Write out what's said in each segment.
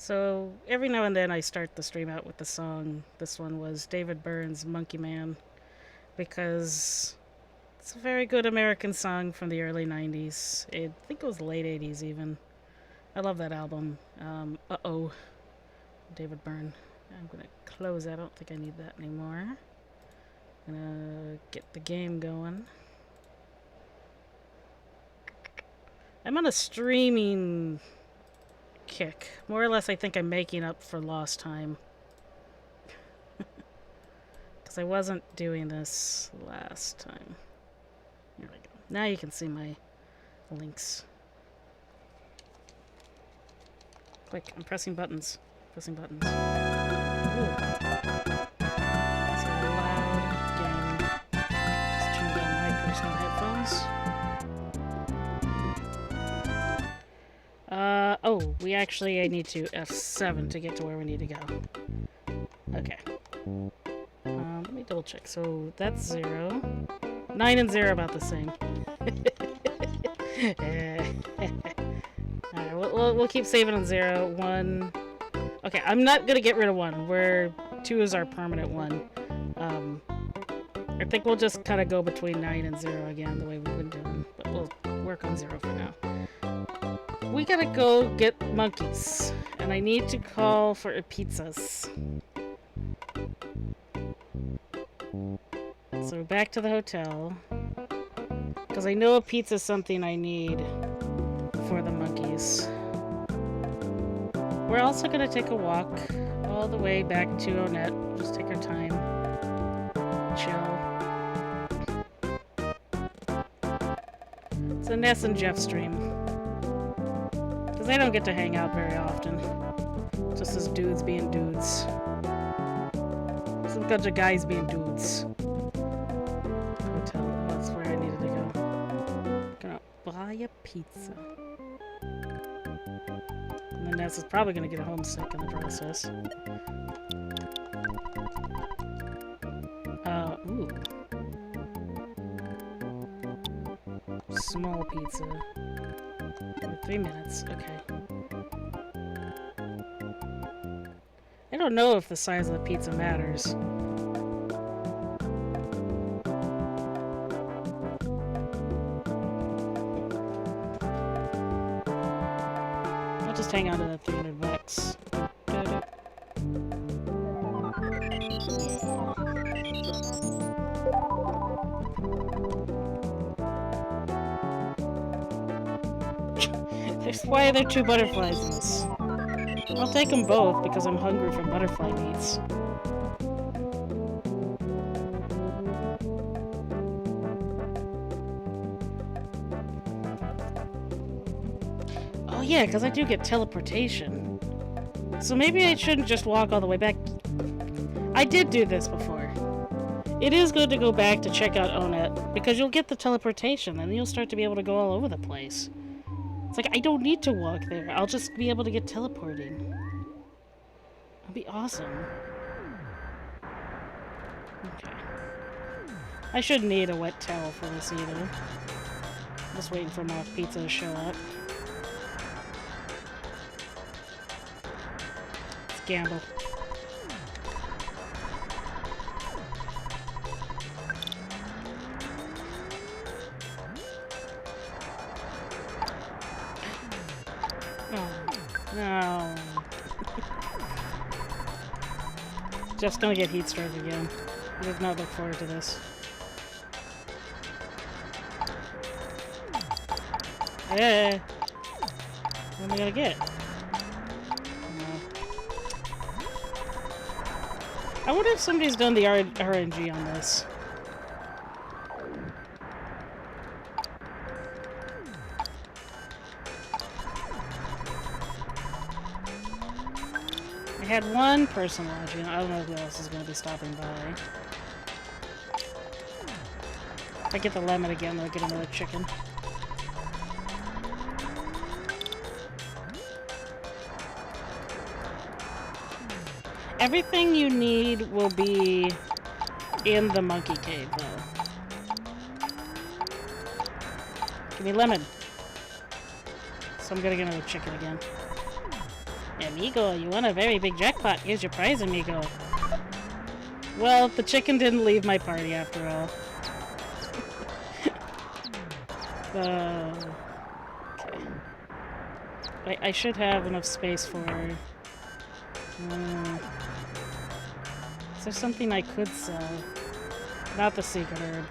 So every now and then I start the stream out with the song. This one was David Byrne's Monkey Man because it's a very good American song from the early 90s. I think it was late 80s even. I love that album. Uh-oh. David Byrne. I'm going to close that. I don't think I need that anymore. I'm going to get the game going. I'm on a streaming kick. More or less, I think I'm making up for lost time. Because I wasn't doing this last time. There we go. Now you can see my links. Quick, I'm pressing buttons. Pressing buttons. Ooh. It's a loud game. Just turned on my personal headphones. I need to F7 to get to where we need to go. Okay. Let me double check. So that's 0. 9 and 0 about the same. Alright, we'll keep saving on 0. 1. Okay, I'm not gonna get rid of 1. 2 is our permanent 1. I think we'll just kind of go between 9 and 0 again, the way we've been doing. But we'll work on 0 for now. We gotta go get monkeys, and I need to call for a pizzas. So back to the hotel, because I know a pizza is something I need for the monkeys. We're also gonna take a walk all the way back to Onette. Just take our time, chill. It's a Ness and Jeff stream. Because I don't get to hang out very often. Just as dudes being dudes. Some bunch of guys being dudes. Hotel, that's where I needed to go. Gonna buy a pizza. And then Ness is probably gonna get homesick in the process. Ooh. Small pizza. 3 minutes, okay. I don't know if the size of the pizza matters. I'll just hang on to that 300 bucks. Why are there 2 butterflies in this? I'll take them both because I'm hungry for butterfly meats. Oh yeah, because I do get teleportation. So maybe I shouldn't just walk all the way back. I did do this before. It is good to go back to check out Onette because you'll get the teleportation and you'll start to be able to go all over the place. It's like, I don't need to walk there. I'll just be able to get teleporting. That'll be awesome. Okay. I shouldn't need a wet towel for this either. I'm just waiting for my pizza to show up. Let's gamble. No. Just gonna get heat stroke again. I did not look forward to this. Hey! What am I gonna get? I wonder if somebody's done the RNG on this. I had one person watching. I don't know who else is going to be stopping by. If I get the lemon again, I'll get another chicken. Everything you need will be in the monkey cave, though. Give me lemon. So I'm gonna get another chicken again. Amigo, you won a very big jackpot. Here's your prize, amigo. Well, the chicken didn't leave my party after all. Okay. I should have enough space for... is there something I could sell? Not the secret herb.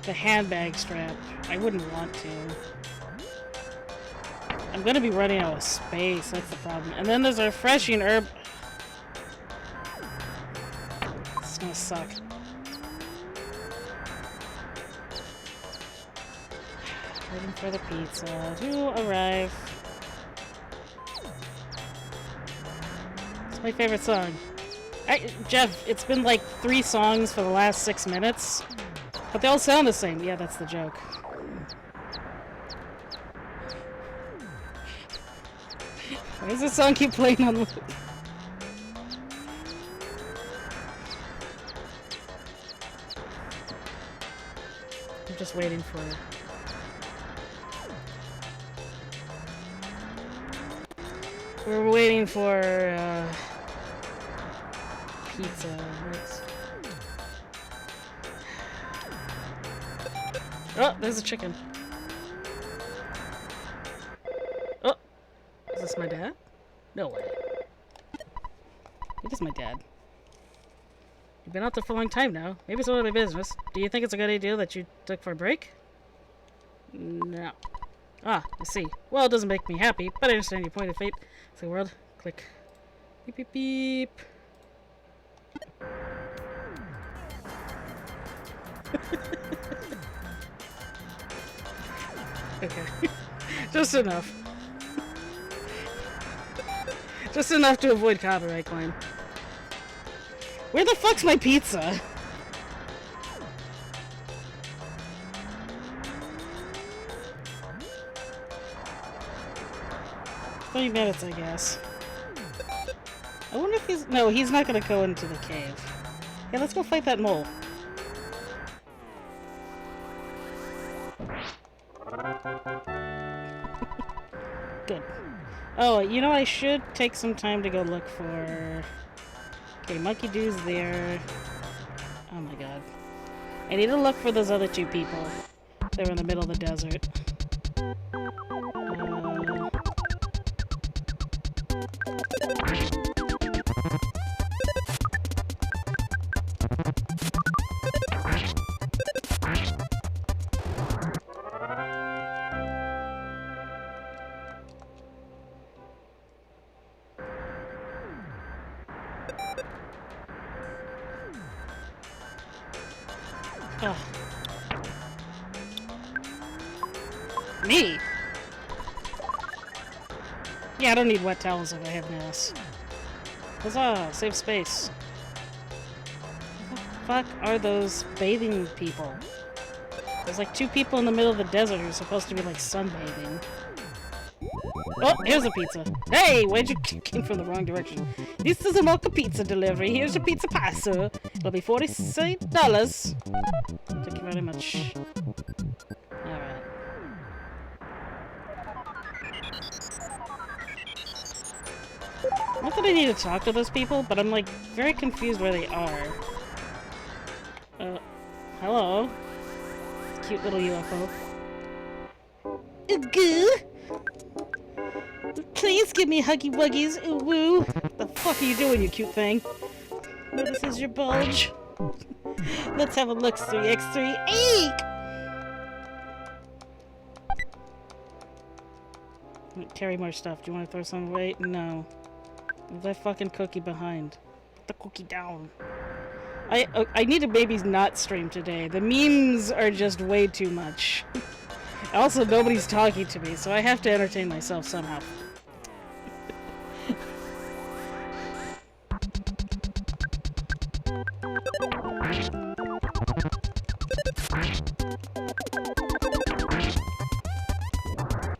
The handbag strap. I wouldn't want to. I'm gonna be running out of space, that's the problem. And then there's a refreshing herb. It's gonna suck. Waiting for the pizza to arrive. It's my favorite song. Jeff, it's been like 3 songs for the last 6 minutes. But they all sound the same. Yeah, that's the joke. Why does this song keep playing on loop? I'm just waiting for it. We're waiting for pizza. Oh, there's a chicken. Oh, is this my dad? No way. It is my dad. You've been out there for a long time now. Maybe it's none of my business. Do you think it's a good idea that you took for a break? No. Ah, I see. Well, it doesn't make me happy, but I understand your point of fate. It's the world. Click. Beep, beep, beep. Okay. Just enough. Just enough to avoid copyright claim. Where the fuck's my pizza? 20 minutes, I guess. I wonder if he's... No, he's not gonna go into the cave. Yeah, let's go fight that mole. Good. Oh, you know, I should take some time to go look for... Okay, Monkey Doo's there. Oh my god. I need to look for those other 2 people. They're in the middle of the desert. Oh. Me? Yeah, I don't need wet towels if I have Ness. Huzzah! Save space. What the fuck are those bathing people? There's like 2 people in the middle of the desert who are supposed to be like sunbathing. Oh, here's a pizza. Hey, where'd you came from the wrong direction? This is a Mocha Pizza delivery. Here's your pizza pie, sir. It'll be $46. Thank you very much. Alright. Not that I need to talk to those people, but I'm like very confused where they are. Hello? Cute little UFO. Goo! Please give me huggy wuggies, ooh woo. The fuck are you doing, you cute thing? Notices your bulge. Let's have a look, 3x3. Eek! Carry more stuff. Do you want to throw some away? No. Leave that fucking cookie behind. Put the cookie down. I need a baby's not stream today. The memes are just way too much. Also, nobody's talking to me, so I have to entertain myself somehow.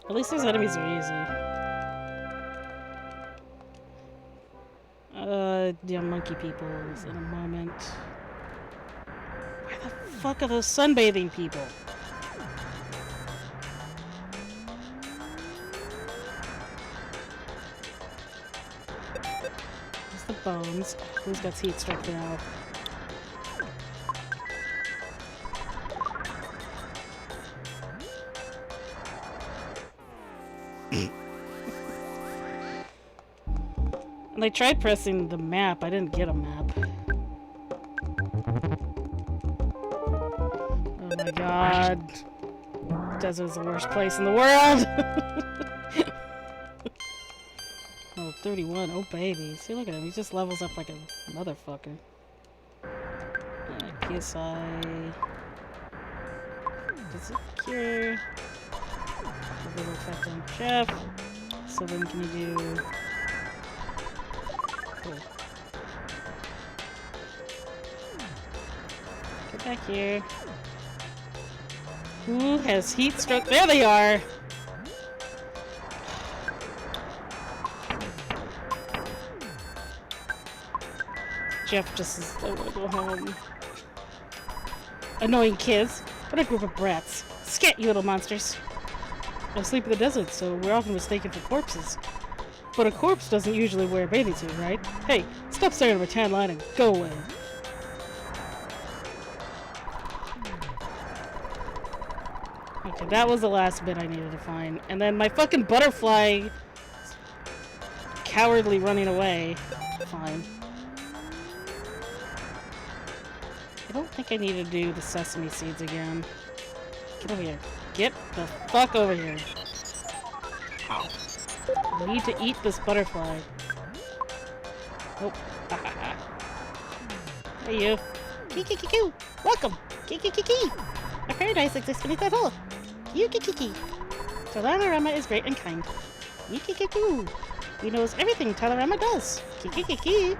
At least these enemies are easy. Yeah, monkey peoples in a moment. Where the fuck are those sunbathing people? bones. Who's got heat stroke now? And I tried pressing the map. I didn't get a map. Oh my god. Desert's the worst place in the world! Oh, 31. Oh, baby. See, look at him. He just levels up like a motherfucker. PSI. Does it cure? A little effect on Jeff. So then can you do... Oh. Get back here. Who has heat stroke? There they are! Jeff just is, I wanna go home. Annoying kids. What a group of brats. Scat, you little monsters. I sleep in the desert, so we're often mistaken for corpses. But a corpse doesn't usually wear a bathing suit, right? Hey, stop staring at my tan line and go away. Okay, that was the last bit I needed to find. And then my fucking butterfly cowardly running away. Fine. I don't think I need to do the sesame seeds again. Get over here. Get the fuck over here. Ow. I need to eat this butterfly. Oh. Hey, you. Kiki. Welcome. Kiki. A paradise exists beneath that hole. Kiki. Talarama is great and kind. Kiki. He knows everything Talarama does. Kiki.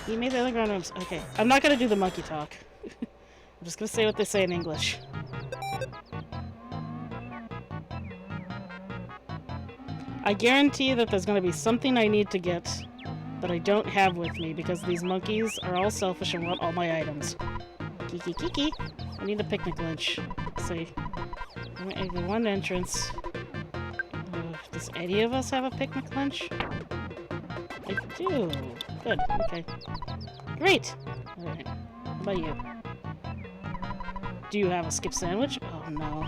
He made the underground rooms. Okay, I'm not gonna do the monkey talk. I'm just gonna say what they say in English. I guarantee that there's gonna be something I need to get that I don't have with me because these monkeys are all selfish and want all my items. Kiki. I need a picnic lunch. Let's see. One entrance. Does any of us have a picnic lunch? I do. Good. Okay. Great. Alright. How about you? Do you have a skip sandwich? Oh no.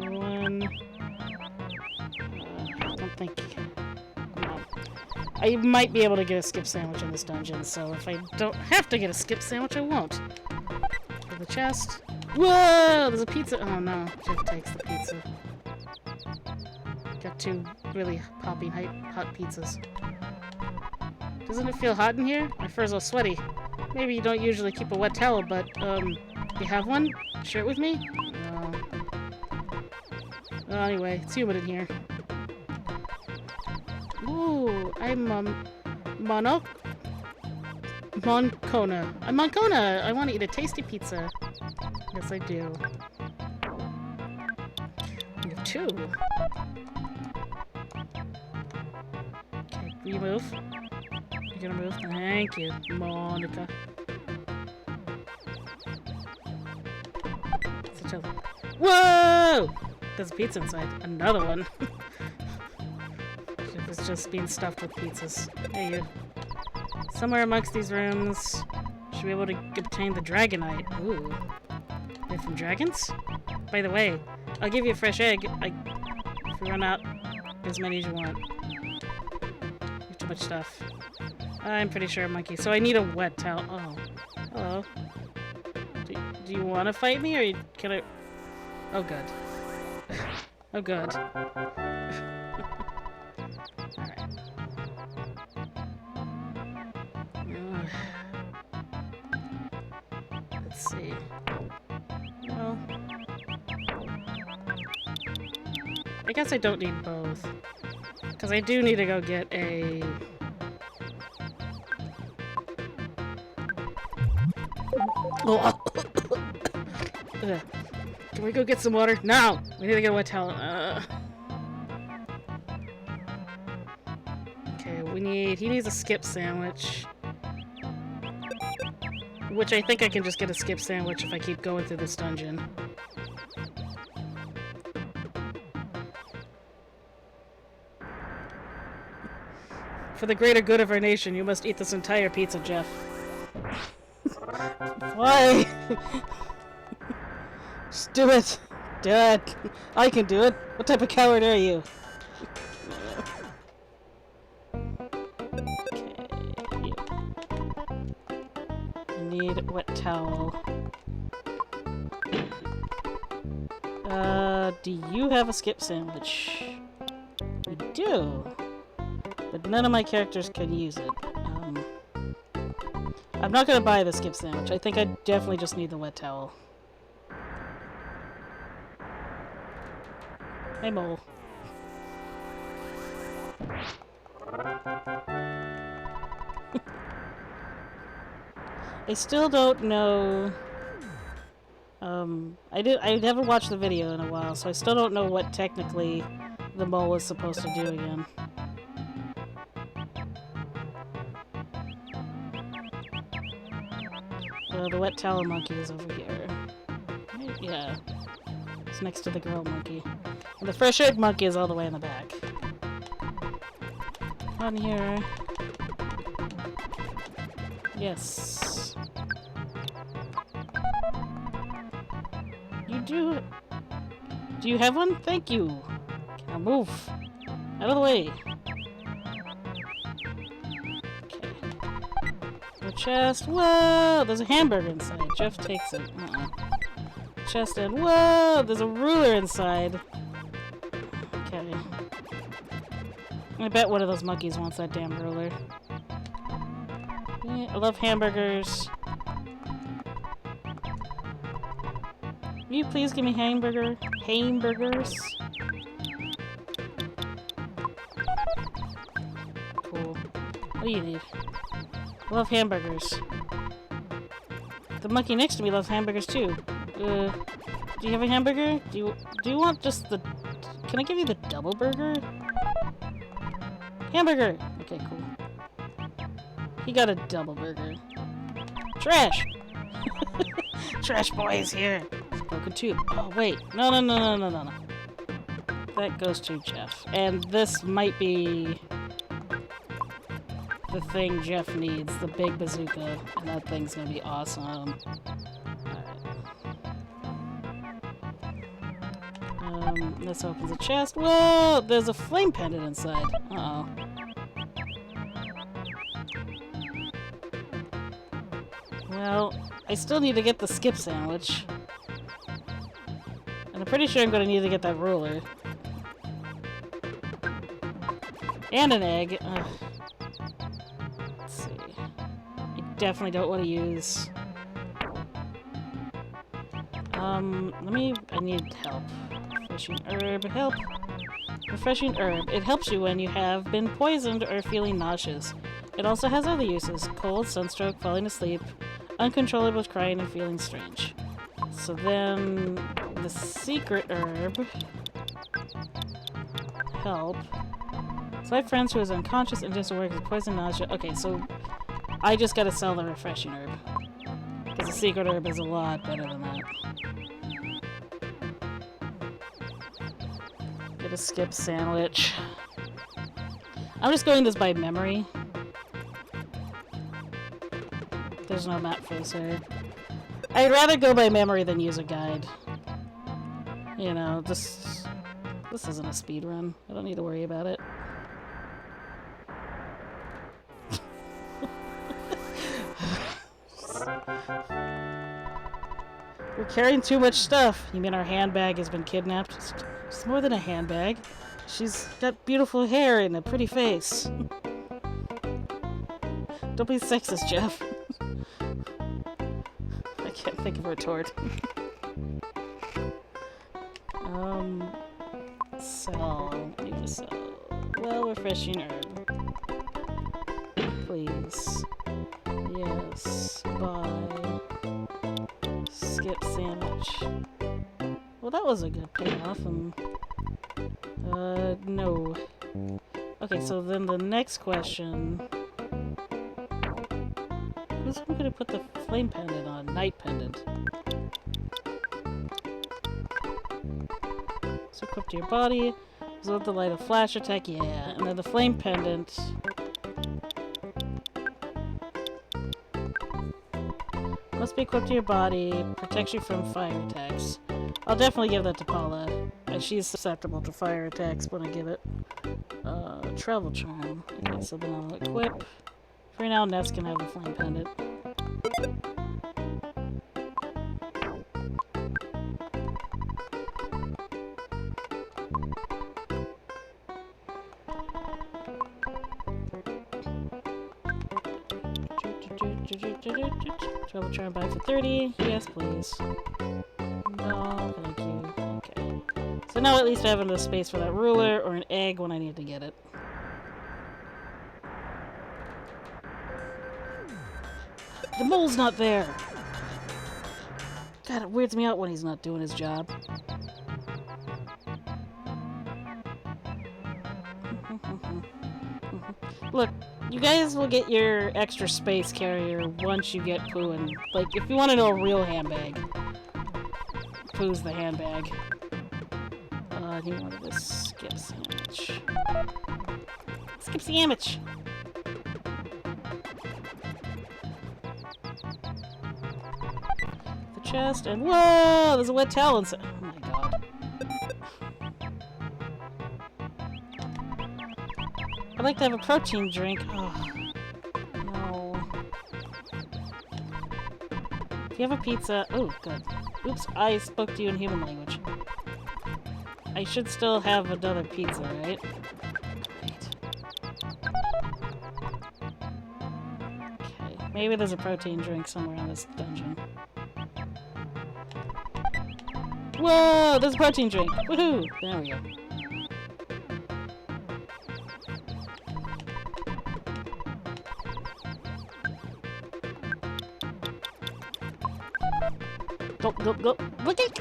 One. I don't think. No. I might be able to get a skip sandwich in this dungeon, so if I don't have to get a skip sandwich, I won't. For the chest. Whoa! There's a pizza. Oh no. Jeff takes the pizza. Got two really popping hot pizzas. Doesn't it feel hot in here? My fur's all sweaty. Maybe you don't usually keep a wet towel, but, you have one? Share it with me? No. Well, anyway, it's humid in here. Ooh, I'm, Moncona. I'm Moncona! I want to eat a tasty pizza. Yes, I do. You have two. Okay, will you move? You gonna move? Thank you, Monica. Whoa! There's a pizza inside. Another one. It's just being stuffed with pizzas. Hey, you. Somewhere amongst these rooms, should be able to obtain the Dragonite. Ooh. They're from dragons? By the way, I'll give you a fresh egg. If we run out, as many as you want. You have too much stuff. I'm pretty sure a monkey. So I need a wet towel. Oh. Hello. Do you want to fight me, or can I... Oh, good. Oh, good. Alright. Let's see. Well... I guess I don't need both. Because I do need to go get a... Oh. Can we go get some water? No! We need to get a wet towel. Okay, he needs a skip sandwich. Which I think I can just get a skip sandwich if I keep going through this dungeon. For the greater good of our nation, you must eat this entire pizza, Jeff. Why? Just do it. Do it. I can do it. What type of coward are you? Okay. I need a wet towel. Do you have a skip sandwich? We do. But none of my characters can use it. I'm not gonna buy the skip sandwich. I think I definitely just need the wet towel. Hey, Mole. I still don't know... I haven't watched the video in a while, so I still don't know what technically the mole is supposed to do again. The wet towel monkey is over here. Right? Yeah. It's next to the girl monkey. And the fresh egg monkey is all the way in the back. On here. Yes. You do... Do you have one? Thank you. Now move. Out of the way. Okay. The chest. Whoa! There's a hamburger inside. Jeff takes it. Chest and... Whoa! There's a ruler inside. Okay. I bet one of those monkeys wants that damn ruler. Yeah, I love hamburgers. Will you please give me hamburgers? Cool. What do you need? I love hamburgers. The monkey next to me loves hamburgers too. Do you have a hamburger? Do you want just the... Can I give you the double burger? Hamburger! Okay, cool. He got a double burger. Trash! Trash boy is here! Broken tube. Oh, wait. No. That goes to Jeff. And this might be the thing Jeff needs, the big bazooka. And that thing's gonna be awesome. Alright. This opens a chest. Whoa! There's a flame pendant inside. Uh-oh. Well, I still need to get the skip sandwich. And I'm pretty sure I'm going to need to get that ruler. And an egg. Ugh. Let's see. I definitely don't want to use... I need help. Refreshing herb. Help! Refreshing herb. It helps you when you have been poisoned or feeling nauseous. It also has other uses. Cold, sunstroke, falling asleep, uncontrollable crying, and feeling strange. So then... the secret herb. Help. So I have friends who is unconscious and just work with poison nausea. Okay, so I just gotta sell the refreshing herb. Because the secret herb is a lot better than that. Get a skip sandwich. I'm just going this by memory. There's no map facer. I'd rather go by memory than use a guide. You know, this isn't a speed run. I don't need to worry about it. We're carrying too much stuff. You mean our handbag has been kidnapped? It's more than a handbag. She's got beautiful hair and a pretty face. Don't be sexist, Jeff. I can't think of a retort. Sell. Need to sell. Well, refreshing herb. Please. Yes. Buy. Skip sandwich. Well, that was a good payoff. No. Okay, so then the next question... Who's gonna put the flame pendant on? Night pendant. So equip to your body. Result the light of flash attack, yeah. And then the flame pendant Must be equipped to your body. Protects you from fire attacks. I'll definitely give that to Paula. She's susceptible to fire attacks when I give it. Travel charm. Okay, so then I'll equip. For now, Ness can have the flame pendant. Travel charm buy for 30. Yes, please. No, thank you. Okay. So now at least I have enough space for that ruler or an egg when I need to get it. The mole's not there! God, it weirds me out when he's not doing his job. Look, you guys will get your extra space carrier once you get poo and, like, if you want to know a real handbag, poo's the handbag. I need one of this skip sandwich. Skip sandwich! The chest, and whoa! There's a wet towel inside. Oh my god. I'd like to have a protein drink. Oh, no. Do you have a pizza? Oh, good. Oops, I spoke to you in human language. I should still have another pizza, right? Great. Okay, maybe there's a protein drink somewhere in this dungeon. Whoa! There's a protein drink! Woohoo! There we go. Go, go, lick it!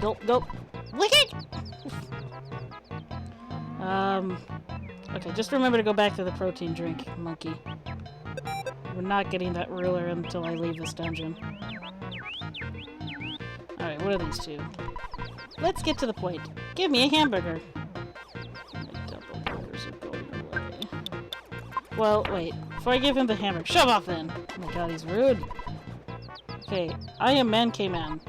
Go, go, lick it! Okay, just remember to go back to the protein drink, monkey. We're not getting that ruler until I leave this dungeon. Alright, what are these two? Let's get to the point. Give me a hamburger. My double burgers are going away. Well, wait. Before I give him the hamburger, shove off then! Oh my god, he's rude. Okay, I am Man K-Man.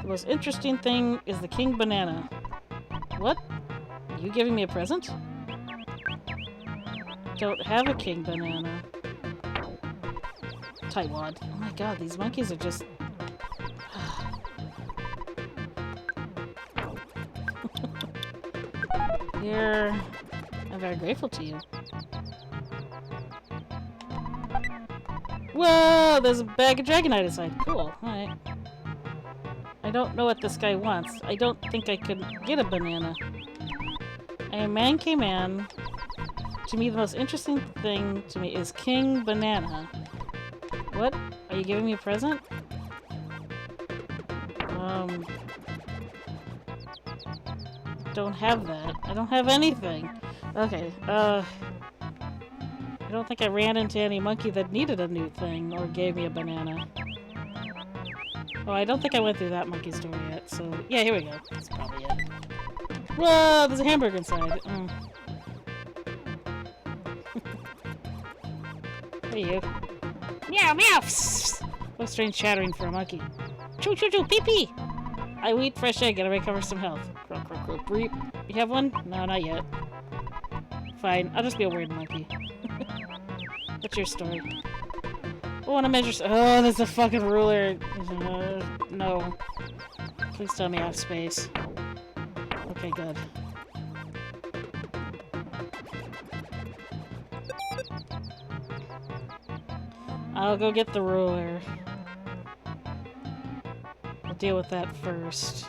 The most interesting thing is the King Banana. What? Are you giving me a present? Don't have a King Banana. Tightwad. Oh my god, these monkeys are just... I'm very grateful to you. Whoa! There's a bag of Dragonite inside. Cool. Alright. I don't know what this guy wants. I don't think I could get a banana. I am Man K-Man. To me, the most interesting thing to me is King Banana. What? Are you giving me a present? Don't have that. I don't have anything. Okay, I don't think I ran into any monkey that needed a new thing or gave me a banana. Oh, I don't think I went through that monkey's door yet, so... Yeah, here we go. That's probably it. Whoa! There's a hamburger inside. Hey, you. Meow, meow! What strange chattering for a monkey. Choo, choo, choo! Pee, pee! I will eat fresh egg and I recover some health. Croak, croak, croak. Reap. You have one? No, not yet. Fine. I'll just be a weird monkey. What's your story? I want to measure... Oh, there's a fucking ruler. No. Please tell me I have space. Okay, good. I'll go get the ruler. We'll deal with that first.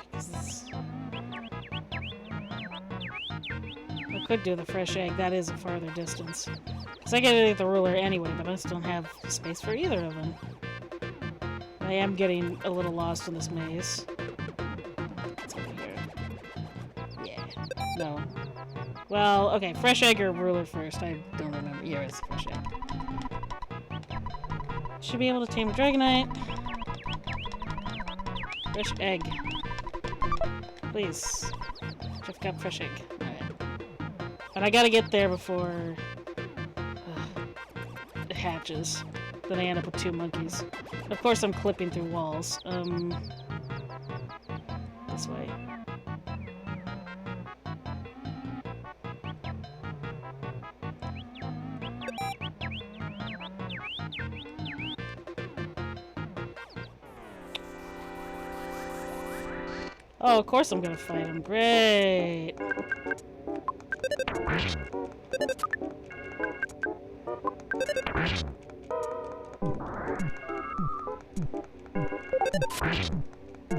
I could do the fresh egg. That is a farther distance. Because I gotta get the ruler anyway, but I just don't have space for either of them. I am getting a little lost in this maze. It's over here. Yeah. No. Well, okay, fresh egg or ruler first. I don't remember. Here is fresh egg. Should be able to tame a Dragonite. Fresh egg. Please. Jeff got fresh egg. Alright. But I gotta get there before it hatches. Then I end up with 2 monkeys. Of course, I'm clipping through walls. This way. Oh, of course I'm gonna fight him. Great.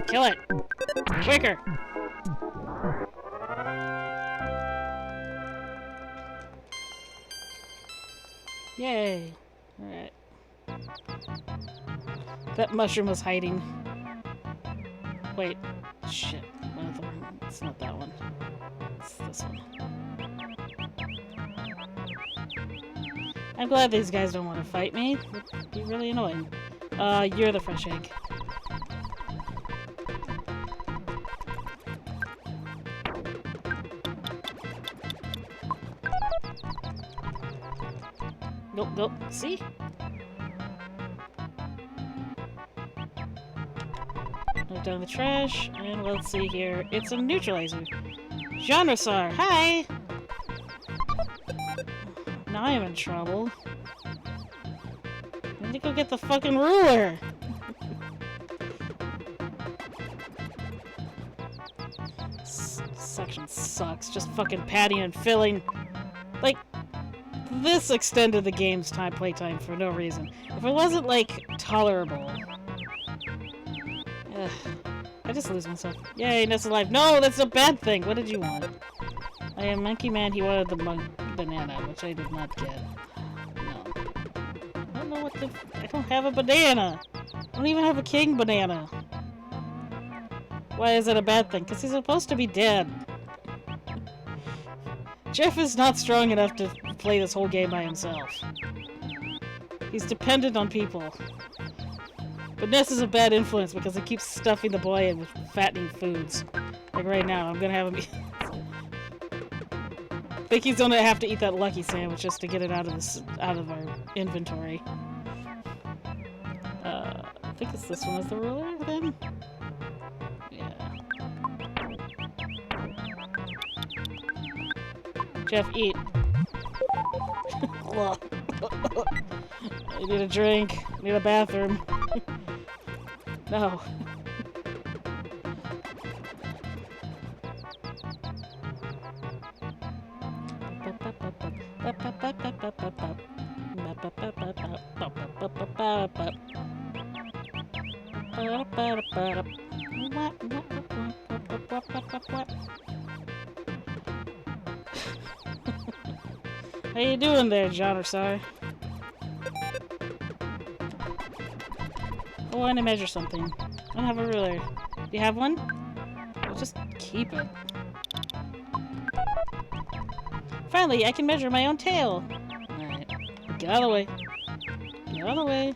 Kill it! Quicker! Yay! Alright. That mushroom was hiding. Wait. Shit. It's not that one. It's this one. I'm glad these guys don't want to fight me. It'd be really annoying. You're the fresh egg. Nope, nope. See? Look down the trash, and let's see here. It's a neutralizer. Genre Sar, hi! Now I'm in trouble. I need to go get the fucking ruler! This section sucks. Just fucking patting and filling. Like, this extended the game's playtime for no reason. If it wasn't, like, tolerable. Ugh. I just lose myself. Yay, Ness alive. No, that's a bad thing. What did you want? I am Monkey Man. He wanted the banana, which I did not get. No. I don't know what the... I don't have a banana. I don't even have a king banana. Why is it a bad thing? Because he's supposed to be dead. Jeff is not strong enough to play this whole game by himself. He's dependent on people. But Ness is a bad influence because he keeps stuffing the boy in with fattening foods. Like right now, I'm gonna have him eat... I think he's gonna have to eat that Lucky Sandwich just to get it out of our inventory. I think it's this one is the ruler, then? Yeah. Jeff, eat. I need a drink. I need a bathroom. No. How you doing there, Genre Sar? I want to measure something. I don't have a ruler. Do you have one? I'll just keep it. Finally, I can measure my own tail! Alright. Get out of the way. Get out of the way.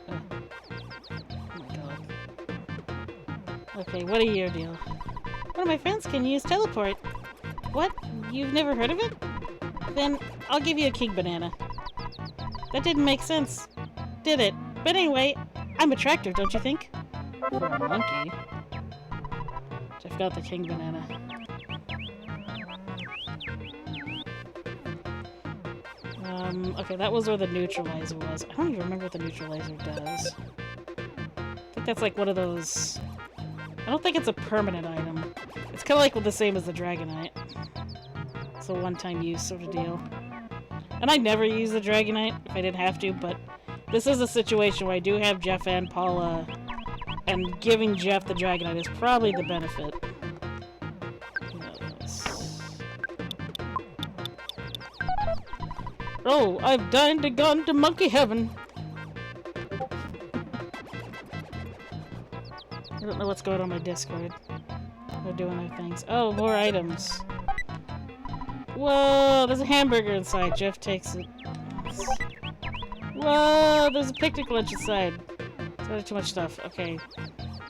Oh. Oh my god. Okay, what are your deal? One of my friends can use teleport. What? You've never heard of it? Then I'll give you a king banana. That didn't make sense, did it? But anyway, I'm a tractor, don't you think? For a monkey. Jeff got the king banana. Okay, that was where the neutralizer was. I don't even remember what the neutralizer does. I think that's like one of those... I don't think it's a permanent item. It's kind of like the same as the Dragonite. It's a one-time use sort of deal. And I never use the Dragonite if I didn't have to, but this is a situation where I do have Jeff and Paula, and giving Jeff the Dragonite is probably the benefit. Yes. Oh, I've dined and gone to monkey heaven! I don't know what's going on my Discord. They're doing their things. Oh, more items. Whoa, there's a hamburger inside. Jeff takes it. Whoa, there's a picnic lunch inside. There's too much stuff. Okay.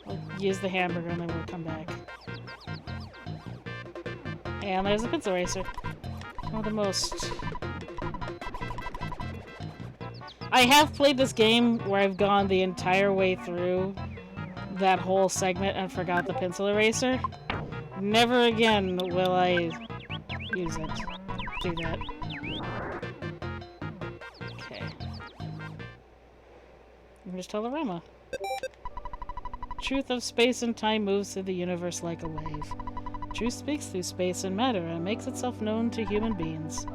I'll use the hamburger and then we'll come back. And there's a pencil eraser. One of the most... I have played this game where I've gone the entire way through that whole segment and forgot the pencil eraser. Never again will I use it. Do that. Okay. Here's Telerama. Truth of space and time moves through the universe like a wave. Truth speaks through space and matter and makes itself known to human beings.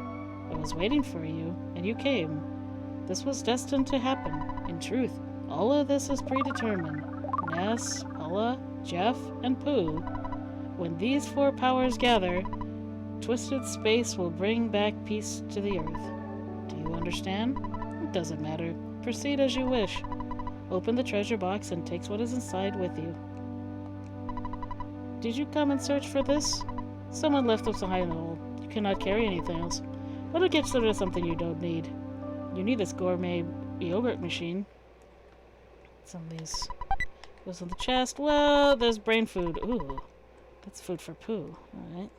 I was waiting for you, and you came. This was destined to happen. In truth, all of this is predetermined. Ness, Paula, Jeff, and Pooh. When these four powers gather, twisted space will bring back peace to the earth. Do you understand? It doesn't matter. Proceed as you wish. Open the treasure box and take what is inside with you. Did you come and search for this? Someone left us behind in the hole. You cannot carry anything else. But it gets rid of something you don't need. You need this gourmet yogurt machine. Some of these goes in the chest. Well, there's brain food. Ooh, that's food for Pooh. Alright.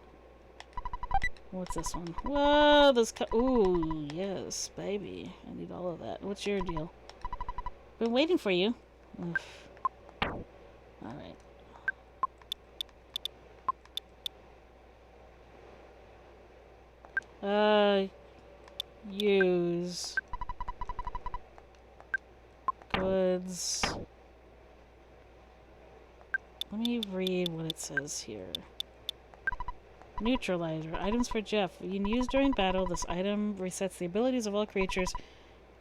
What's this one? Whoa, this ooh, yes, baby. I need all of that. What's your deal? Been waiting for you. Oof. Alright. Use goods. Let me read what it says here. Neutralizer. Items for Jeff. When used during battle, this item resets the abilities of all creatures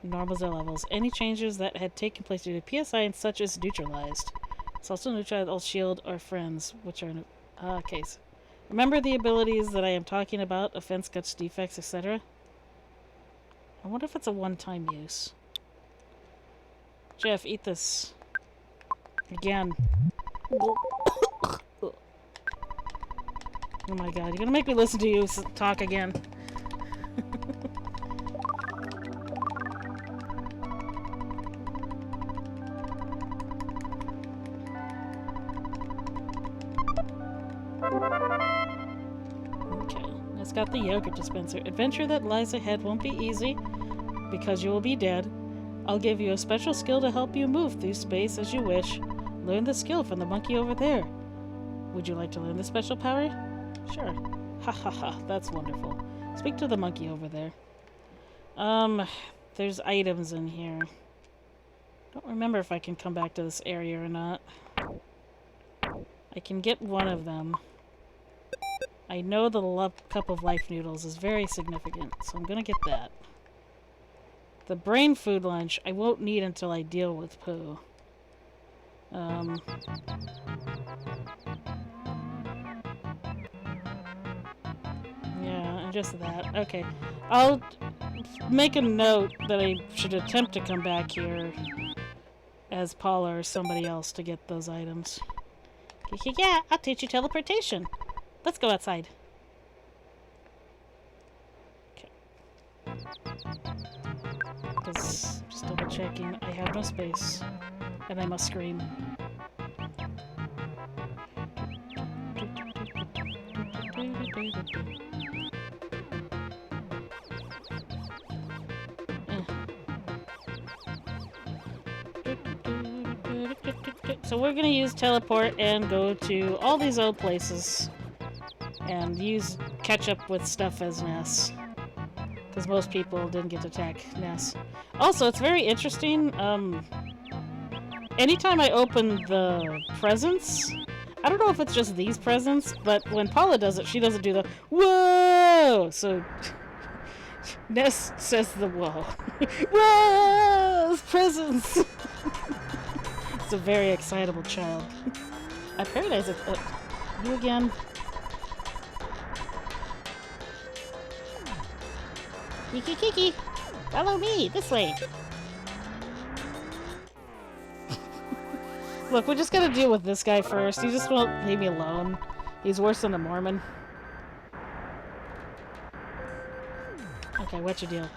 in normal zero levels. Any changes that had taken place due to PSI and such is neutralized. It's also neutralized all shield or friends, which are in case. Remember the abilities that I am talking about, offense, guts, defects, etc.? I wonder if it's a one-time use. Jeff, eat this. Again. Oh my god, you're gonna make me listen to you talk again. Okay, it's got the yogurt dispenser. Adventure that lies ahead won't be easy, because you will be dead. I'll give you a special skill to help you move through space as you wish. Learn the skill from the monkey over there. Would you like to learn the special power? Sure. Ha ha ha, that's wonderful. Speak to the monkey over there. There's items in here. Don't remember if I can come back to this area or not. I can get one of them. I know the cup of life noodles is very significant, so I'm gonna get that. The brain food lunch I won't need until I deal with Pooh. Yeah, and just that. Okay. I'll make a note that I should attempt to come back here as Paula or somebody else to get those items. Yeah, I'll teach you teleportation. Let's go outside. Okay. Because, just double checking, I have no space. And I must scream. So we're gonna use teleport and go to all these old places and catch up with stuff as Ness. Because most people didn't get to attack Ness. Also, it's very interesting, anytime I open the presents, I don't know if it's just these presents, but when Paula does it, she doesn't do the whoa! So, Ness says the whoa. Whoa! Presents! It's a very excitable child. I paradise it. You again. Kiki Kiki! Follow me! This way! Look, we're just gonna deal with this guy first. He just won't leave me alone. He's worse than a Mormon. Okay, what's your deal?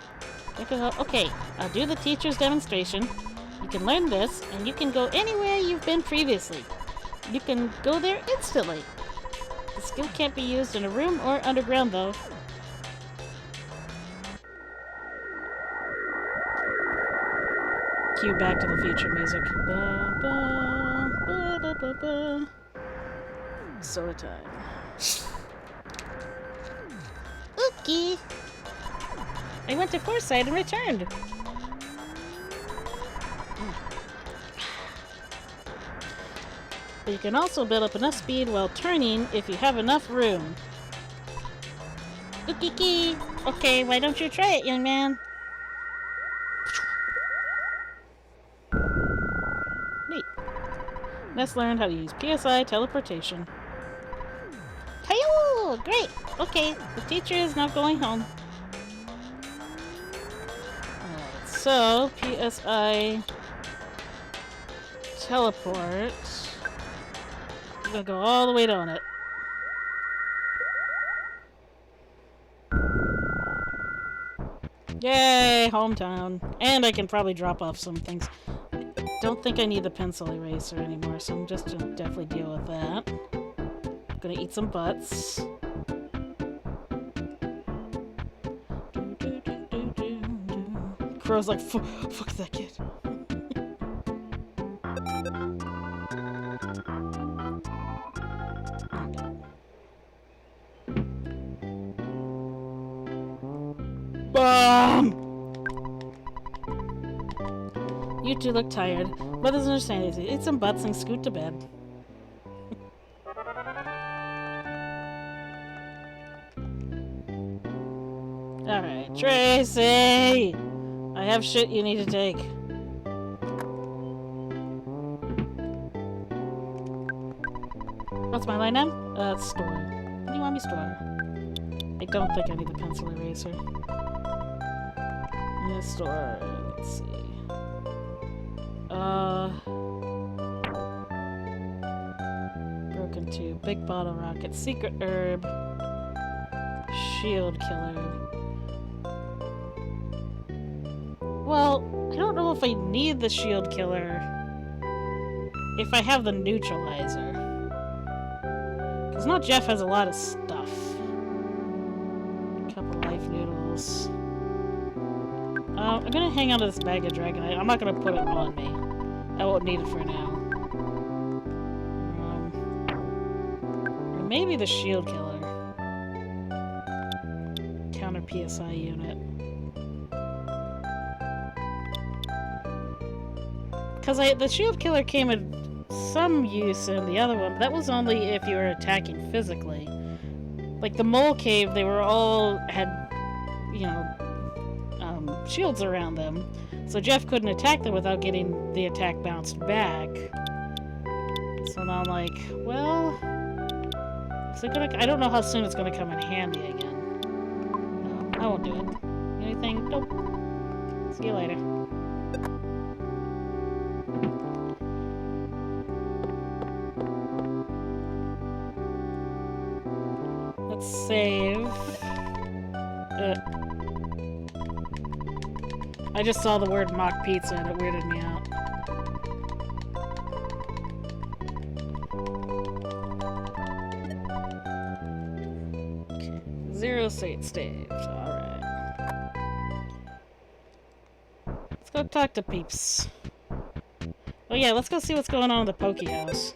Okay, I'll do the teacher's demonstration. You can learn this, and you can go anywhere you've been previously. You can go there instantly. The skill can't be used in a room or underground, though. Cue Back to the Future music. Ba, ba, ba, ba, ba, ba. Soda time. Okay. I went to Foresight and returned. But you can also build up enough speed while turning if you have enough room. Ukiki. Okay, why don't you try it, young man? Neat. Ness learned how to use PSI teleportation. Hi-yo! Great! Okay, the teacher is not going home. Alright, so PSI teleport. I'm gonna go all the way down it. Yay! Hometown. And I can probably drop off some things. Don't think I need the pencil eraser anymore, so I'm just gonna definitely deal with that. I'm gonna eat some butts. Crow's like, fuck that kid. You two look tired. Brothers understand it. Eat some butts and scoot to bed. Alright, Tracy! I have shit you need to take. What's my line now? Store. What do you want me to store? I don't think I need the pencil eraser. Yeah, store. Let's see. Broken tube, big bottle rocket, secret herb, shield killer. Well, I don't know if I need the shield killer if I have the neutralizer. Because now Jeff has a lot of stuff. A couple life noodles. I'm gonna hang on to this bag of dragonite. I'm not gonna put it on me. I won't need it for now. Or maybe the shield killer. Counter PSI unit. Because the shield killer came in some use in the other one, but that was only if you were attacking physically. Like the mole cave, they were all had, you know, shields around them, so Jeff couldn't attack them without getting the attack bounced back. So now I'm like, well, is it gonna? I don't know how soon it's gonna come in handy again. No, I won't do it. Anything? Nope. See you later. Let's save. I just saw the word mock pizza and it weirded me out. Okay. 0 saved. Alright. Let's go talk to peeps. Oh yeah, let's go see what's going on in the Pokey house.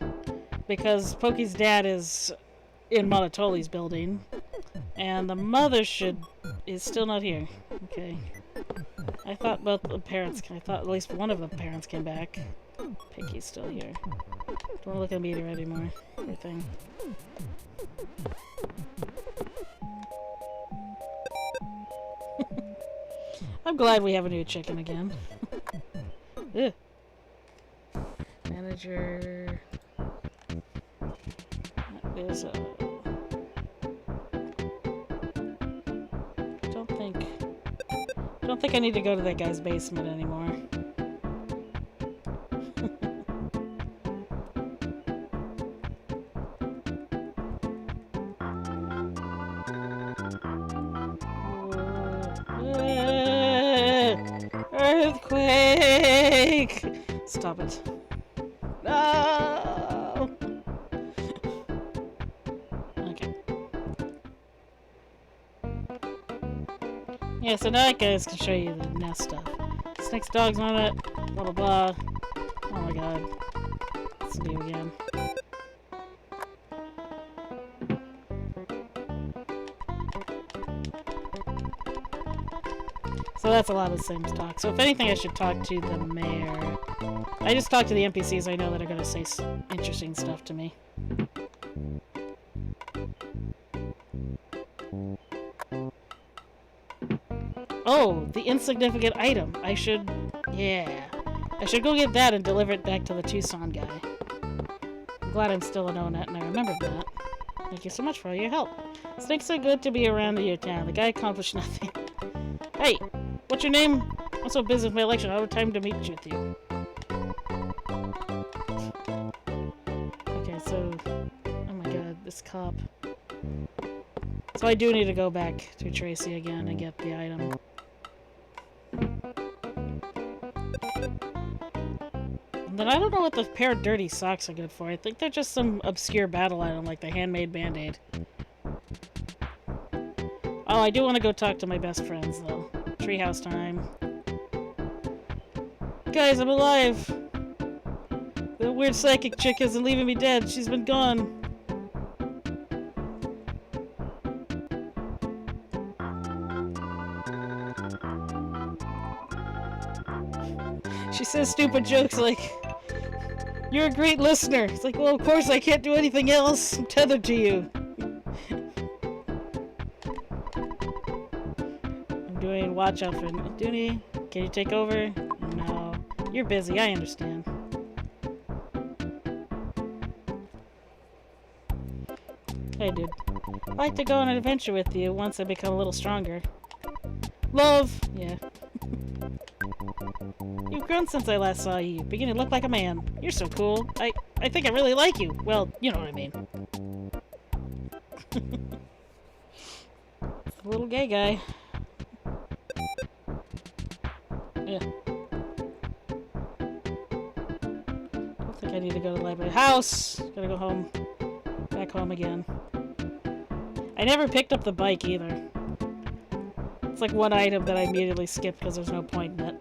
Because Pokey's dad is in Monotoli's building. And the mother is still not here. Okay. I thought both the parents, I thought at least one of the parents came back. Piggy's still here. Don't want to look at the meter anymore. Poor thing. I'm glad we have a new chicken again. Ugh. Manager. There's a. I don't think I need to go to that guy's basement anymore. Earthquake! Stop it. No! Okay. Yeah, so now I guys can show you the Ness stuff. Snakes, dogs on it. Blah, blah, blah. Oh my god. It's new again. So that's a lot of the same talk. So if anything, I should talk to the mayor. I just talk to the NPCs I know that are going to say interesting stuff to me. Oh, the insignificant item. I should... Yeah. I should go get that and deliver it back to the Tucson guy. I'm glad I'm still an ONET and I remembered that. Thank you so much for all your help. Snakes are good to be around in your town. The guy accomplished nothing. Hey, what's your name? I'm so busy with my election. I don't have time to meet with you. Okay, so... Oh my god, this cop. So I do need to go back to Tracy again and get the item. And then I don't know what the pair of dirty socks are good for. I think they're just some obscure battle item like the handmade band-aid. Oh, I do want to go talk to my best friends, though. Treehouse time. Guys, I'm alive! The weird psychic chick isn't leaving me dead. She's been gone. She says stupid jokes like, "You're a great listener." It's like, well, of course I can't do anything else. I'm tethered to you. I'm doing watch out for Dooney. Can you take over? No. You're busy, I understand. Hey, dude. I'd like to go on an adventure with you once I become a little stronger. Love! Yeah. You've grown since I last saw you. Beginning to look like a man. You're so cool. I think I really like you. Well, you know what I mean. It's a little gay guy. Yeah. Don't think I need to go to the library. House! Gotta go home. Back home again. I never picked up the bike either. It's like one item that I immediately skipped because there's no point in it.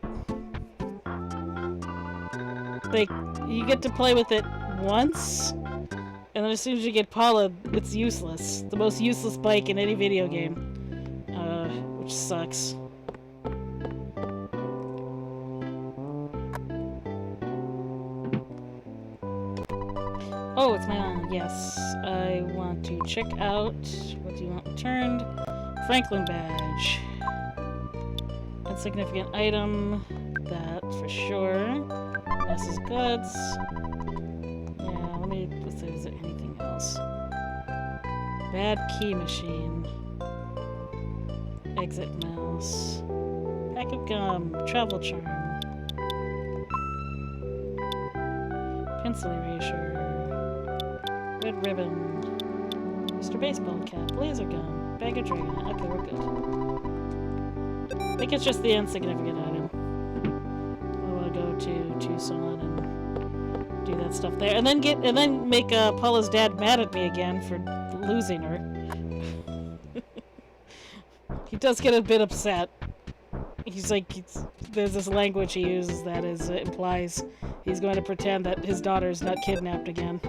Like, you get to play with it once, and then as soon as you get Paula, it's useless. The most useless bike in any video game. Which sucks. Oh, it's my own. Yes. I want to check out... What do you want returned? Franklin badge. Insignificant item. That for sure. Ness's goods. Yeah, let me... Is there anything else? Bad key machine. Exit mouse. Pack of gum. Travel charm. Pencil erasure. Red ribbon. Mr. Baseball cap. Laser gun. Bag of dragon. Okay, we're good. I think it's just the insignificant item. I want to go to Tucson and do that stuff there, and then make Paula's dad mad at me again for losing her. He does get a bit upset. He's like, there's this language he uses that implies he's going to pretend that his daughter's not kidnapped again.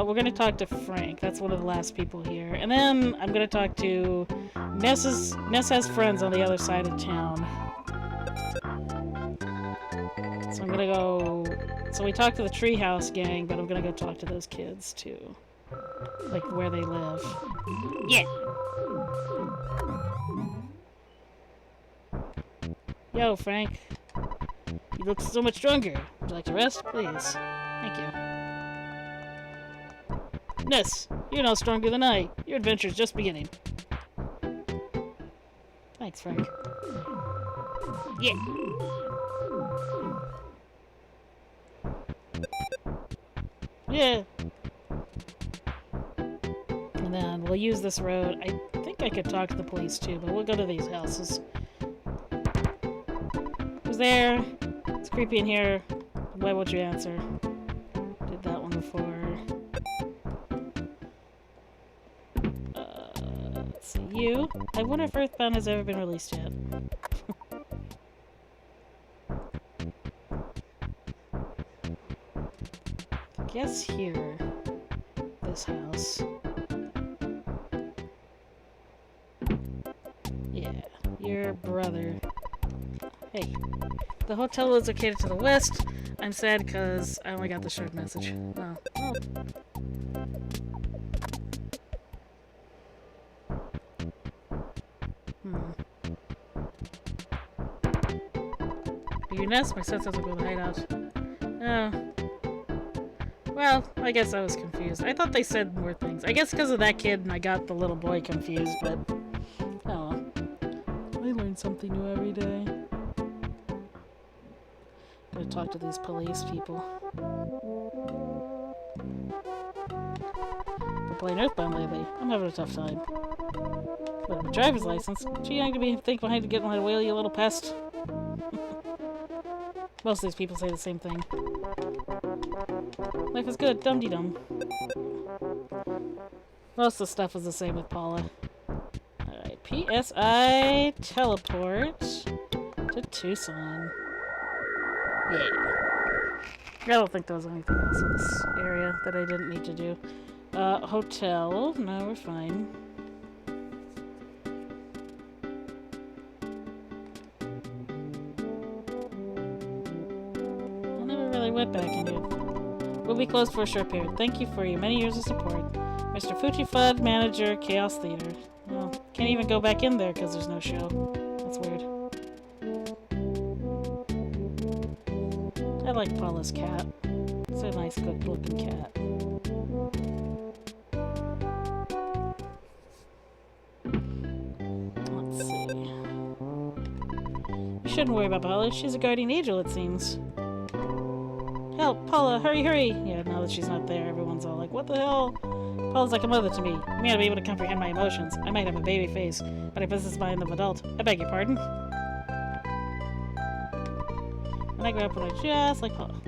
We're going to talk to Frank. That's one of the last people here. And then I'm going to talk to... Ness has friends on the other side of town. So I'm going to go... So we talked to the Treehouse gang, but I'm going to go talk to those kids, too. Like, where they live. Yeah! Yo, Frank. You look so much stronger. Would you like to rest? Please. Thank you. Ness, you're no stronger than I. Your adventure's just beginning. Thanks, Frank. Yeah. Yeah. And then we'll use this road. I think I could talk to the police too, but we'll go to these houses. Who's there? It's creepy in here. Why won't you answer? Did that one before. see. You? I wonder if Earthbound has ever been released yet. I guess here. This house. Yeah, your brother. Hey, the hotel is located to the west. I'm sad because I only got the short message. Oh. Oh. Are you Ness? My sense doesn't go to hideout. Oh. Well, I guess I was confused. I thought they said more things. I guess because of that kid and I got the little boy confused, but... Oh. I learn something new every day. Gotta talk to these police people. Been playing Earthbound lately. I'm having a tough time. But a driver's license? Too young to be think behind to get in my way, you little pest. Most of these people say the same thing. Life is good, dum-de-dum. Most of the stuff was the same with Paula. Alright, PSI teleport to Tucson. Yeah. I don't think there was anything else in this area that I didn't need to do. Hotel. No, we're fine. I never really went back into it. We'll be closed for a short period. Thank you for your many years of support. Mr. Fuchifud, manager, Chaos Theater. Well, can't even go back in there because there's no show. That's weird. I like Paula's cat. It's a nice, good-looking cat. Let's see. You shouldn't worry about Paula. She's a guardian angel, it seems. Help! Paula, hurry, hurry! Yeah, now that she's not there, everyone's all like, what the hell? Paula's like a mother to me. You may not be able to comprehend my emotions. I might have a baby face, but I possess the mind of an adult. I beg your pardon. And I grew up when I just like Paula.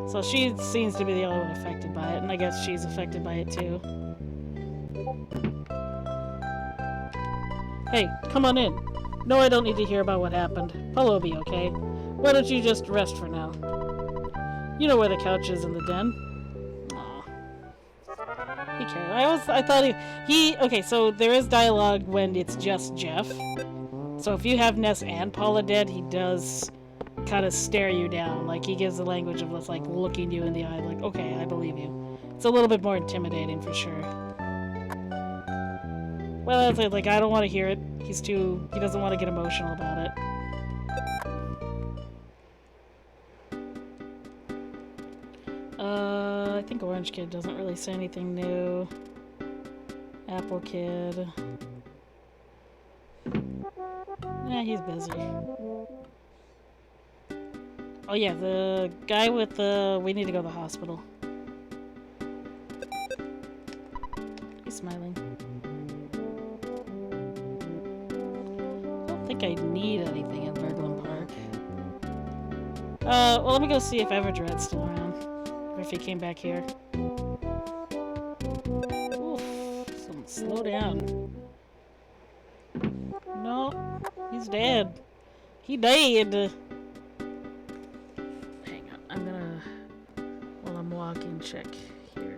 So she seems to be the only one affected by it, and I guess she's affected by it too. Hey, come on in. No, I don't need to hear about what happened. Paula will be okay. Why don't you just rest for now? You know where the couch is in the den. Aw. He cares. I thought he... Okay, so there is dialogue when it's just Jeff. So if you have Ness and Paula dead, he does kind of stare you down. Like, he gives the language of, like, looking you in the eye, like, okay, I believe you. It's a little bit more intimidating, for sure. Well, that's like, I don't want to hear it. He doesn't want to get emotional about it. I think Orange Kid doesn't really say anything new. Apple Kid. Yeah, he's busy. Oh yeah, the guy with the... We need to go to the hospital. He's smiling. I don't think I need anything in Berglund Park. Well, let me go see if Everdread's still around. Or if he came back here. Oof, slow down. No, he's dead. He died. Hang on, I'm gonna, while I'm walking, check here.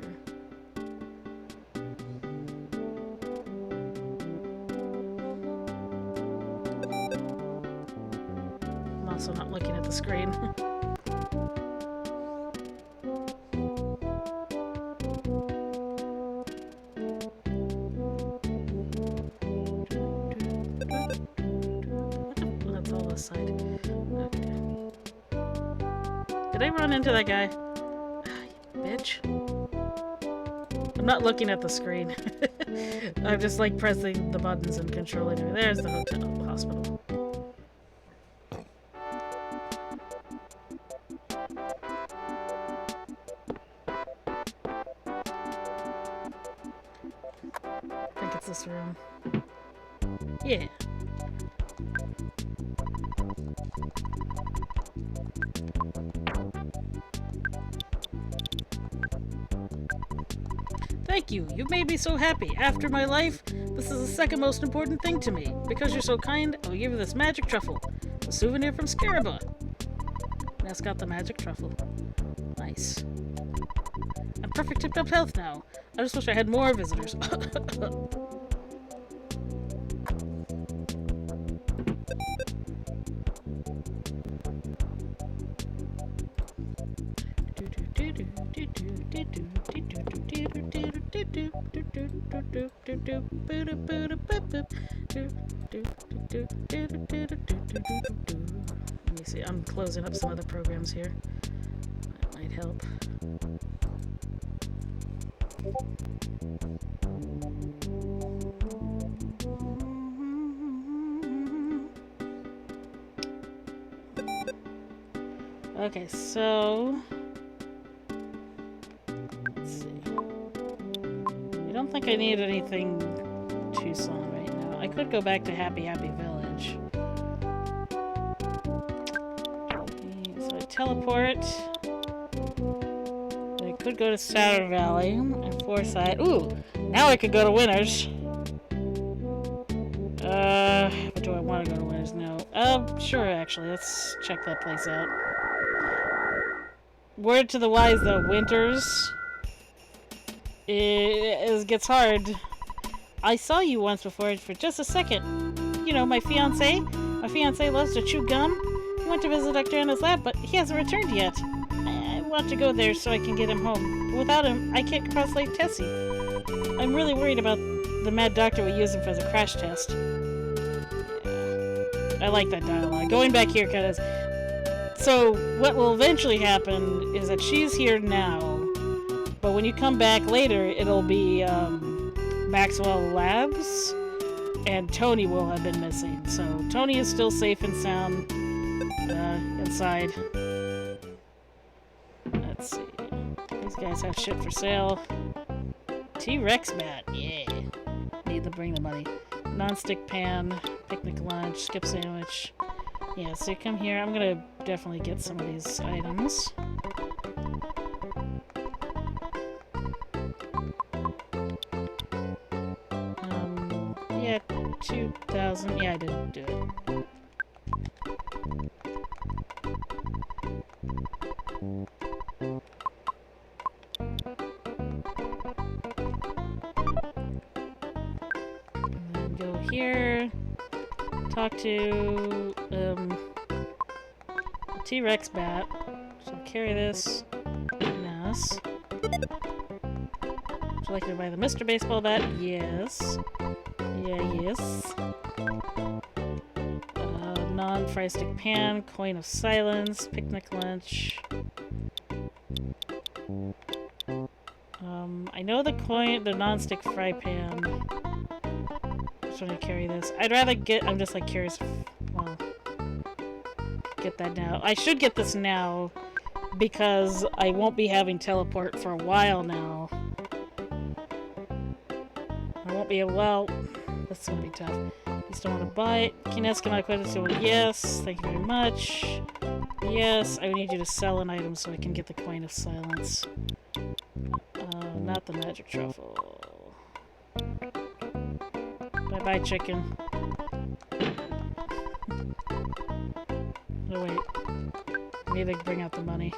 I'm also not looking at the screen. Side. Okay. Did I run into that guy? You bitch. I'm not looking at the screen. I'm just like pressing the buttons and controlling it. There's the hotel, hospital. I think it's this room. Yeah. Thank you. You've made me so happy. After my life, This is the second most important thing to me. Because you're so kind, I'll give you this magic truffle. A souvenir from Scaraba. Ness got the magic truffle. Nice. I'm perfect tip-top health now. I just wish I had more visitors. Let me see, I'm closing up some other programs here. That might help. Okay, so let's see. I don't think I need anything Tucson right now. I could go back to Happy Happy Village. So I teleport. I could go to Saturn Valley and Forsyth. Ooh, now I could go to Winners. But do I want to go to Winners? No. Sure, actually. Let's check that place out. Word to the wise, though. Winters. It gets hard. I saw you once before for just a second. You know, my fiancé? My fiancé loves to chew gum. He went to visit Dr. Anna's lab, but he hasn't returned yet. I want to go there so I can get him home. But without him, I can't cross Lake Tessie. I'm really worried about the mad doctor we use him for as a crash test. I like that dialogue. Going back here, because... So, what will eventually happen is that she's here now, but when you come back later, it'll be Maxwell Labs, and Tony will have been missing. So, Tony is still safe and sound inside. Let's see. These guys have shit for sale. T-Rex mat, yeah. Need to bring the money. Non-stick pan, picnic lunch, skip sandwich. Yeah, so you come here. I'm gonna definitely get some of these items. Yeah, 2,000. Yeah, I didn't do it. And then go here. Talk to T-Rex bat. So carry this. Nice. Would you like to buy the Mr. Baseball bat? Yes. Yeah, yes. Non-fry stick pan, coin of silence, picnic lunch. I know the non-stick fry pan. I'm trying to carry this. I'd rather get. I'm just like curious. Well, get that now. I should get this now because I won't be having teleport for a while now. I won't be able. Well, this will be tough. You still want to buy it? Kines, can I quit this? Yes. Thank you very much. Yes. I need you to sell an item so I can get the coin of silence. Not the magic truffle. Bye-bye, chicken. No, wait. I need to bring out the money.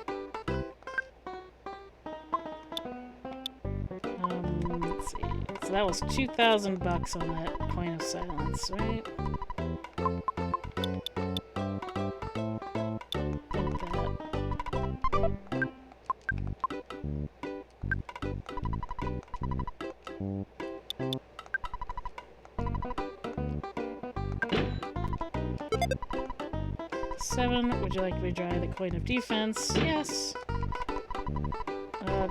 Let's see. So that was 2,000 bucks on that coin of silence, right? Like that. $7. Would you like me to try the coin of defense? Yes.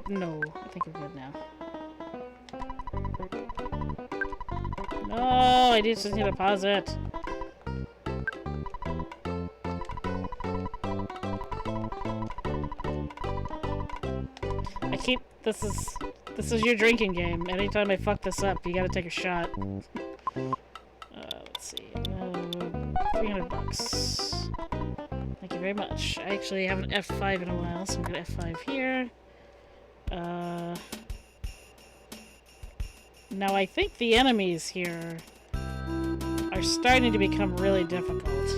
No. I think we're good now. No, I just need to pause it. I keep... This is your drinking game. Anytime I fuck this up, you gotta take a shot. Let's see. 300 bucks. Thank you very much. I actually haven't F5 in a while, so I'm gonna F5 here. Now, I think the enemies here are starting to become really difficult.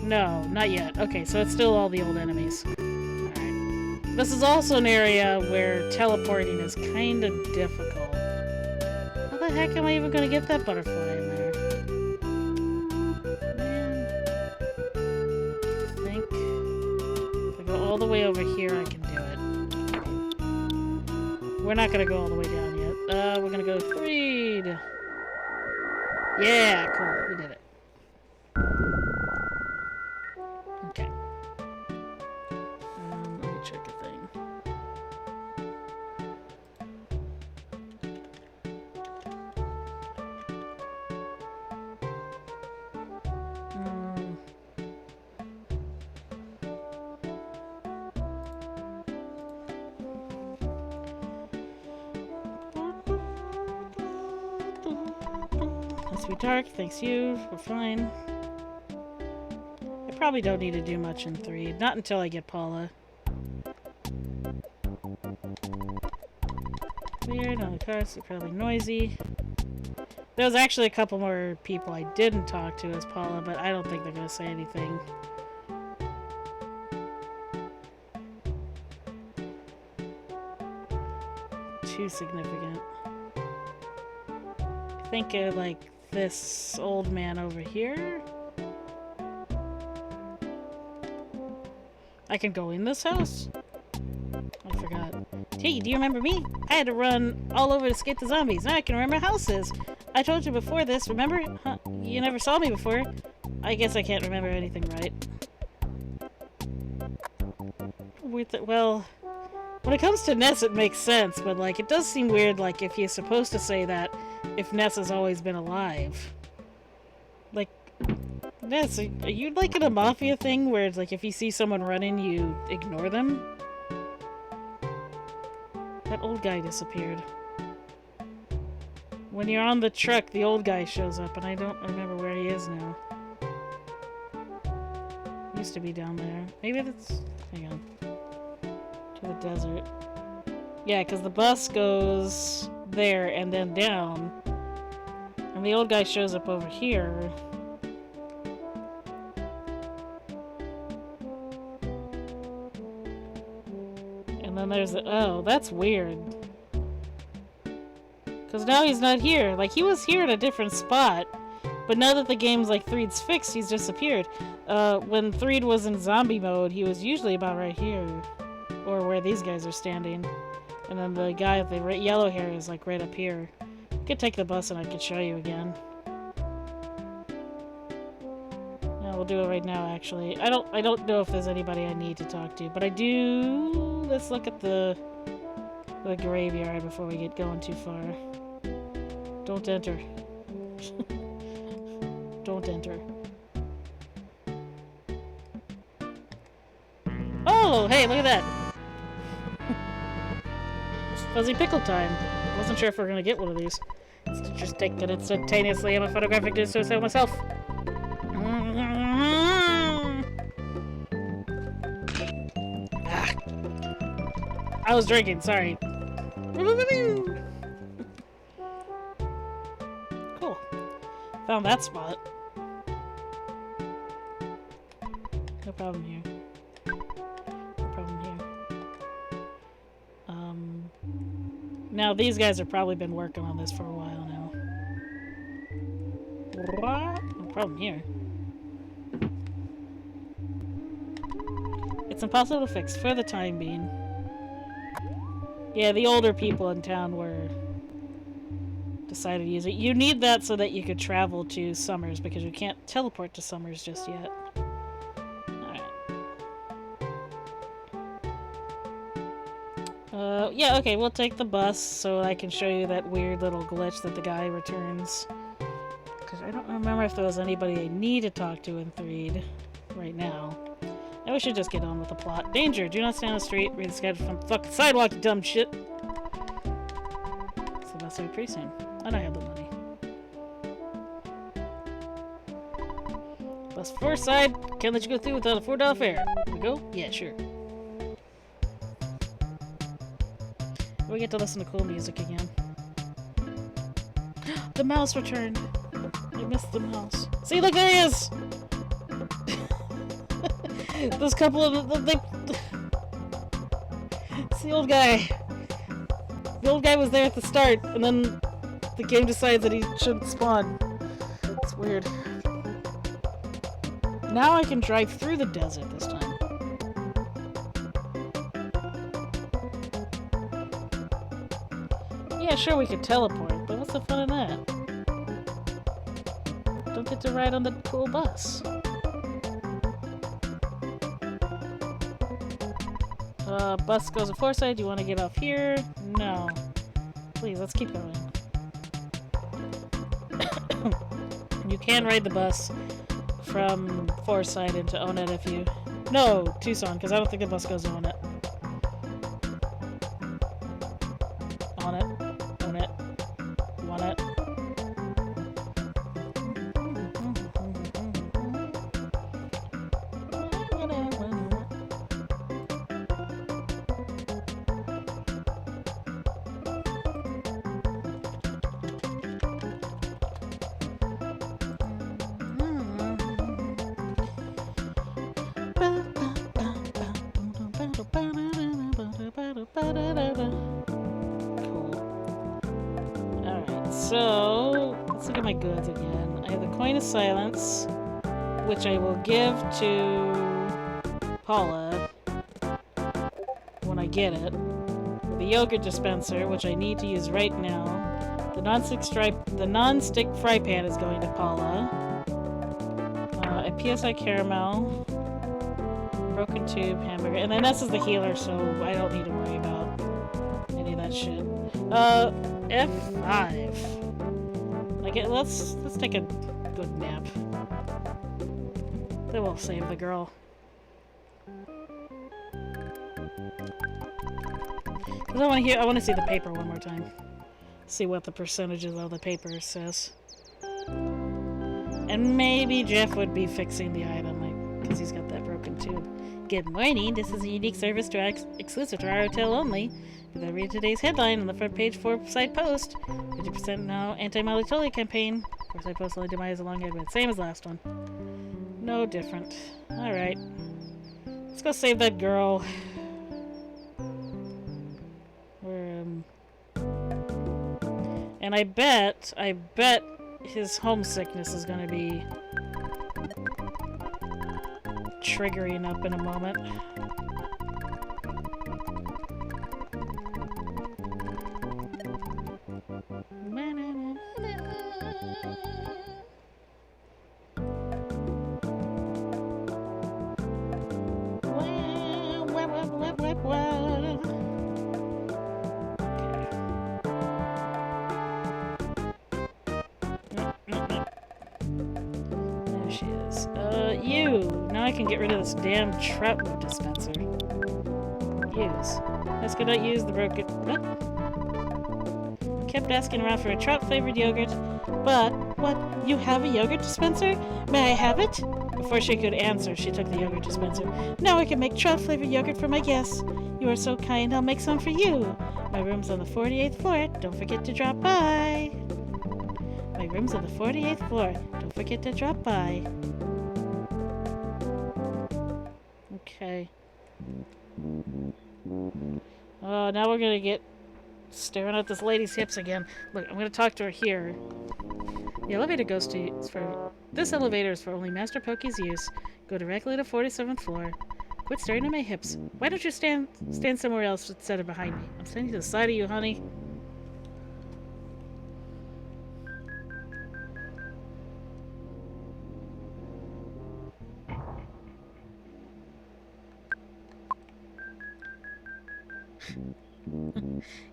No, not yet. Okay, so it's still all the old enemies. Alright. This is also an area where teleporting is kind of difficult. How the heck am I even going to get that butterfly in there? Man. I think if I go all the way over here, I can do it. We're not going to go all the way down yet. We're going to go Creed. Yeah, cool. We did it. Okay. Let me check a thing. Let's be dark. Thanks you. We're fine. I probably don't need to do much in 3. Not until I get Paula. Weird on the cards. They're probably noisy. There's actually a couple more people I didn't talk to as Paula, but I don't think they're going to say anything. Too significant. I think like this old man over here. I can go in this house? I forgot. Hey, do you remember me? I had to run all over to escape the zombies. Now I can remember houses. I told you before this, remember? Huh? You never saw me before. I guess I can't remember anything right. Well, when it comes to Ness, it makes sense, but like, it does seem weird, like, if you're supposed to say that if Ness has always been alive. Like, Ness, are you like in a mafia thing where it's like if you see someone running, you ignore them? That old guy disappeared. When you're on the truck, the old guy shows up, and I don't remember where he is now. He used to be down there. Maybe that's... hang on. To the desert. Yeah, because the bus goes there and then down. And the old guy shows up over here. And then there's the... oh, that's weird. Because now he's not here. Like, he was here at a different spot. But now that the game's like Threed's fixed, he's disappeared. When Threed was in zombie mode, he was usually about right here. Or where these guys are standing. And then the guy with the yellow hair is like right up here. I could take the bus and I could show you again. Yeah, we'll do it right now, actually. I don't know if there's anybody I need to talk to, but I do... let's look at the graveyard before we get going too far. Don't enter. Don't enter. Oh, hey, look at that! Fuzzy pickle time. Wasn't sure if we were gonna get one of these. Let's just take it instantaneously. I'm a photographic distance myself. Ah. I was drinking, sorry. Cool. Found that spot. No problem here. No problem here. Now these guys have probably been working on this for a while now. No problem here. It's impossible to fix for the time being. Yeah, the older people in town decided to use it. You need that so that you could travel to Summers, because you can't teleport to Summers just yet. Alright. Yeah, okay, we'll take the bus so I can show you that weird little glitch that the guy returns. Because I don't remember if there was anybody I need to talk to in Threed right now. Now we should just get on with the plot. Danger! Do not stand on the street. Read the schedule from the fucking sidewalk, you dumb shit! So that's will be pretty soon. And I have the money. Bus 4 side. Can't let you go through without a $4 fare. Here we go? Yeah, sure. Here we we get to listen to cool music again. The mouse returned. I missed the mouse. See, look, there he is! Those couple of... It's the old guy. The old guy was there at the start, and then the game decides that he shouldn't spawn. It's weird. Now I can drive through the desert this time. Yeah, sure, we could teleport, but what's the fun in that? Don't get to ride on the cool bus. Bus goes to Forsyth. Do you want to get off here? No. Please, let's keep going. You can ride the bus from Forsyth into Onet if you... No, Tucson, because I don't think the bus goes to Onet. Onet. So, let's look at my goods again. I have the coin of silence, which I will give to Paula when I get it. The yogurt dispenser, which I need to use right now. The non-stick fry pan is going to Paula. A PSI caramel, broken tube, hamburger, and then Ness is the healer, so I don't need to worry about any of that shit. F5. Let's take a good nap. Then we'll save the girl. Cause I want to see the paper one more time. See what the percentages of the paper says. And maybe Jeff would be fixing the item, because he's got that broken tube. Good morning. This is a unique service exclusive to our hotel only. You'll read today's headline on the front page 4-side post. 50% now anti-Malatolia campaign. 4-side post only demise a long headwind. Same as last one. No different. Alright. Let's go save that girl. And I bet his homesickness is gonna be triggering up in a moment. I can get rid of this damn trout root dispenser. Use. Let's go not use the broken... What? Kept asking around for a trout-flavored yogurt, but... What? You have a yogurt dispenser? May I have it? Before she could answer, she took the yogurt dispenser. Now I can make trout-flavored yogurt for my guests. You are so kind, I'll make some for you. My room's on the 48th floor. Don't forget to drop by. My room's on the 48th floor. Don't forget to drop by. Okay. Oh, now we're gonna get staring at this lady's hips again. Look, I'm gonna talk to her here. The elevator goes to... This elevator is for only Master Pokey's use. Go directly to 47th floor. Quit staring at my hips. Why don't you stand somewhere else instead of behind me? I'm standing to the side of you, honey.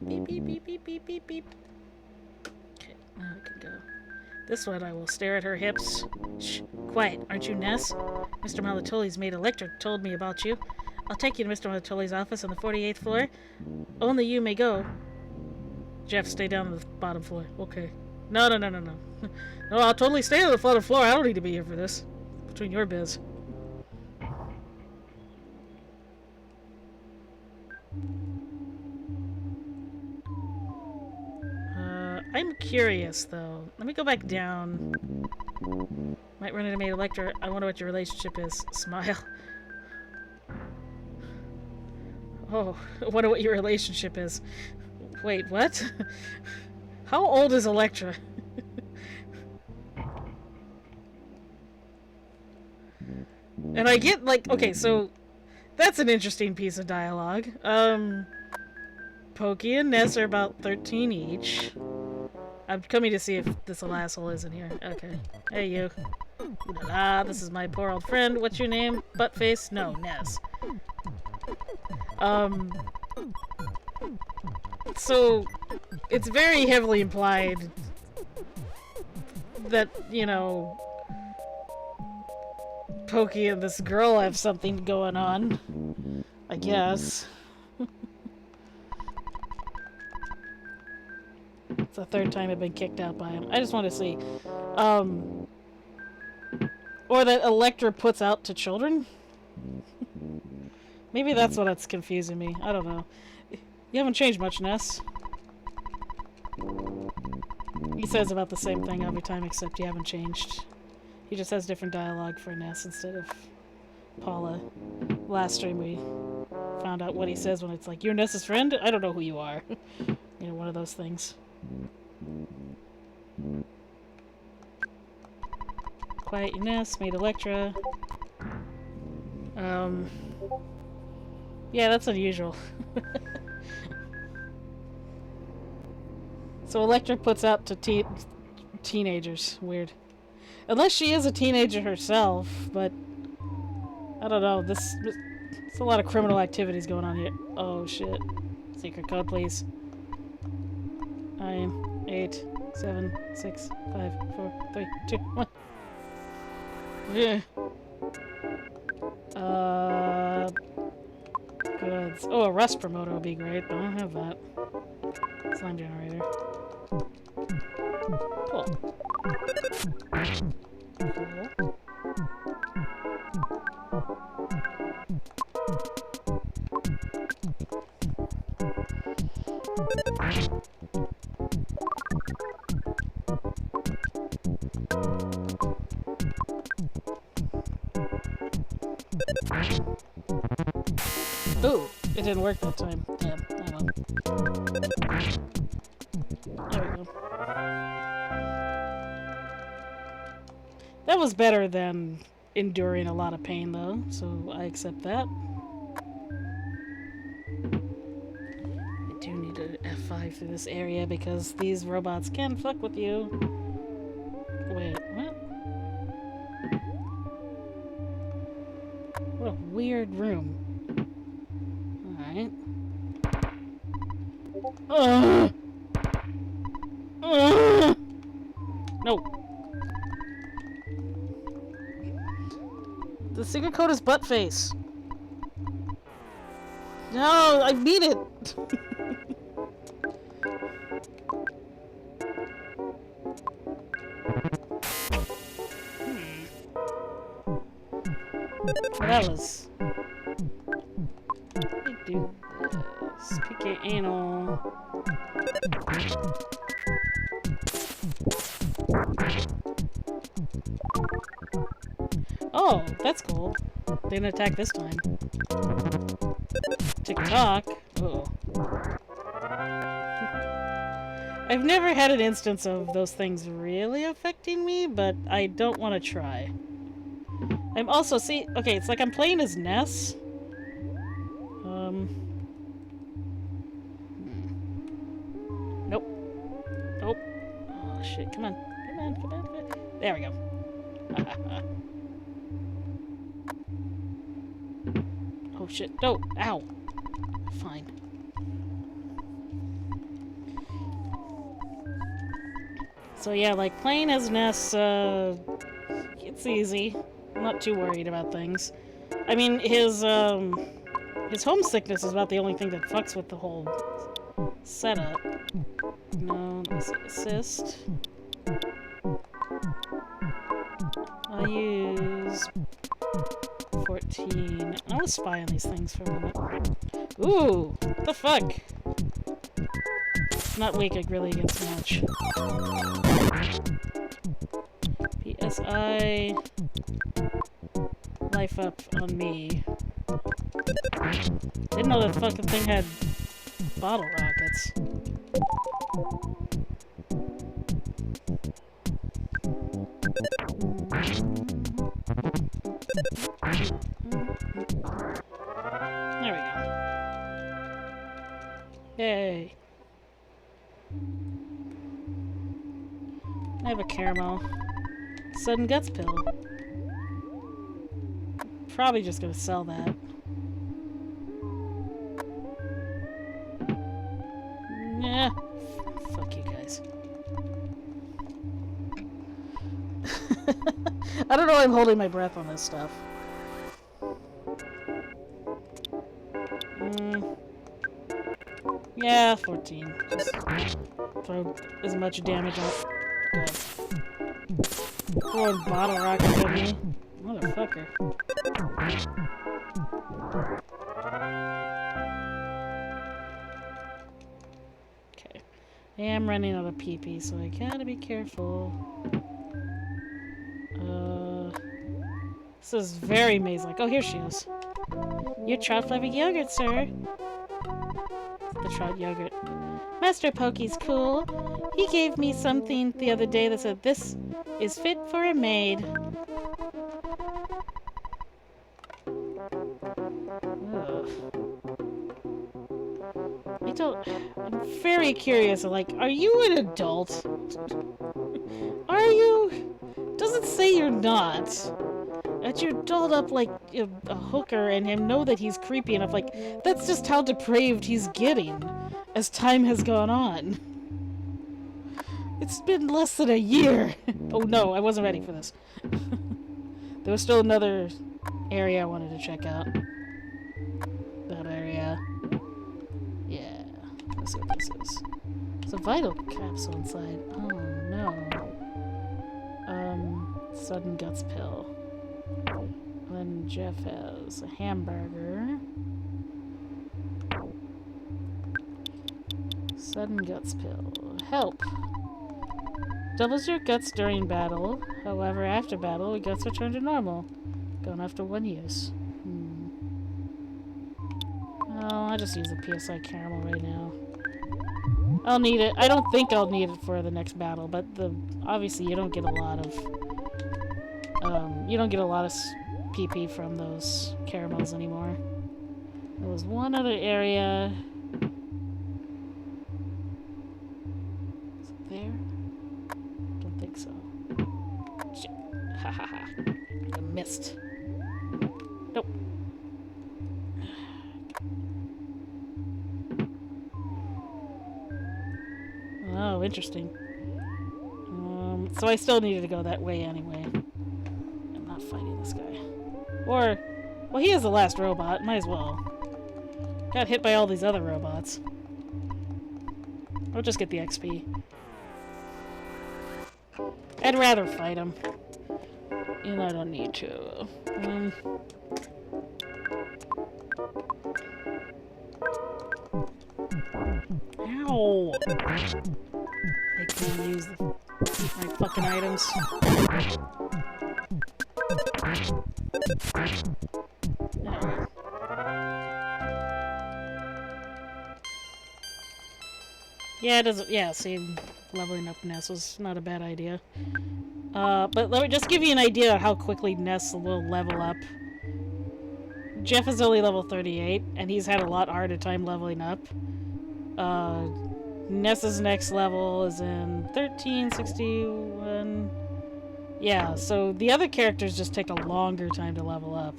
Beep, beep, beep, beep, beep, beep, beep. Okay, now we can go. This one I will stare at her hips. Shh, quiet. Aren't you Ness? Mr. Malatoli's maid Electra told me about you. I'll take you to Mr. Malatoli's office on the 48th floor. Only you may go. Jeff, stay down on the bottom floor. Okay. No. No, I'll totally stay on the bottom floor. I don't need to be here for this. Between your biz. curious, though. Let me go back down. Might run into Maid Electra. I wonder what your relationship is. Smile. Oh, I wonder what your relationship is. Wait, what? How old is Electra? And I get, like, okay, so that's an interesting piece of dialogue. Pokey and Ness are about 13 each. I'm coming to see if this little asshole is in here. Okay. Hey, you. Ooh-la-la, this is my poor old friend. What's your name? Buttface? No, Ness. So, it's very heavily implied that, you know, Pokey and this girl have something going on. I guess. It's the third time I've been kicked out by him. I just want to see. Or that Electra puts out to children? Maybe that's what's confusing me. I don't know. You haven't changed much, Ness. He says about the same thing every time, except you haven't changed. He just has different dialogue for Ness instead of Paula. Last stream we found out what he says when it's like, you're Ness's friend? I don't know who you are. You know, one of those things. Quiet your Ness, Maid Electra. Yeah, that's unusual. So Electra puts out to teenagers. Weird. Unless she is a teenager herself, but I don't know. There's a lot of criminal activities going on here. Oh shit. Secret code, please. 9, 8, 7, 6, 5, 4, 3, 2, 1. Yeah. Goods. Oh, a rust promoter would be great, but I don't have that. Slime generator. Cool. Ooh, it didn't work that time. Damn, hang on. There we go. That was better than enduring a lot of pain, though, so I accept that. I do need an F5 through this area because these robots can fuck with you. Wait, what? What a weird room. Alright. No. The secret code is buttface. No, I beat it. Well, that was. Let me do this. PK anal. Oh, that's cool. They didn't attack this time. Tick-tock. Uh-oh. I've never had an instance of those things really affecting me, but I don't want to try. I'm also, see, okay, it's like I'm playing as Ness. Nope. Nope. Oh, shit, come on. Come on, come on, come on. There we go. Oh shit, no, ow. Fine. So yeah, like playing as Ness, it's easy. I'm not too worried about things. I mean, his homesickness is about the only thing that fucks with the whole setup. No, let's see, assist. I'll use 14. I want to spy on these things for a moment. Ooh, what the fuck? It's not weak really against much. PSI... Life up on me. Didn't know that fucking thing had bottle rockets. There we go. Yay. I have a caramel. Sudden Guts pill. Probably just gonna sell that. Yeah. Fuck you guys. I don't know why I'm holding my breath on this stuff. Yeah, 14. Just throw as much damage on. Good. Throwing bottle rockets at me. Motherfucker. Okay. I am running out of PP, so I gotta be careful. This is very maze-like. Oh, here she is. Your trout flavored yogurt, sir. The trout yogurt. Master Pokey's cool. He gave me something the other day that said this is fit for a maid. Ugh. I'm very curious. Like, are you an adult? Are you? Doesn't say you're not. That you're dolled up like a hooker and him know that he's creepy enough. Like, that's just how depraved he's getting as time has gone on. It's been less than a year. Oh no, I wasn't ready for this. There was still another area I wanted to check out. That area. Yeah. Let's see what this is. There's a vital capsule inside. Oh no. Sudden Guts pill. Then Jeff has a hamburger. Sudden Guts pill. Help! Doubles your guts during battle. However, after battle, your guts return to normal. Gone after 1 use. Oh, I'll just use the PSI caramel right now. I'll need it. I don't think I'll need it for the next battle, but obviously you don't get a lot of PP from those caramels anymore. There was one other area. Is it there? Don't think so. Shit. Ha ha ha. I missed. Nope. Oh, interesting. So I still needed to go that way anyway. I'm not fighting this guy. Or, well, he is the last robot. Might as well. Got hit by all these other robots. I'll just get the XP. I'd rather fight him. And I don't need to. Ow! I can't use my fucking items. There. Yeah, it doesn't. Yeah, see, leveling up Ness was not a bad idea. But let me just give you an idea of how quickly Ness will level up. Jeff is only level 38, and he's had a lot harder time leveling up. Ness's next level is in 1361. Yeah, so the other characters just take a longer time to level up.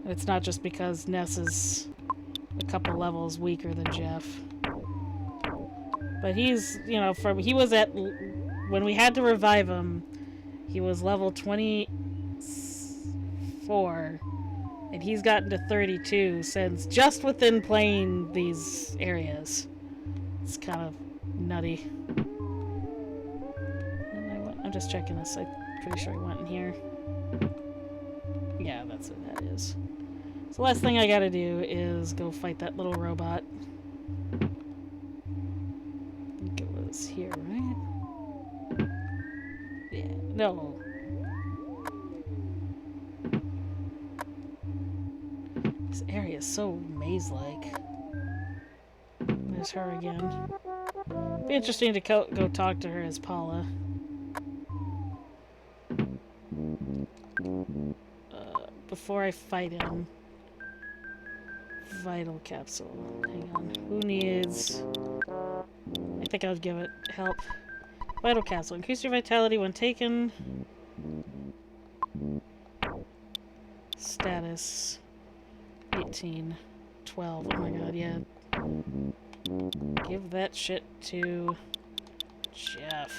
And it's not just because Ness is a couple levels weaker than Jeff. But he's, you know, he was at, when we had to revive him, he was level 24. And he's gotten to 32 since just within playing these areas. It's kind of nutty. And I'm just checking this. I'm pretty sure I went in here. Yeah, that's what that is. So the last thing I gotta do is go fight that little robot. No. This area is so maze-like. There's her again. Be interesting to go talk to her as Paula. Before I fight him. Vital capsule. Hang on. Who needs... I think I would give it help. Vital capsule. Increase your vitality when taken. Status. 18. 12. Oh my god, yeah. Give that shit to Jeff.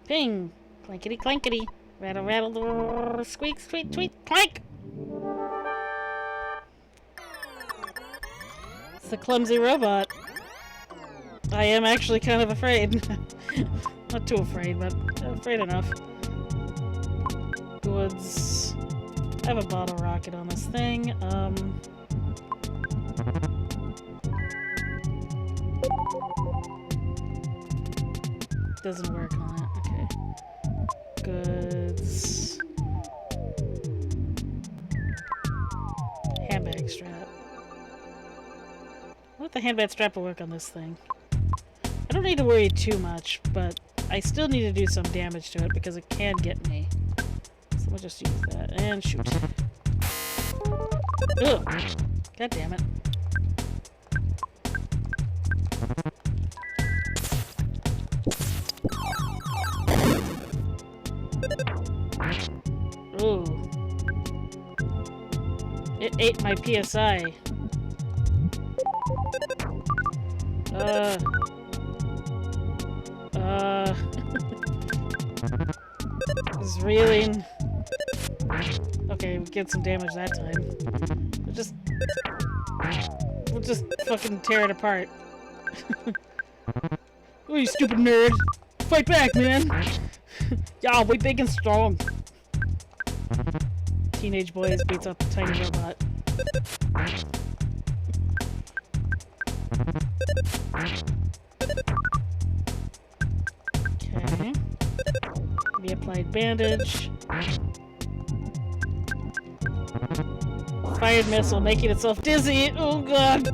Ping! Clankety clankety. Rattle rattle squeak squeak tweet clank! It's the clumsy robot. I am actually kind of afraid. Not too afraid, but afraid enough. Goods. I have a bottle rocket on this thing. Doesn't work on it. Okay. Goods. Handbag strap. What if the handbag strap will work on this thing? I don't need to worry too much, but I still need to do some damage to it because it can get me. So we'll just use that and shoot. Ugh! God damn it. Ooh. It ate my PSI. It's reeling. Okay, we get some damage that time. We'll just fucking tear it apart. Oh, you stupid nerd! Fight back, man! Yeah, we big and strong. Teenage boys beats up the tiny robot. Okay. Be applied bandage. Fired missile making itself dizzy. Oh god.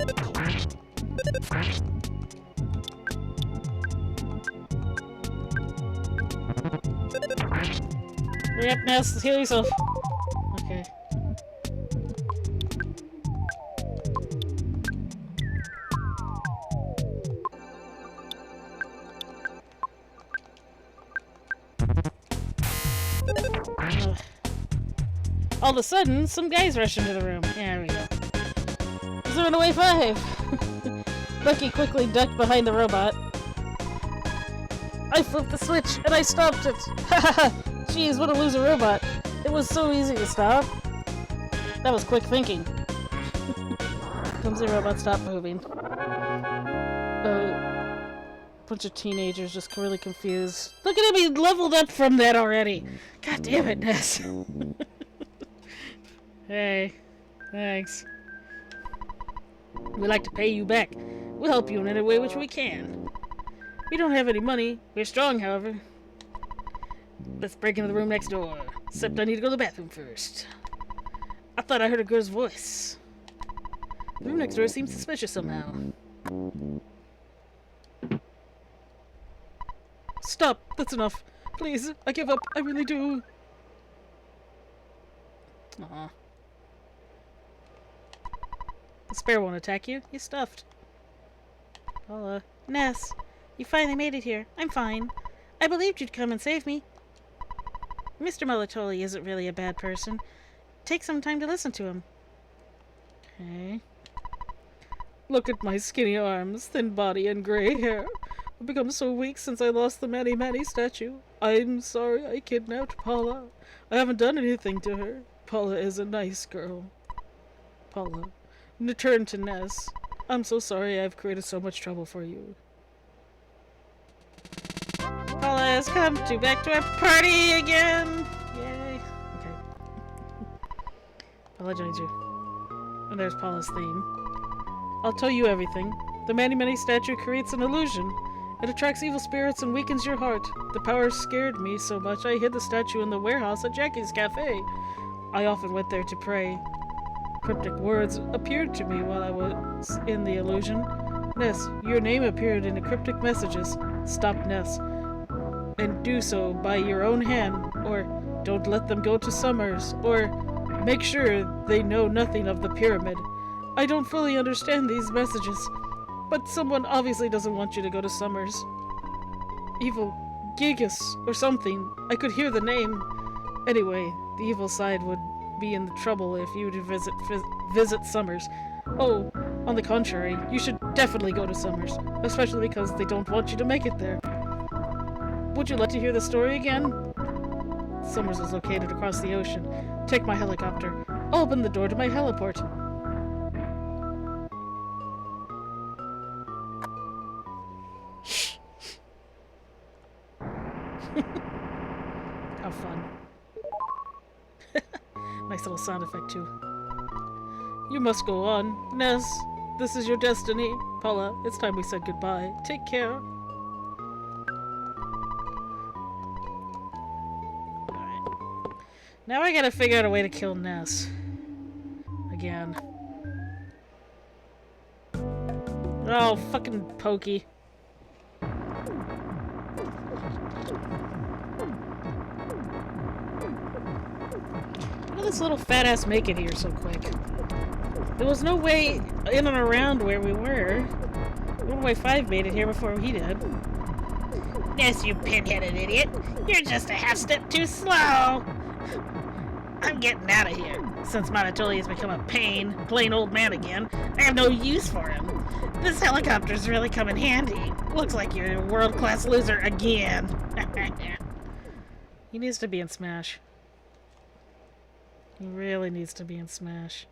Hurry up, Ness. Heal yourself. Okay. All of a sudden, some guys rush into the room. Yeah, there we go. He's throwing away 5. Bucky quickly ducked behind the robot. I flipped the switch and I stopped it. Haha! Jeez, what a loser robot. It was so easy to stop. That was quick thinking. Clumsy robot, stop moving. Bunch of teenagers just really confused. Look at him, he leveled up from that already. God damn it, Ness. Hey, thanks. We'd like to pay you back. We'll help you in any way which we can. We don't have any money. We're strong, however. Let's break into the room next door. Except I need to go to the bathroom first. I thought I heard a girl's voice. The room next door seems suspicious somehow. Stop! That's enough. Please, I give up. I really do. Aw. The spare won't attack you. He's stuffed. Paula. Ness, you finally made it here. I'm fine. I believed you'd come and save me. Mr. Mulatoli isn't really a bad person. Take some time to listen to him. Okay. Look at my skinny arms, thin body, and gray hair. I've become so weak since I lost the Manny statue. I'm sorry I kidnapped Paula. I haven't done anything to her. Paula is a nice girl. Paula. Return to Ness. I'm so sorry I've created so much trouble for you. Paula has come back to our party again! Yay. Okay. Paula joins you. And there's Paula's theme. I'll tell you everything. The Many-Many statue creates an illusion. It attracts evil spirits and weakens your heart. The power scared me so much I hid the statue in the warehouse at Jackie's Cafe. I often went there to pray. Cryptic words appeared to me while I was in the illusion. Ness, your name appeared in the cryptic messages. Stop Ness. And do so by your own hand, or don't let them go to Summers, or make sure they know nothing of the pyramid. I don't fully understand these messages, but someone obviously doesn't want you to go to Summers. Evil Gigas or something. I could hear the name. Anyway, the evil side would be in trouble if you were to visit Summers. Oh, on the contrary, you should definitely go to Summers, especially because they don't want you to make it there. Would you like to hear the story again? Summers is located across the ocean. Take my helicopter. I'll open the door to my heliport. How fun. Nice little sound effect too. You must go on. Ness, this is your destiny. Paula, it's time we said goodbye. Take care. Alright. Now I gotta figure out a way to kill Ness. Again. Oh, fucking Pokey. How did this little fat ass make it here so quick? There was no way in and around where we were. 1Y5 made it here before he did. Ness, you pin-headed idiot. You're just a half step too slow. I'm getting out of here. Since Monotoli has become a plain old man again, I have no use for him. This helicopter's really come in handy. Looks like you're a world-class loser again. He needs to be in Smash. He really needs to be in Smash.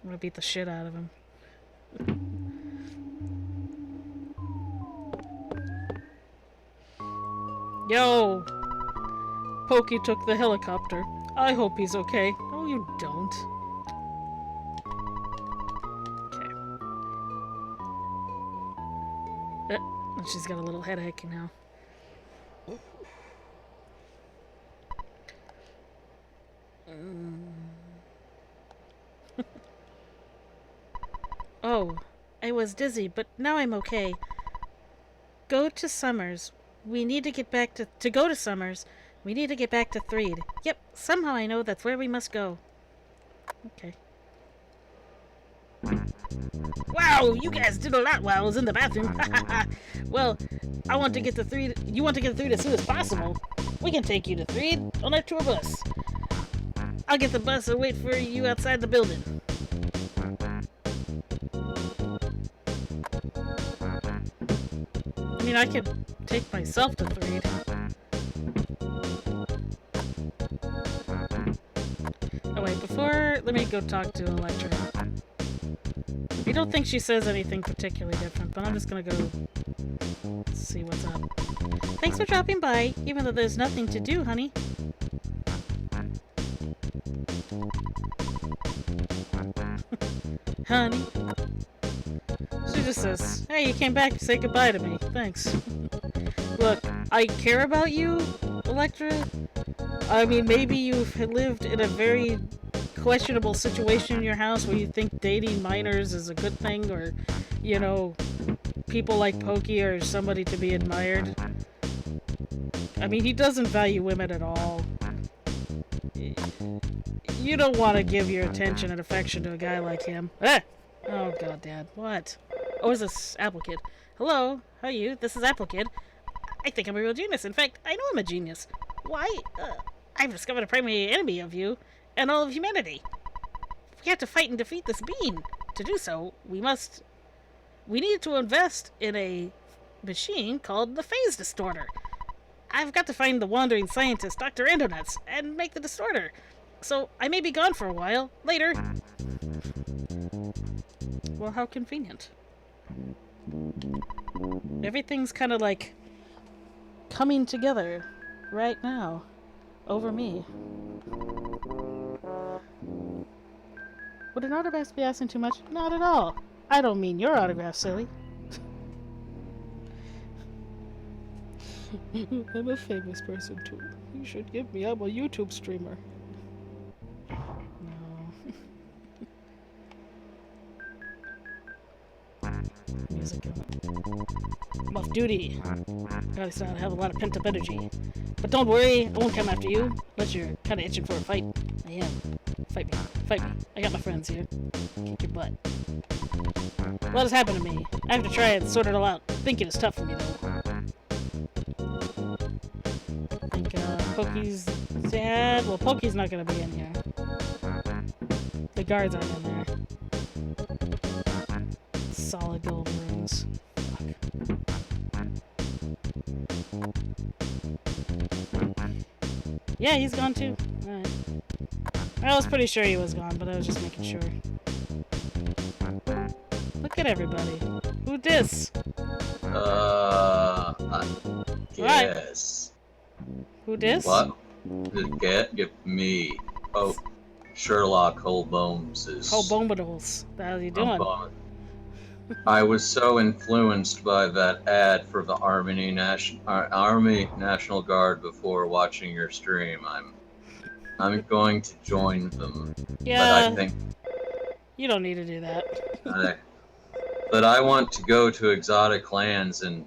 I'm gonna beat the shit out of him. Yo! Pokey took the helicopter. I hope he's okay. No, you don't. Okay. She's got a little headache now. Oh, I was dizzy, but now I'm okay. Go to Summers. We need to get back to go to Summers. We need to get back to Threed. Yep, somehow I know that's where we must go. Okay. Wow, you guys did a lot while I was in the bathroom. Well, I want to get to Threed. You want to get to Threed as soon as possible. We can take you to Threed on our tour bus. I'll get the bus and wait for you outside the building. I mean, I could take myself to Threed. Oh wait, let me go talk to Electra. I don't think she says anything particularly different, but I'm just gonna go see what's up. Thanks for dropping by, even though there's nothing to do, honey. Honey. She just says, hey, you came back to say goodbye to me. Thanks. Look, I care about you, Electra. I mean, maybe you've lived in a very questionable situation in your house where you think dating minors is a good thing, or, you know, people like Pokey are somebody to be admired. I mean, he doesn't value women at all. You don't want to give your attention and affection to a guy like him. Ah! Oh, God, Dad. What? Oh, is this Apple Kid? Hello? How are you? This is Apple Kid. I think I'm a real genius. In fact, I know I'm a genius. Why? I've discovered a primary enemy of you and all of humanity. We have to fight and defeat this being. To do so, we need to invest in a machine called the Phase Distorter. I've got to find the wandering scientist, Dr. Endonuts, and make the distorter. So, I may be gone for a while. Later. Well, how convenient. Everything's kind of like coming together right now over me. Would an artist be asking too much? Not at all. I don't mean your autograph, silly. I'm a famous person too. You should give me. I'm a YouTube streamer. No. Music. I'm off duty. Gotta start to have a lot of pent-up energy. But don't worry, I won't come after you. Unless you're kind of itching for a fight. I am. Fight me. Fight me. I got my friends here. Kick your butt. What has happened to me? I have to try and sort it all out. Thinking is tough for me, though. I think, Pokey's dad... Well, Pokey's not gonna be in here. The guards aren't in there. Solid gold rooms. Yeah, he's gone too. Alright. I was pretty sure he was gone, but I was just making sure. Look at everybody. Who dis? I guess. Who dis? What? Get me. Oh, Sherlock Holmes is... Holbombadals. How you doing? I was so influenced by that ad for the Army National Guard before watching your stream. I'm going to join them. Yeah. But I think you don't need to do that. but I want to go to exotic lands and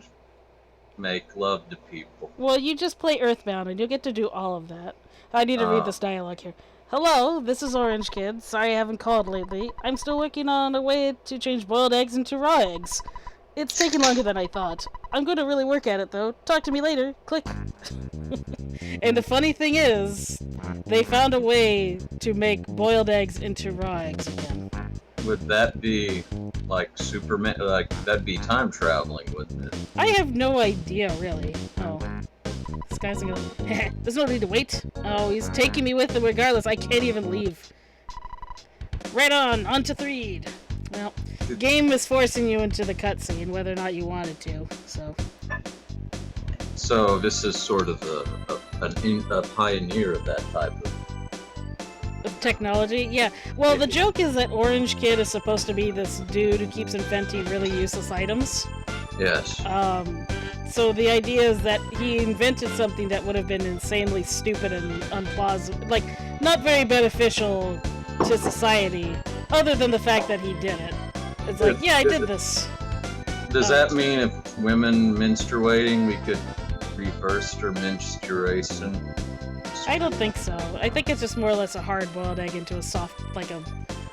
make love to people. Well, you just play Earthbound and you'll get to do all of that. I need to read this dialogue here. Hello, this is Orange Kid. Sorry I haven't called lately. I'm still working on a way to change boiled eggs into raw eggs. It's taken longer than I thought. I'm going to really work at it, though. Talk to me later. Click. And the funny thing is, they found a way to make boiled eggs into raw eggs again. Would that be like Superman? Like that'd be time traveling, wouldn't it? I have no idea, really. Oh. This guy's gonna go, there's no need to wait. Oh, he's taking me with him regardless. I can't even leave. Right on to Threed. Well, game is forcing you into the cutscene, whether or not you wanted to, so. So this is sort of a pioneer of that type of technology? Yeah. Well, the joke is that Orange Kid is supposed to be this dude who keeps inventing really useless items. Yes. So the idea is that he invented something that would have been insanely stupid and unplausible, like, not very beneficial to society, other than the fact that he did it. It's like, yeah, I did this. Does that mean if women menstruating, we could reverse their menstruation? I don't think so. I think it's just more or less a hard-boiled egg into a soft, like a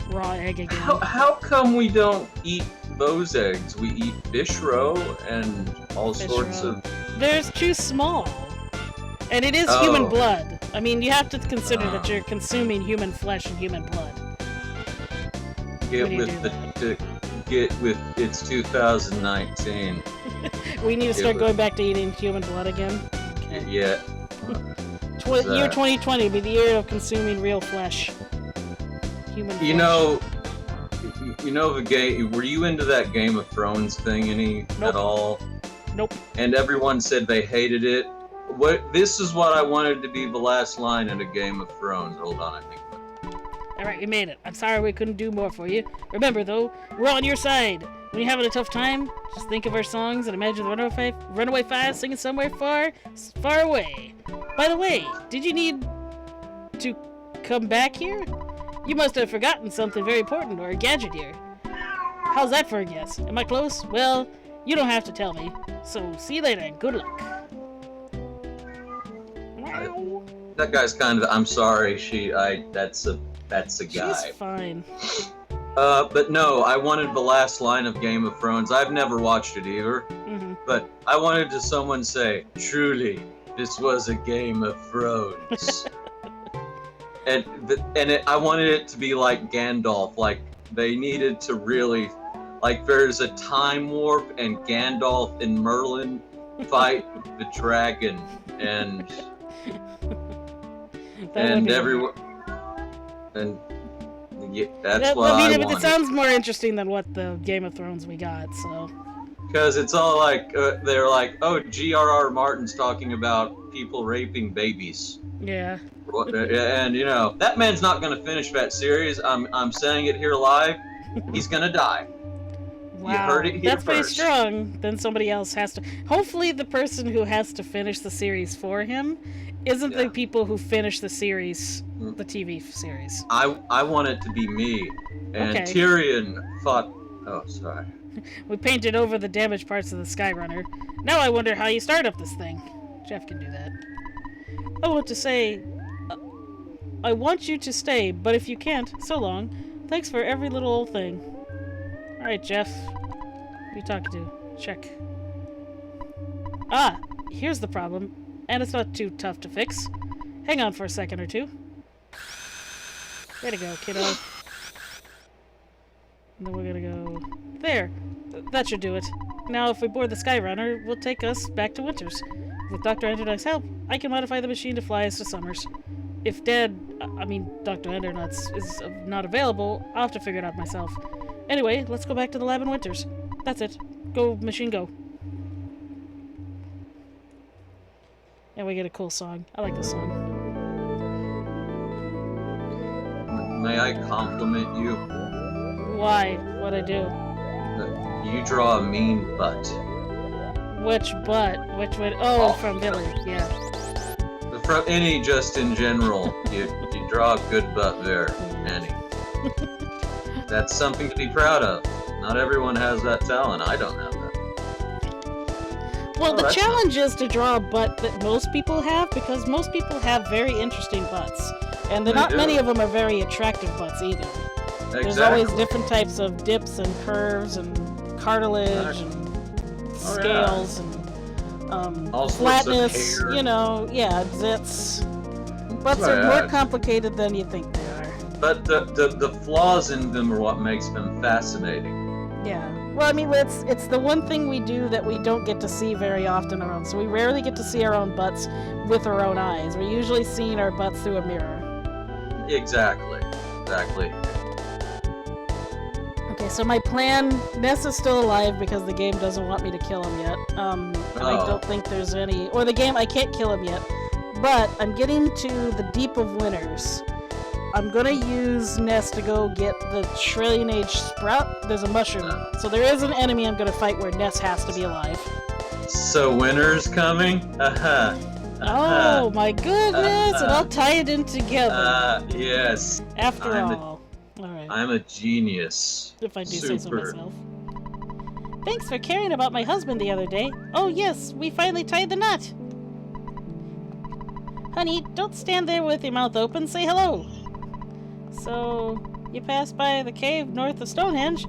raw egg again. How come we don't eat those eggs? We eat fish roe and all sorts of... They're too small. And it is human blood. I mean, you have to consider that you're consuming human flesh and human blood. Get with it's 2019. We need to start going back to eating human blood again? Okay. Yeah. Year 2020 will be the year of consuming real flesh. Human flesh. You know the game. Were you into that Game of Thrones thing at all? Nope. And everyone said they hated it. This is what I wanted to be the last line in a Game of Thrones. Hold on, I think. Alright, we made it. I'm sorry we couldn't do more for you. Remember, though, we're on your side. When you're having a tough time, just think of our songs and imagine the Runaway Five singing somewhere far, far away. By the way, did you need to come back here? You must have forgotten something very important or a gadget here. How's that for a guess? Am I close? Well, you don't have to tell me. So, see you later and good luck. That guy's kind of... I'm sorry, that's a guy. She's fine. But no, I wanted the last line of Game of Thrones. I've never watched it either. Mm-hmm. But I wanted someone say, truly, this was a Game of Thrones. I wanted it to be like Gandalf. Like, they needed to really... Like, there's a time warp, and Gandalf and Merlin fight the dragon, and everyone... And yeah, that's what I wanted. It sounds more interesting than what the Game of Thrones we got, so... Because it's all like, they're like, oh, G.R.R. Martin's talking about people raping babies. Yeah. And, you know, that man's not going to finish that series. I'm saying it here live. He's going to die. Wow, You heard it here that's pretty first. strong. Then somebody else has to. Hopefully, the person who has to finish the series for him isn't the Yeah. people who finish the series, Mm. the TV series. I want it to be me. And Okay. Tyrion thought. Oh, sorry. We painted over the damaged parts of the Skyrunner. Now I wonder how you start up this thing. Jeff can do that. I want to say, I want you to stay, but if you can't, so long. Thanks for every little old thing. Alright, Jeff. Who are you talking to? Check. Ah, here's the problem. And it's not too tough to fix. Hang on for a second or two. Way to go, kiddo. And then we're gonna go... There! That should do it. Now, if we board the Skyrunner, we'll take us back to Winters. With Dr. Andernaugh's help, I can modify the machine to fly us to Summers. If Dr. Andernaugh's is not available, I'll have to figure it out myself. Anyway, let's go back to the lab in Winters. That's it. Go, machine, go. And we get a cool song. I like this song. May I compliment you? Why? What'd I do? You draw a mean butt. Which butt? Which would... Oh, from Billy. Yeah. From any, just in general, you draw a good butt there, Annie. That's something to be proud of. Not everyone has that talent. I don't have that. Well, the that's challenge is to draw a butt that most people have, because most people have very interesting butts. And They not do. many of them are very attractive butts either. Exactly. There's always different types of dips and curves and cartilage and Oh, scales and All sorts of flatness, hair. you know, yeah, zits. Butts are more complicated than you think they are. But the flaws in them are what makes them fascinating. Yeah. Well, I mean, it's the one thing we do that we don't get to see very often our own. So we rarely get to see our own butts with our own eyes. We're usually seeing our butts through a mirror. Exactly. Okay, so my plan, Ness is still alive because the game doesn't want me to kill him yet. And I Oh. don't think there's any, or the game, I can't kill him yet. But I'm getting to the Deep of Winters. I'm gonna use Ness to go get the Trillion Age Sprout. There's a mushroom. So there is an enemy I'm gonna fight where Ness has to be alive. So winter's coming? Uh-huh. Oh my goodness! And I'll tie it in together. Yes. After I'm all. Alright. I'm a genius. If I do say so Super. myself. Thanks for caring about my husband the other day. Oh yes, we finally tied the knot. Honey, don't stand there with your mouth open. Say hello. So, you passed by the cave north of Stonehenge.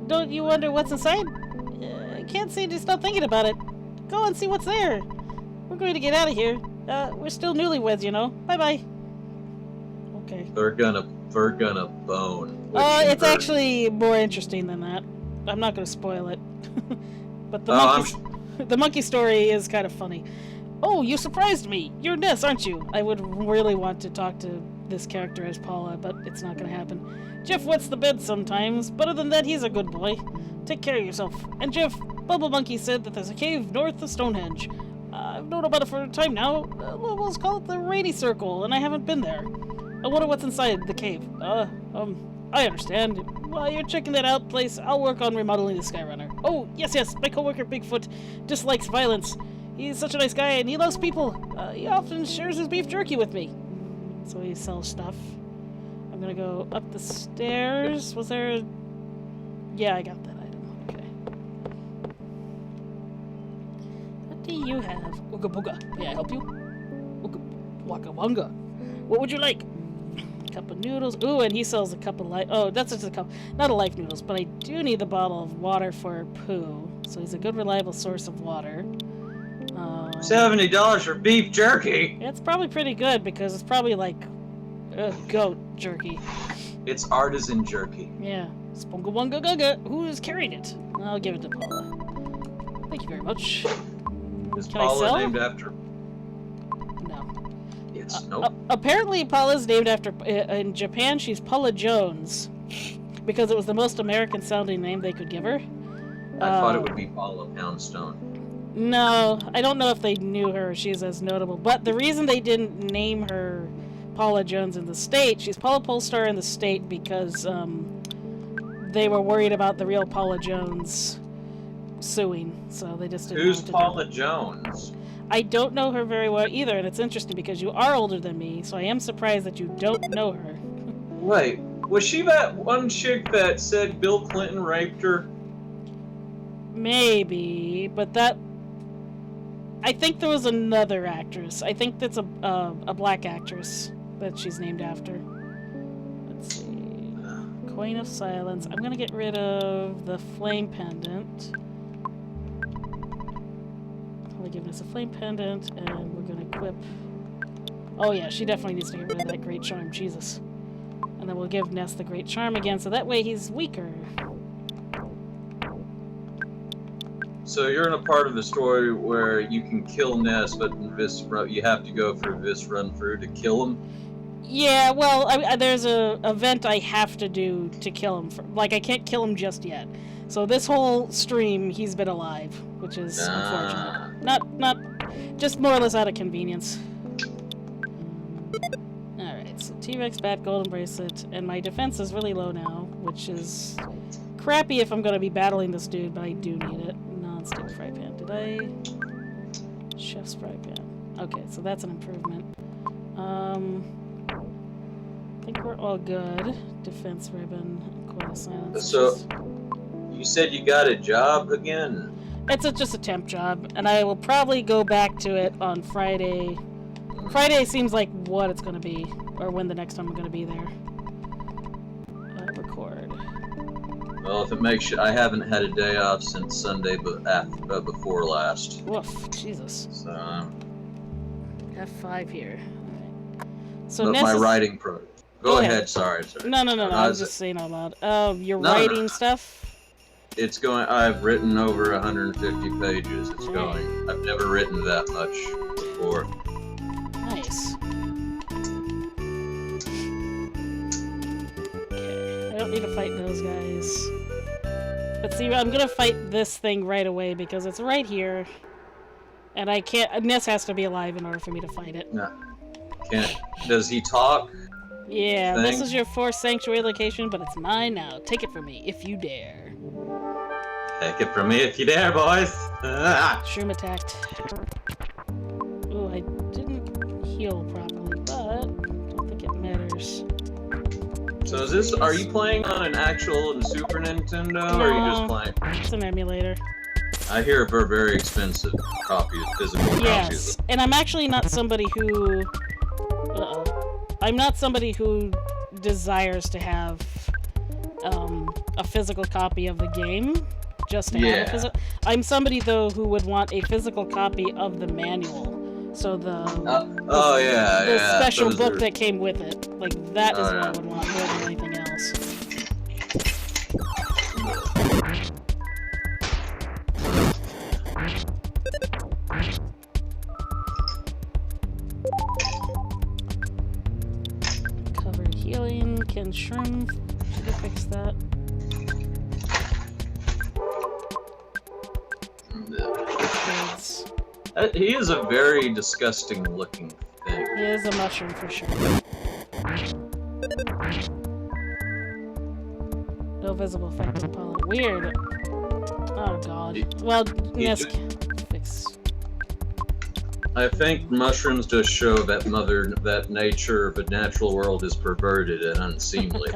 Don't you wonder what's inside? I can't seem to stop thinking about it. Go and see what's there. We're going to get out of here. We're still newlyweds, you know. Bye-bye. Okay. We're gonna bone. It's actually more interesting than that. I'm not going to spoil it. But the monkey story is kind of funny. Oh, you surprised me! You're Ness, aren't you? I would really want to talk to this character as Paula, but it's not going to happen. Jeff wets the bed sometimes, but other than that, he's a good boy. Take care of yourself. And Jeff, Bubble Monkey said that there's a cave north of Stonehenge. I've known about it for a time now. Let's call it the Rainy Circle, and I haven't been there. I wonder what's inside the cave. I understand. While you're checking that out place, I'll work on remodeling the Skyrunner. Oh, yes, my coworker Bigfoot dislikes violence. He's such a nice guy, and he loves people. He often shares his beef jerky with me. So he sells stuff. I'm gonna go up the stairs. Was there a... Yeah, I got that item. Okay. What do you have? Ooga booga. May I help you? Ooga waka wanga. What would you like? Cup of noodles. Ooh, and he sells a cup of life. Oh, that's just a cup. Not a life noodles, but I do need the bottle of water for poo. So he's a good, reliable source of water. $70 for beef jerky. It's probably pretty good because it's probably like goat jerky. It's artisan jerky. Yeah. Spunga wunga gunga. Who is carrying it? I'll give it to Paula. Thank you very much. Is Can I Paula sell? named after? No. Yes. Nope. Apparently, Paula's named after. In Japan, she's Paula Jones because it was the most American-sounding name they could give her. I thought it would be Paula Poundstone. No, I don't know if they knew her. She's as notable. But the reason they didn't name her Paula Jones in the state, she's Paula Polestar in the state because they were worried about the real Paula Jones suing, so they just didn't. Who's Paula Jones? I don't know her very well either, and it's interesting because you are older than me, so I am surprised that you don't know her. Wait, was she that one chick that said Bill Clinton raped her? Maybe, but that... I think there was another actress. I think that's a black actress that she's named after. Let's see. Coin of Silence. I'm gonna get rid of the flame pendant. Only giving us a flame pendant, and we're gonna equip... Oh yeah, she definitely needs to get rid of that Great Charm. Jesus. And then we'll give Ness the Great Charm again, so that way he's weaker. So you're in a part of the story where you can kill Ness, but in this you have to go through this run through to kill him? Yeah, well, there's a event I have to do to kill him. Like, I can't kill him just yet. So this whole stream, he's been alive, which is unfortunate. Not, just more or less out of convenience. Alright, so T-Rex, Bat, Golden Bracelet, and my defense is really low now, which is crappy if I'm going to be battling this dude, but I do need it. Non-stick fry pan. Did I... Chef's fry pan. Okay, so that's an improvement. I think we're all good. Defense ribbon, coil of silence. So, you said you got a job again? It's just a temp job, and I will probably go back to it on Friday. Friday seems like what it's going to be, or when the next time I'm going to be there. Record. Well, if it makes you... I haven't had a day off since Sunday before last. Woof, Jesus. So... F5 here. Alright. So but Ness my is... writing pro... Go ahead, sorry. No, I was just saying out loud. You're writing stuff? It's going... I've written over 150 pages. It's going... I've never written that much before. Nice. Okay, I don't need to fight those guys. But see, I'm gonna fight this thing right away because it's right here. And I can't... Ness has to be alive in order for me to fight it. No. Can't... Does he talk? Yeah, this is your forced sanctuary location, but it's mine now. Take it from me, if you dare. Take it from me if you dare, boys! Shroom attacked. Ooh, I didn't heal properly, but I don't think it matters. So is this... Are you playing on an actual Super Nintendo, or are you just playing... It's an emulator. I hear for very expensive copies, physical copies. Yes, and I'm actually not somebody who... I'm not somebody who desires to have a physical copy of the game, just to have a physical... I'm somebody, though, who would want a physical copy of the manual. So the special book that came with it. Like, that is what I would want more than anything else. Covered healing. Can Shroom should have fixed that. He is a very disgusting looking thing. He is a mushroom for sure. No visible effect on Paula. Weird. Oh god. Well, Ness fix. I think mushrooms just show that nature, the natural world is perverted and unseemly.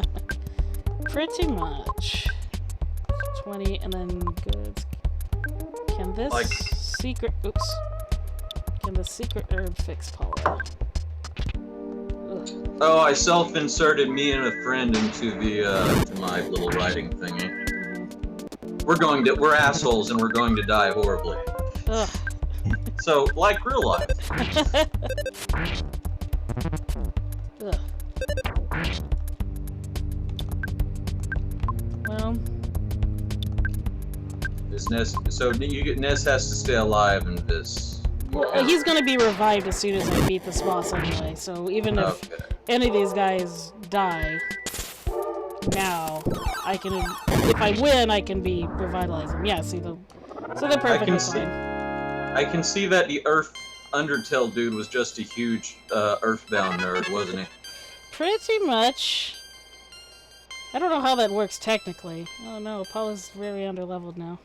Pretty much. 20 and then goods. Can this secret... Oops. Can the secret herb fix Paula? Ugh. Oh, I self-inserted me and a friend into the, to my little writing thingy. Mm-hmm. We're assholes and we're going to die horribly. Ugh. So, like real life. Ugh. Well... Ness has to stay alive in this. Well, he's gonna be revived as soon as I beat this boss anyway, so even if any of these guys die now, I can... If I win, I can be revitalizing them. Yeah, see, so they're perfectly fine. I can see that the Undertale dude was just a huge Earthbound nerd, wasn't he? Pretty much. I don't know how that works technically. Oh no, Paula's very underleveled now.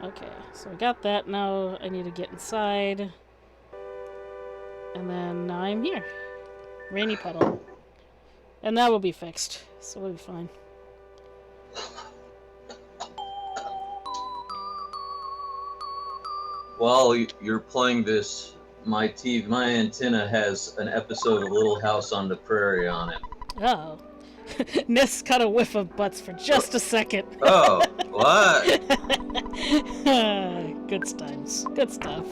Okay, so I got that. Now I need to get inside. And then now I'm here. Rainy puddle. And that will be fixed, so we'll be fine. While you're playing this, my antenna has an episode of Little House on the Prairie on it. Oh. Ness got a whiff of butts for just a second. Oh, what? Good times. Good stuff.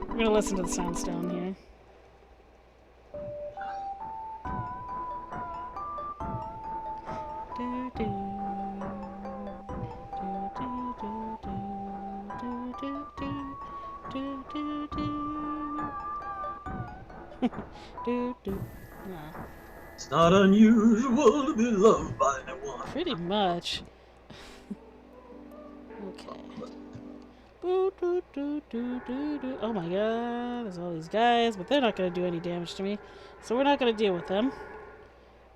We're gonna listen to the sounds down here. It's not unusual to be loved by anyone. Pretty much. Okay. Oh my god, there's all these guys, but they're not going to do any damage to me, so we're not going to deal with them.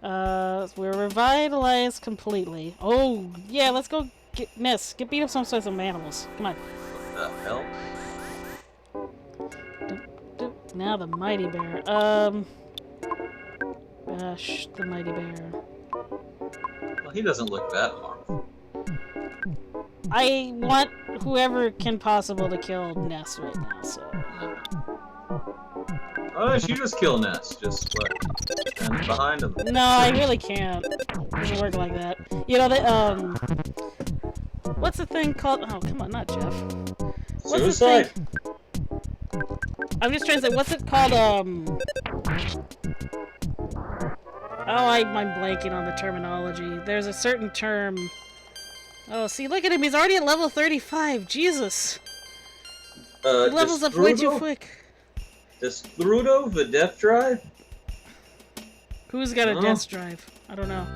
We're revitalized completely. Oh, yeah, let's go get Ness. Get beat up some sorts of animals. Come on. What the hell? Now the mighty bear. Gosh, the mighty bear. Well, he doesn't look that harmful. I want whoever can possible to kill Ness right now, so... Oh, you just kill Ness. Just stand behind him. No, I really can't. It doesn't work like that. You know, what's the thing called? Oh, come on, not Jeff. What's Suicide. I'm just trying to say, what's it called? Oh, I'm blanking on the terminology. There's a certain term. Oh, see, look at him. He's already at level 35. Jesus. He levels up way too quick. Does Thrudo, the death drive? Who's got a death drive? I don't know.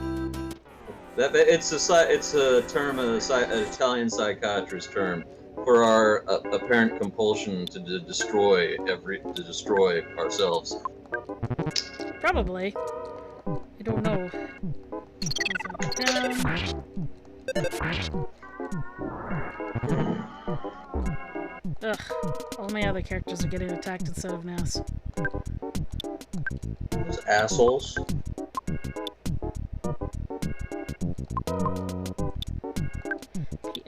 It's a term, an Italian psychiatrist term for our apparent compulsion to destroy ourselves. Probably. I don't know. Down. Ugh. All my other characters are getting attacked instead of Ness. Those assholes.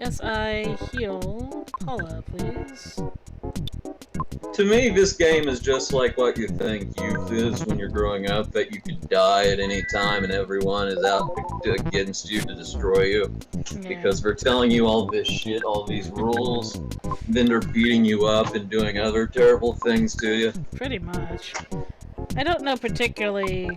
PSI heal Paula, please. To me, this game is just like what you think youth is when you're growing up, that you could die at any time and everyone is out against you to destroy you. Yeah. Because they're telling you all this shit, all these rules, then they're beating you up and doing other terrible things to you. Pretty much. I don't know particularly...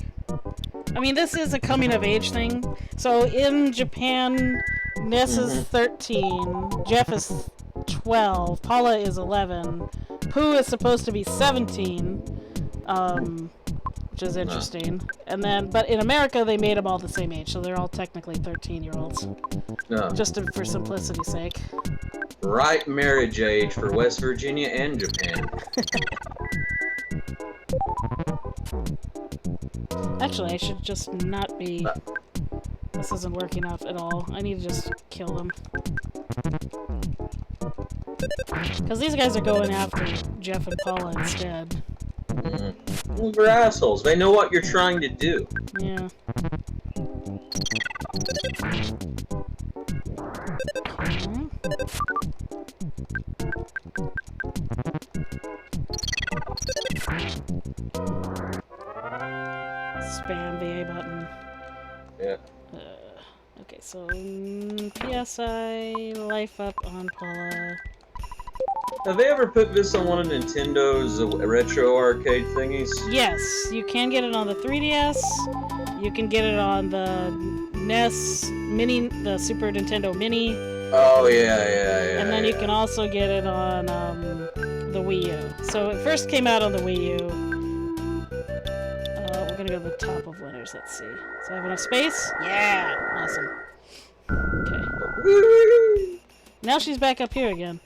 I mean, this is a coming-of-age thing. So, in Japan, Ness is 13, Jeff is 12, Paula is 11, Pooh is supposed to be 17, which is interesting. And then, but in America, they made them all the same age, so they're all technically 13-year-olds. Just for simplicity's sake. Right marriage age for West Virginia and Japan. Actually, I should just not be... This isn't working out at all. I need to just kill them. Because these guys are going after Jeff and Paula instead. Well, they're assholes. They know what you're trying to do. Yeah. Spam the A button. Yeah. Okay, so PSI life up on Paula. Have they ever put this on one of Nintendo's retro arcade thingies? Yes, you can get it on the 3DS. You can get it on the NES Mini, the Super Nintendo Mini. Oh yeah. And then you can also get it on the Wii U. So it first came out on the Wii U. We're gonna go to the top of winners. Let's see. So I have enough space? Yeah! Awesome. Okay. Now she's back up here again.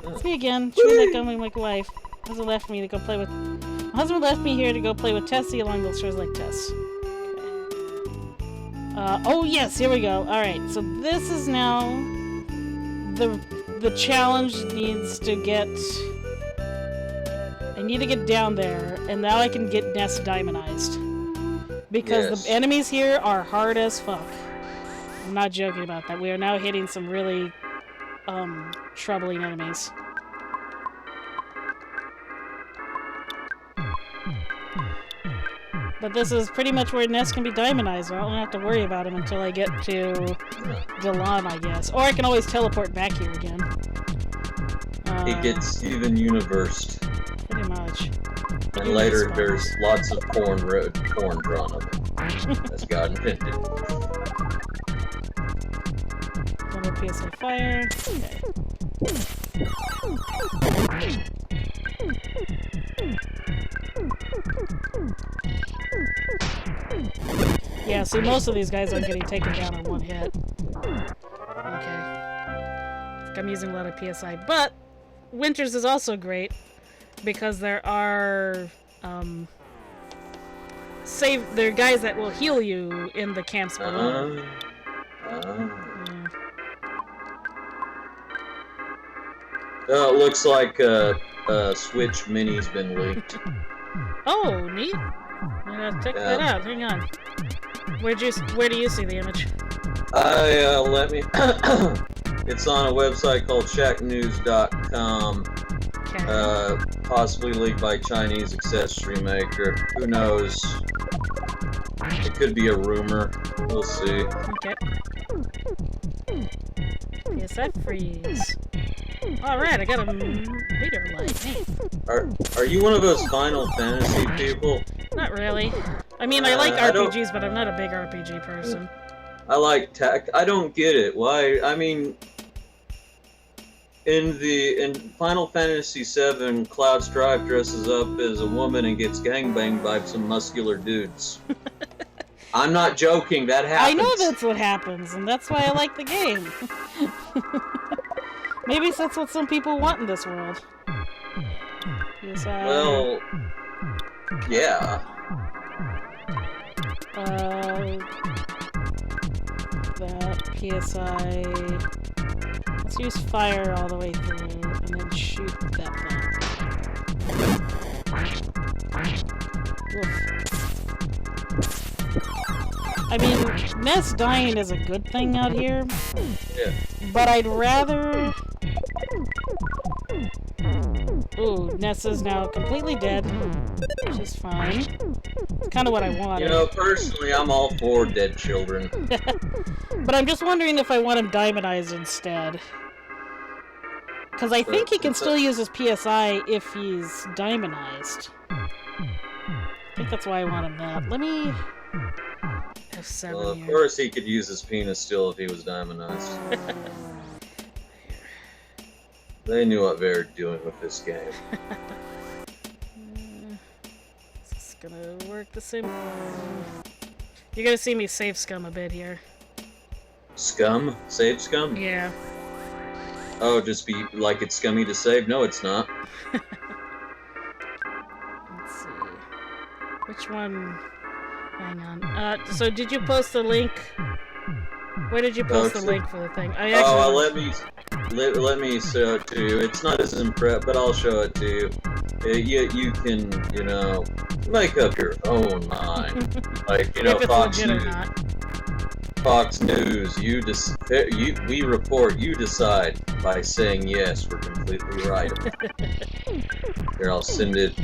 It's me again, chewing that gum like wife. My husband left me to go play with... My husband left me here to go play with Tessie along those shores like Tess. Okay. Oh yes, here we go. Alright, so this is now the challenge needs to get... I need to get down there, and now I can get Ness Diamonized. Because the enemies here are hard as fuck. I'm not joking about that. We are now hitting some really, troubling enemies. But this is pretty much where Ness can be diamonized. I don't have to worry about him until I get to Galan, I guess. Or I can always teleport back here again. He gets even universed. Pretty much. And later there's lots of porn drawn of him. As God intended. Double PSA fire. Okay. Yeah, see, most of these guys are getting taken down in one hit. Okay. I'm using a lot of PSI. But Winters is also great because there are there are guys that will heal you in the camps below. It looks like Switch Mini's been leaked. Oh, neat. I'm gonna check that out. Hang on. Where do you see the image? Let me. It's on a website called shacknews.com. Okay. Possibly leaked by Chinese accessory maker. Who knows? It could be a rumor. We'll see. Okay. PSI freeze. Alright, I got a meteor light. Hey. Are you one of those Final Fantasy people? Not really. I mean, I like RPGs, but I'm not a big RPG person. I like tech. I don't get it. Why? I mean, in Final Fantasy VII, Cloud Strife dresses up as a woman and gets gangbanged by some muscular dudes. I'm not joking. That happens. I know that's what happens, and that's why I like the game. Maybe that's what some people want in this world. Well, yeah. That PSI. Let's use fire all the way through, and then shoot that thing. Oof. I mean, Ness dying is a good thing out here. Yeah. But I'd rather... Ooh, Ness is now completely dead, which is fine. It's kind of what I wanted. You know, personally, I'm all for dead children. But I'm just wondering if I want him diamonized instead. Because I think he can still use his PSI if he's diamonized. I think that's why I want him that. Let me... F7 well, of here. course he could use his penis still if he was diamondized. They knew what they were doing with this game. Is this gonna work the same? You're gonna see me save scum a bit here. Scum? Save scum? Yeah. Oh, just be like it's scummy to save? No, it's not. Let's see. Which one? Hang on. So did you post the link? Where did you post the link for the thing? Let me show it to you. It's not as impressive, but I'll show it to you. You can, you know, make up your own mind. Like, you know, Fox News, we report, you decide by saying yes, we're completely right. Here, I'll send it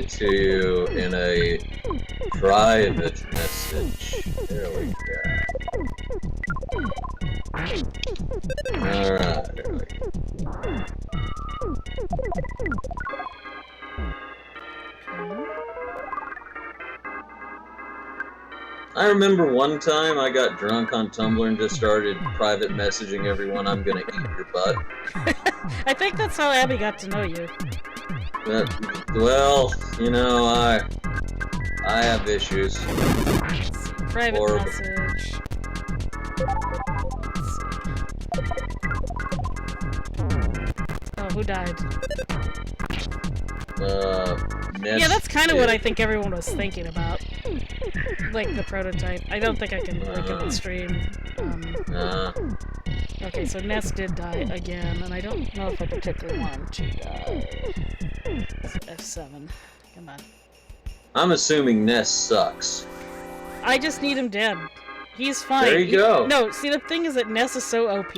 to you in a private message. There we go. Alright, there we go. I remember one time I got drunk on Tumblr and just started private messaging everyone, I'm gonna eat your butt. I think that's how Abby got to know you. Well, you know, I have issues. Private message. Oh, who died? Ness Yeah, that's kind of what I think everyone was thinking about. like the prototype. I don't think I can link it on stream. Okay, so Ness did die again, and I don't know if I particularly want him to die. F7. Come on. I'm assuming Ness sucks. I just need him dead. He's fine. There you go. No, see, the thing is that Ness is so OP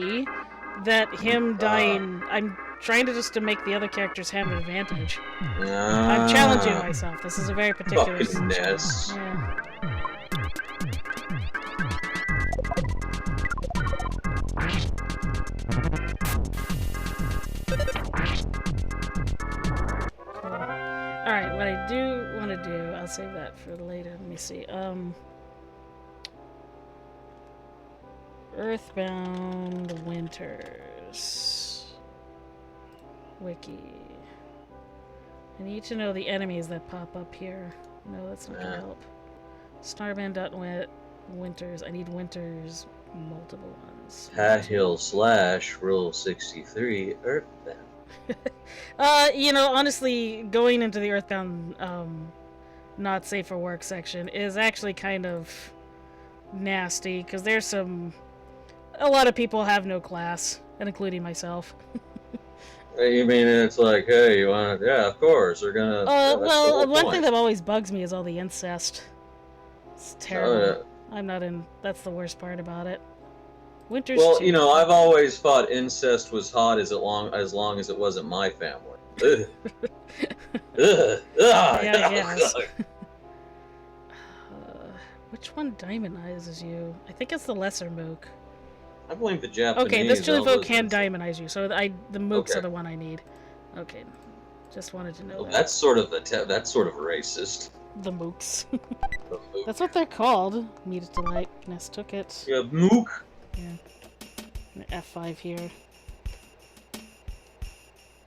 that him dying... I'm trying to make the other characters have an advantage. I'm challenging myself. This is a very particular... Fucking Ness. Yeah. Alright, what I do want to do, I'll save that for later. Let me see. Earthbound Winters. Wiki. I need to know the enemies that pop up here. No, that's not gonna help. Starband.winters. I need winters, multiple ones. Hill / Rule 63 Earthbound. You know, honestly, going into the Earthbound not safe for work section is actually kind of nasty, because there's a lot of people have no class, and including myself. You mean it's like, hey, you want to... Yeah, of course, we're gonna... well, one thing that always bugs me is all the incest. It's terrible. I'm not in... That's the worst part about it. Winter's well, too. you know, I've always thought incest was hot as long as it wasn't my family. Ugh. Ugh. Yeah, I guess. Which one diamondizes you? I think it's the lesser mook. I blame the Japanese. Okay, this chili vote can diamondize you, so the mooks are the one I need. Okay, just wanted to know that. That's sort of racist. The mooks. The mook. That's what they're called. Needed to light. Ness took it. Yeah, mook. Yeah. F5 here.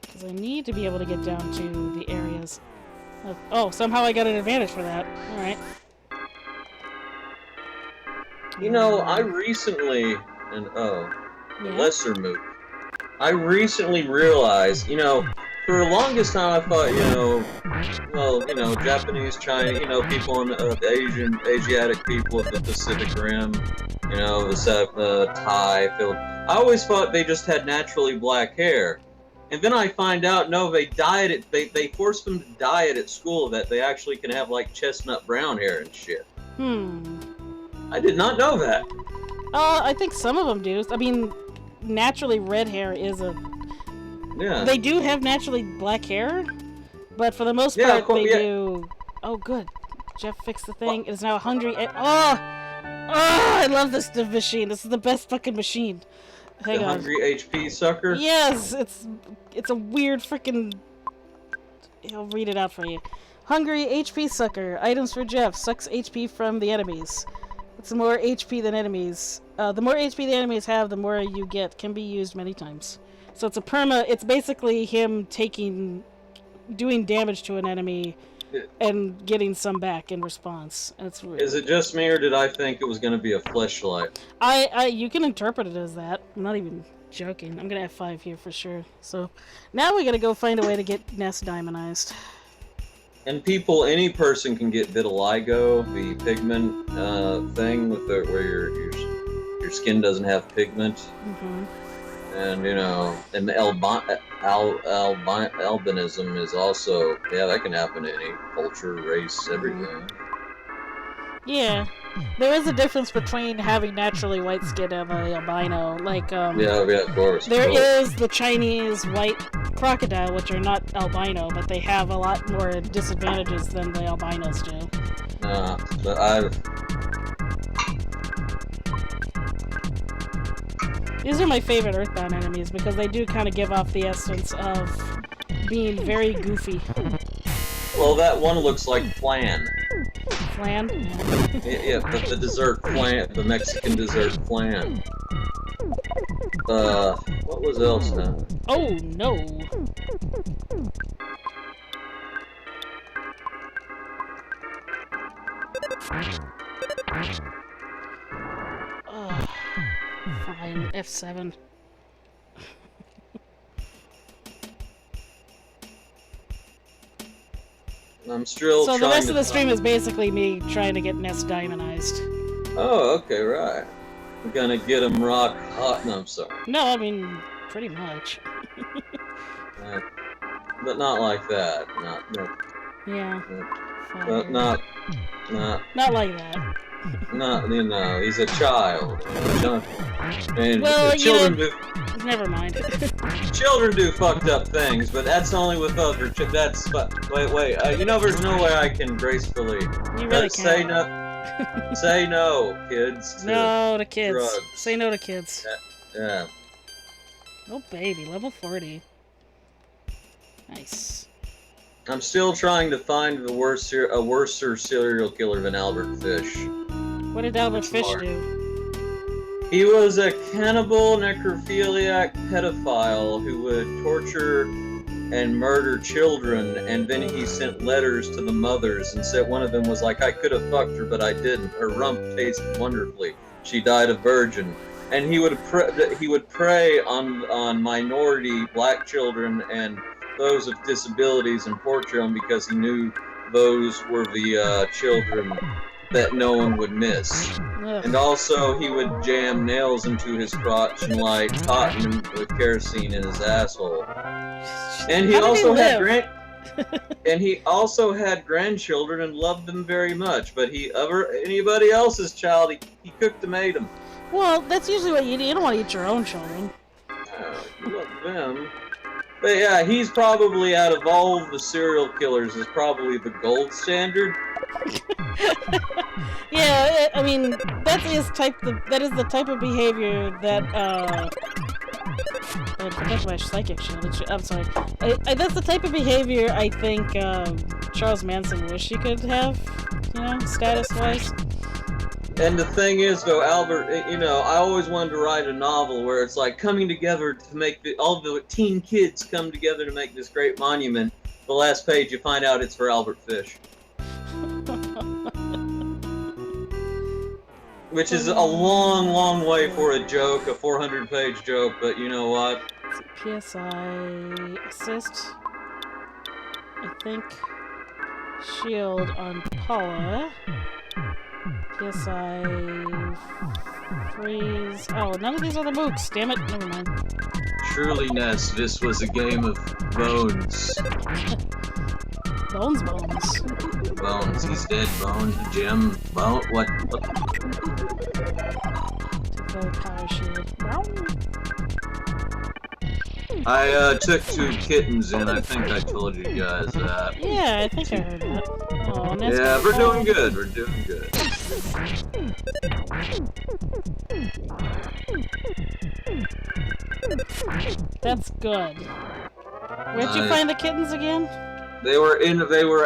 Because I need to be able to get down to the areas. Oh, somehow I got an advantage for that. Alright. You know, I recently... lesser mook. I recently realized, you know, for the longest time I thought, Japanese, China, people in Asiatic people of the Pacific Rim, the Thai, I always thought they just had naturally black hair. And then I find out, no, they force them to dye it at school, that they actually can have, like, chestnut brown hair and shit. I did not know that. I think some of them do. I mean, naturally red hair is a... Yeah. They do have naturally black hair, but for the most part they do... Oh, good. Jeff fixed the thing. It is now hungry. I love this machine. This is the best fucking machine. Hang on. Hungry HP sucker? Yes, it's a weird freaking... I'll read it out for you. Hungry HP sucker. Items for Jeff. Sucks HP from the enemies. It's more HP than enemies. The more HP the enemies have, the more you get. Can be used many times. So it's a perma... It's basically him doing damage to an enemy and getting some back in response. It's really... Is it just me, or did I think it was going to be a fleshlight? You can interpret it as that. I'm not even joking. I'm going to F5 here for sure. So now we got to go find a way to get Ness diamondized. And any person can get vitiligo, the pigment thing where your skin doesn't have pigment. Mm-hmm. And and albinism is also, that can happen to any culture, race, everything. Yeah, there is a difference between having naturally white skin and the albino. Like, of course. There is the Chinese white crocodile, which are not albino, but they have a lot more disadvantages than the albinos do. These are my favorite Earthbound enemies because they do kind of give off the essence of being very goofy. Well, that one looks like flan. Flan? Yeah, the dessert flan, the Mexican dessert flan. What was else now? Oh, no. Fine, F7. I'm still So trying the rest to of the stream is basically me trying to get Ness Diamonized. Oh, okay, right. I'm gonna get him rock hot. No, I'm sorry. No, I mean, pretty much. But not like that. Yeah. But not like that. Not, he's a child. And Well, children do. Never mind. Children do fucked up things, but that's only with other. That's. Wait. There's no way I can gracefully. You really say can't. no. Say no, kids. No to kids. Drugs. Say no to kids. Yeah. Oh baby, level 40. Nice. I'm still trying to find a worser serial killer than Albert Fish. What did Albert Fish do? He was a cannibal, necrophiliac pedophile who would torture and murder children, and then he sent letters to the mothers and said one of them was like, I could have fucked her, but I didn't. Her rump tasted wonderfully. She died a virgin. And he would prey on minority black children and those with disabilities and poor children because he knew those were the children that no one would miss. Ugh. And also, he would jam nails into his crotch and light cotton with kerosene in his asshole. And he also had grandchildren and loved them very much. But anybody else's child, he cooked and ate them. Well, that's usually what you do. You don't want to eat your own children. You love them. But yeah, he's probably, out of all the serial killers, is probably the gold standard. Yeah, I mean, that is the type of behavior that, I forgot my psychic shield. I'm sorry. That's the type of behavior I think, Charles Manson wished he could have, status-wise. And the thing is, though, Albert, I always wanted to write a novel where it's like coming together to make all the teen kids come together to make this great monument. The last page, you find out it's for Albert Fish. Which is a long, long way for a joke, a 400-page joke, but you know what? PSI assist. I think shield on Paula. PSI freeze. Oh, none of these are the mooks. Damn it. Never mind. Truly, Ness, this was a game of bones. Bones. Bones. He's dead. Bones. Jim. Bone. What? Power shield. I took 2 kittens in. I think I told you guys that. Yeah, I think I heard that. Oh, yeah, we're doing good. We're doing good. That's good. Where'd you find the kittens again? They were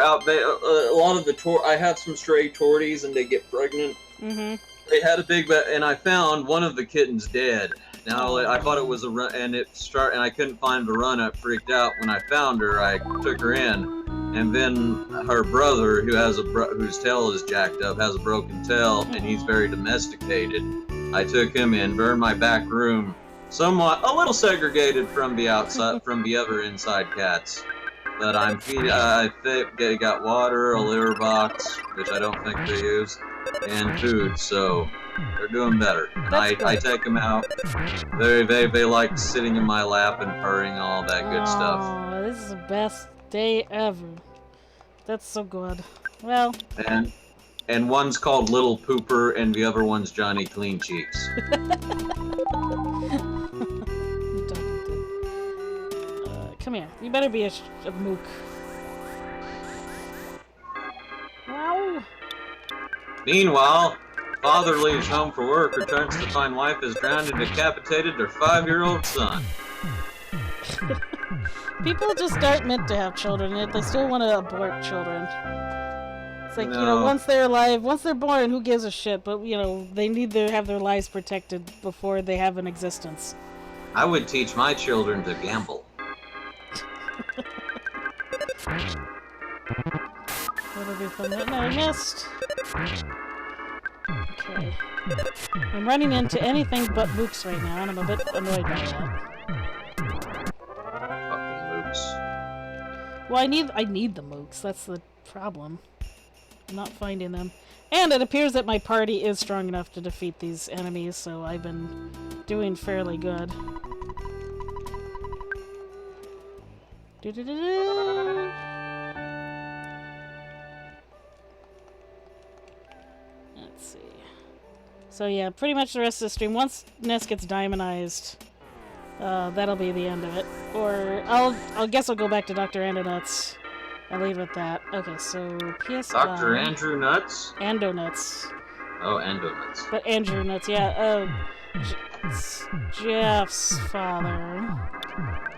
out. A lot of I have some stray torties, and they get pregnant. Mm-hmm. They had a big and I found one of the kittens dead. Now I thought it was a run, and I couldn't find Verona. It freaked out when I found her. I took her in, and then her brother, whose tail is jacked up, has a broken tail, and he's very domesticated. I took him in, burned my back room, a little segregated from the outside, from the other inside cats. But I'm feeding. They got water, a litter box, which I don't think they use, and food. So they're doing better. And I take them out. They like sitting in my lap and purring, all that good stuff. Oh, this is the best day ever. That's so good. Well. And one's called Little Pooper, and the other one's Johnny Clean Cheeks. Come here. You better be a mook. Wow. Meanwhile, father leaves home for work, returns to find wife has drowned and decapitated their 5-year-old son. People just aren't meant to have children, yet they still want to abort children. It's like, once they're alive, once they're born, who gives a shit? But, they need to have their lives protected before they have an existence. I would teach my children to gamble. What'll be fun? No, I missed. Okay. I'm running into anything but mooks right now, and I'm a bit annoyed by that. Fucking mooks. Well, I need the mooks. That's the problem. I'm not finding them. And it appears that my party is strong enough to defeat these enemies, so I've been doing fairly good. Do-do-do-do. Let's see. So yeah, pretty much the rest of the stream. Once Ness gets diamonized, that'll be the end of it. Or I'll guess I'll go back to Dr. Andonuts. I'll leave it at that. Okay, so PS5. Dr. Andrew Nuts? Andonuts. Oh, Andonuts. But Andrew Nuts, yeah. Jeff's father.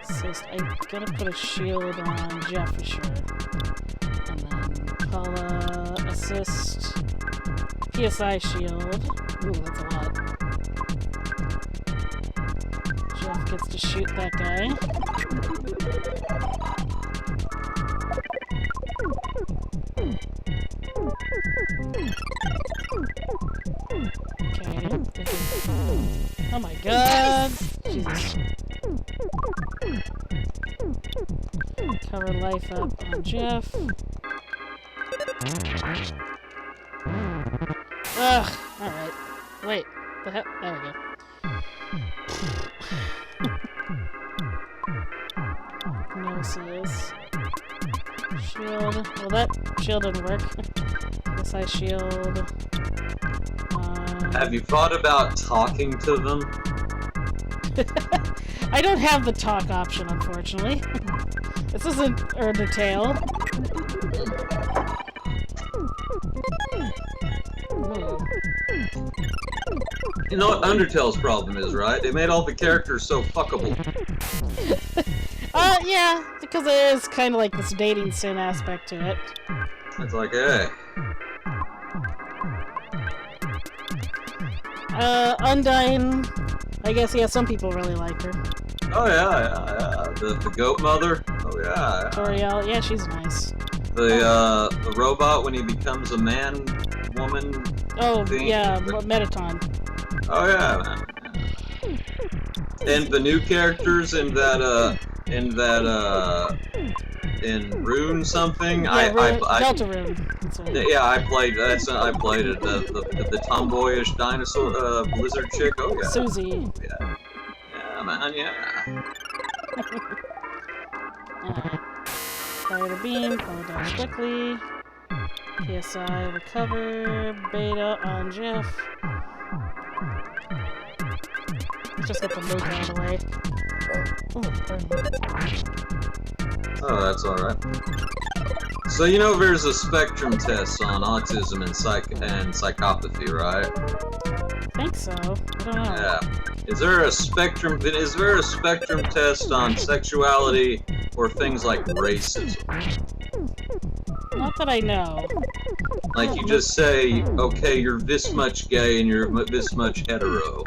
Assist. I'm gonna put a shield on Jeff for sure. And then Paula assist. PSI shield. Ooh, that's a lot. Jeff gets to shoot that guy. Okay. Oh my god! Jesus. Cover life up on Jeff. Ugh! Alright. Wait. The heck? There we go. Gnosis. Shield. Well, that shield didn't work. Guess I shield. Have you thought about talking to them? I don't have the talk option, unfortunately. This isn't Undertale. You know what Undertale's problem is, right? They made all the characters so fuckable. Yeah, because there is kind of like this dating sim aspect to it. It's like, hey. Undyne, I guess, yeah, some people really like her. Oh yeah. The goat mother. Oh yeah. Toriel, yeah, she's nice. The robot when he becomes a man, woman. Oh thing. yeah, Metaton. Oh yeah, man. And the new characters in Rune something. Yeah, Deltarune. Yeah, I played it. The tomboyish dinosaur lizard chick. Oh yeah. Susie. Yeah. Yeah, man. Yeah. Fire the beam. Pull it down quickly. PSI recover. Beta on Jeff. Just get the Luke out of the way. Oh, that's alright. So you know there's a spectrum test on autism and psychopathy, right? I think so. I don't know. Yeah. Is there a spectrum test on sexuality or things like racism? Not that I know. Like you just say, okay, you're this much gay and you're this much hetero.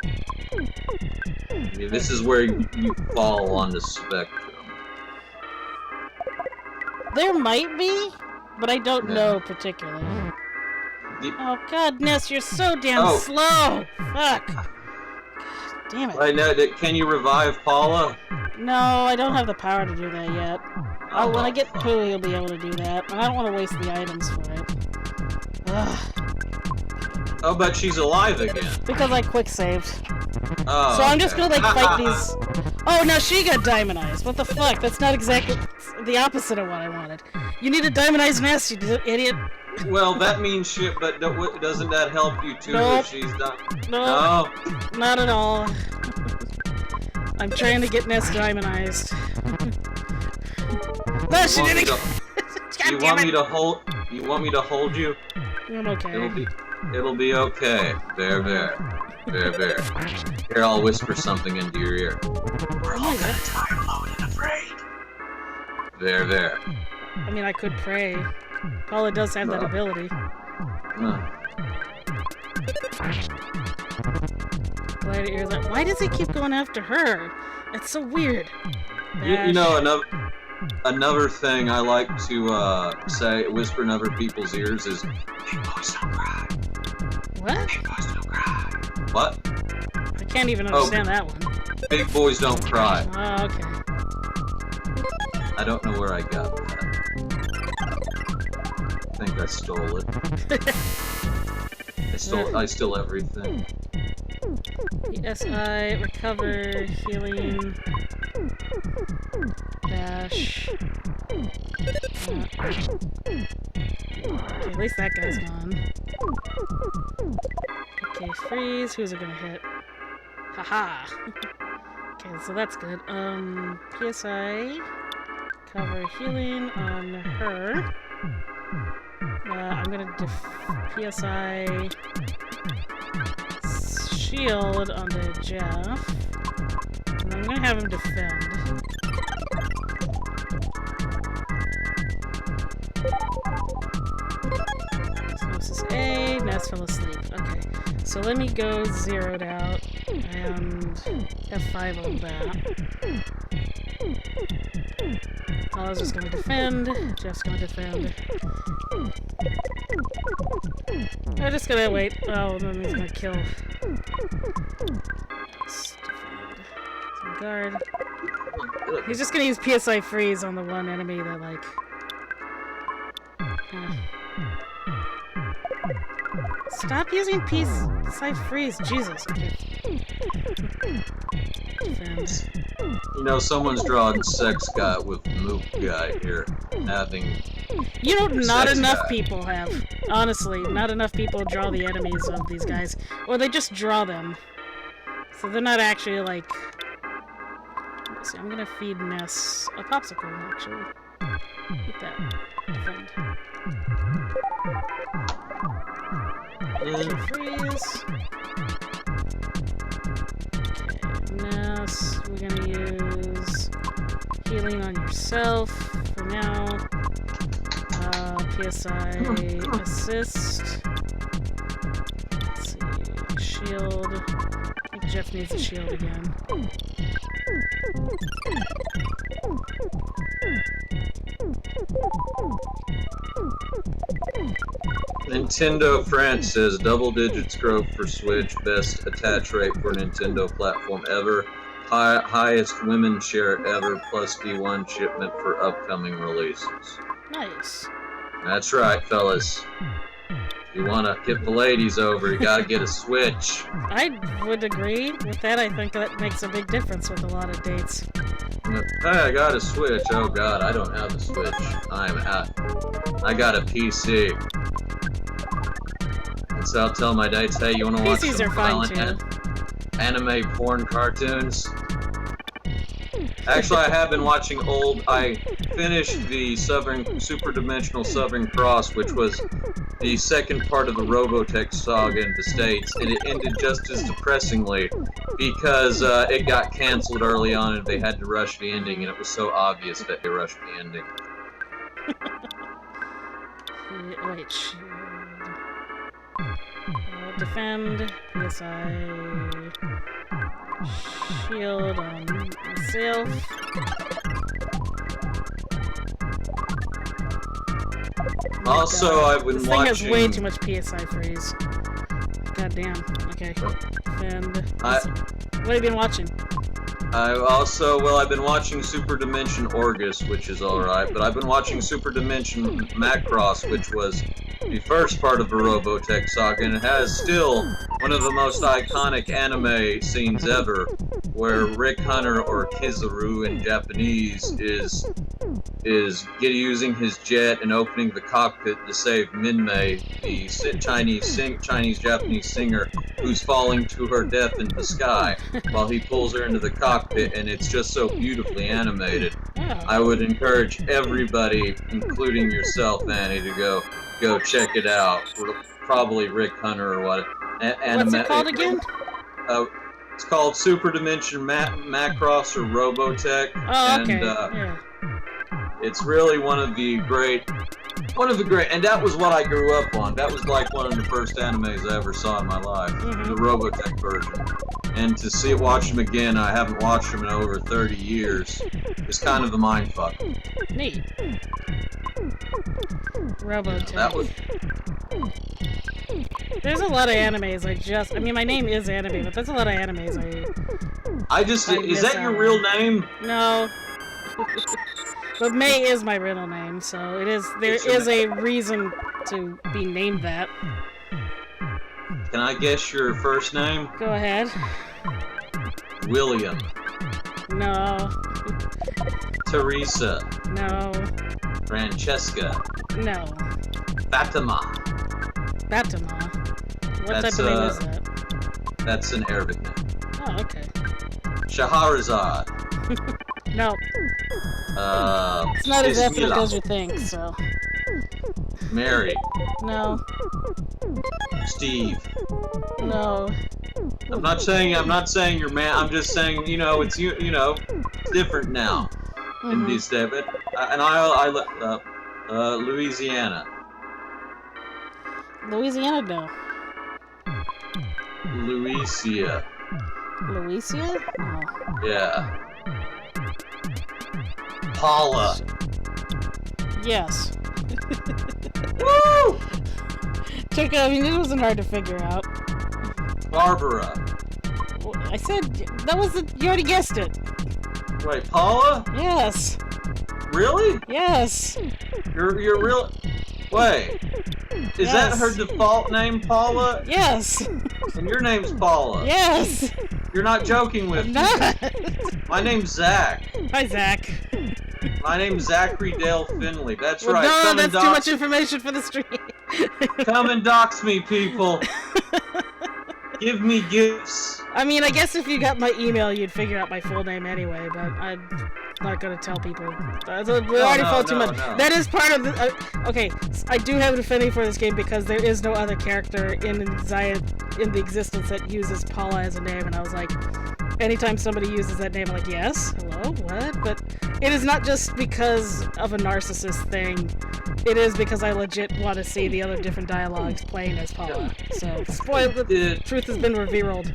I mean, this is where you fall on the spectrum. There might be, but I don't know particularly. Oh god, Ness, you're so damn slow! Fuck! God damn it. I know. Can you revive Paula? No, I don't have the power to do that yet. When I get Pooh, he'll be able to do that, and I don't want to waste the items for it. Ugh. Oh, but she's alive again. Because I quick-saved. Oh, so I'm just gonna, like, fight these... Oh, now she got diamondized. What the fuck? That's not exactly the opposite of what I wanted. You need a diamondized Ness, you idiot. Well, that means shit, but doesn't that help you too if she's done? No, not at all. I'm trying to get Ness diamondized. No, she didn't. You want me to hold? You want me to hold you? I'm okay. It'll be okay. There. Here, I'll whisper something into your ear. We're all gonna die alone and afraid. There. I mean, I could pray. Paula does have that ability. Glad to hear that. Why does he keep going after her? It's so weird. You know, another thing I like to whisper in other people's ears is, "Big boys don't cry." What? Big boys don't cry. What? I can't even understand that one. Big boys don't cry. Oh, okay. I don't know where I got that. think I stole it. I stole everything. PSI, recover, healing, dash. Okay, at least that guy's gone. Okay, freeze. Who's it gonna hit? Haha! Okay, so that's good. PSI, cover healing on her. I'm gonna PSI shield onto Jeff. And I'm gonna have him defend. Osmosis A, Ness fell asleep. Okay, so let me go zeroed out and F5 on that. Paula's just gonna defend. Jeff's gonna defend. I'm just gonna wait. Oh, then he's gonna kill. Let's defend. Some guard. He's just gonna use PSI freeze on the one enemy that, like. Stop using PSI freeze, Jesus. Okay. Defend. You know, someone's drawing sex guy with Mook guy here, having. You know, not sex enough guy. people have. Honestly, not enough people draw the enemies of these guys. Or they just draw them. So they're not actually, like... Let's see, I'm gonna feed Ness a popsicle, actually. Eat that. Defend. Freeze. Okay, Ness, we're gonna use healing on yourself for now. PSI assist. Let's see, shield. I think Jeff needs a shield again. Nintendo France says double digits growth for Switch, best attach rate for Nintendo platform ever, highest women's share ever, plus D1 shipment for upcoming releases. Nice. That's right, fellas. If you want to get the ladies over, you gotta get a Switch. I would agree with that. I think that makes a big difference with a lot of dates. Hey, I got a Switch. Oh god, I don't have a Switch. I'm out. I got a PC. And so I'll tell my dates, hey, you want to watch PCs some are fine violent anime porn cartoons? Actually, I have been watching I finished the Super Dimensional Southern Cross, which was the second part of the Robotech saga in the States, and it ended just as depressingly because it got canceled early on and they had to rush the ending, and it was so obvious that they rushed the ending. Wait, shield. Defend. PSI. Shield on myself. Also, I've been This watching. thing has way too much PSI freeze. God damn. Okay. Defend. What have you been watching? I've been watching Super Dimension Orgus, which is alright, but I've been watching Super Dimension Macross, which was the first part of the Robotech saga, and it has still one of the most iconic anime scenes ever, where Rick Hunter, or Kizaru in Japanese, is using his jet and opening the cockpit to save Minmay, the Chinese-Japanese singer who's falling to her death into the sky, while he pulls her into the cockpit, and it's just so beautifully animated. Oh. I would encourage everybody, including yourself, Annie, to go check it out. Probably Rick Hunter or what. What's it called again? It's called Super Dimension Macross or Robotech. Oh, okay. And it's really one of the great, and that was what I grew up on. That was like one of the first animes I ever saw in my life, the Robotech version. And to watch them again, I haven't watched them in over 30 years, is kind of a mindfuck. Neat. Robotech. That was. There's a lot of animes I mean, my name is Anime, but there's a lot of animes Is that your real name? No. But May is my riddle name, so it is. There is a reason to be named that. Can I guess your first name? Go ahead. William. No. Teresa. No. Francesca. No. Fatima. Fatima. What That's, type of name is that? That's an Arabic name. Oh, okay. Shahrazad. No. It's not as ethnic Bismillah. as you think, so. Mary. No. Steve. No. I'm not saying you're man. I'm just saying, it's it's different now in these days. But and I looked up Louisiana. Louisiana, no. Louisia. Louisia? No. Yeah. Paula. Yes. Woo! It wasn't hard to figure out. Barbara. I said, you already guessed it. Wait, Paula? Yes. Really? Yes. You're real. Wait. Is that Yes. her default name, Paula? Yes. And your name's Paula. Yes. You're not joking with I'm me. not. My name's Zach. Hi, Zach. My name's Zachary Dale Finley. That's Well, right. no, Come that's and too much information for the stream. Come and dox me, people. Give me gifts. I mean, I guess if you got my email, you'd figure out my full name anyway, but I'm not going to tell people. We already felt too much. No. That is part of the... okay, I do have a defending for this game because there is no other character in the existence that uses Paula as a name, and I was like, anytime somebody uses that name, I'm like, yes? Hello? What? But it is not just because of a narcissist thing. It is because I legit want to see the other different dialogues playing as Paula. So, the truth has been revealed.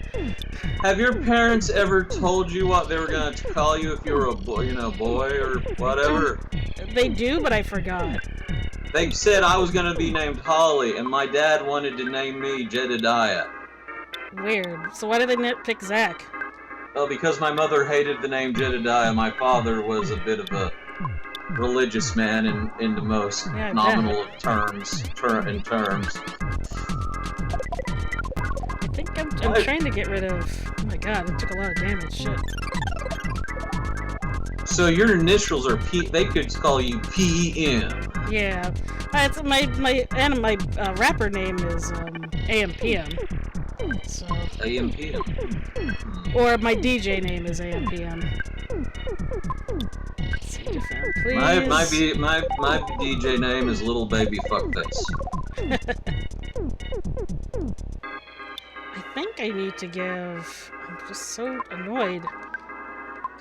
Have your parents ever told you what they were going to call you if you were a boy, boy or whatever? They do, but I forgot. They said I was going to be named Holly, and my dad wanted to name me Jedediah. Weird. So why did they pick Zach? Well, because my mother hated the name Jedediah. My father was a bit of a religious man in the most nominal of terms. I think I'm trying to get rid of... Oh my god, it took a lot of damage. Shit. So your initials are P. They could call you PM. Yeah. It's my rapper name is AMPM. So. AMPM. Or my DJ name is AMPM. Let's see, defend, please. My DJ name is Little Baby Fuckface. I think I need to give... I'm just so annoyed.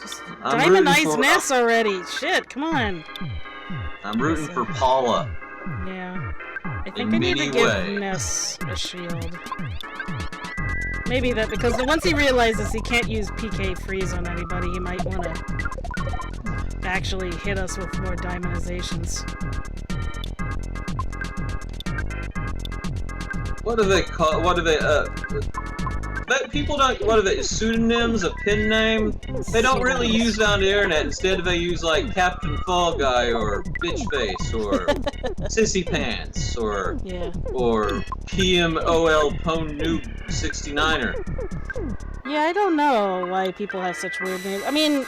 Just I'm diamonize Ness already. Shit, come on. I'm rooting for Paula. Yeah. I think I need to give Ness a shield. Maybe that, because once he realizes he can't use PK freeze on anybody, he might want to actually hit us with more diamonizations. What do they call? What do they? People don't. What are they? Pseudonyms, a pen name? They don't really use it on the internet. Instead, they use like Captain Fall Guy or Bitch Face or Sissy Pants or PMOL Pone Noob 69er. Yeah, I don't know why people have such weird names. I mean,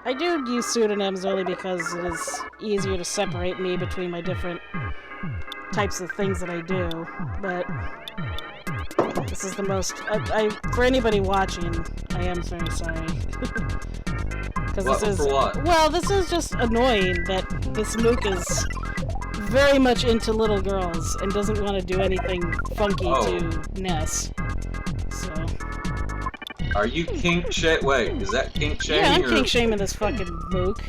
I do use pseudonyms only because it is easier to separate me between my different types of things that I do, but this is the most... for anybody watching, I am very sorry. For what? Well, this is just annoying that this mook is very much into little girls and doesn't want to do anything funky to Ness. So... Are you kink shaming? Wait, is that kink shaming? Yeah, I'm kink shaming this fucking mook.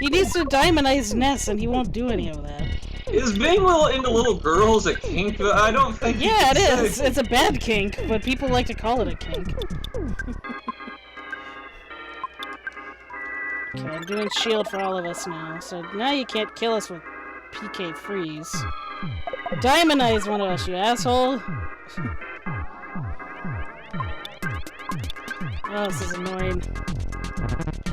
He needs to diamonize Ness and he won't do any of that. Is being into little girls a kink? I don't think. Yeah, it is. It's a bad kink, but people like to call it a kink. Okay, I'm doing shield for all of us now. So now you can't kill us with PK freeze. Diamonize one of us, you asshole! Oh, this is annoying.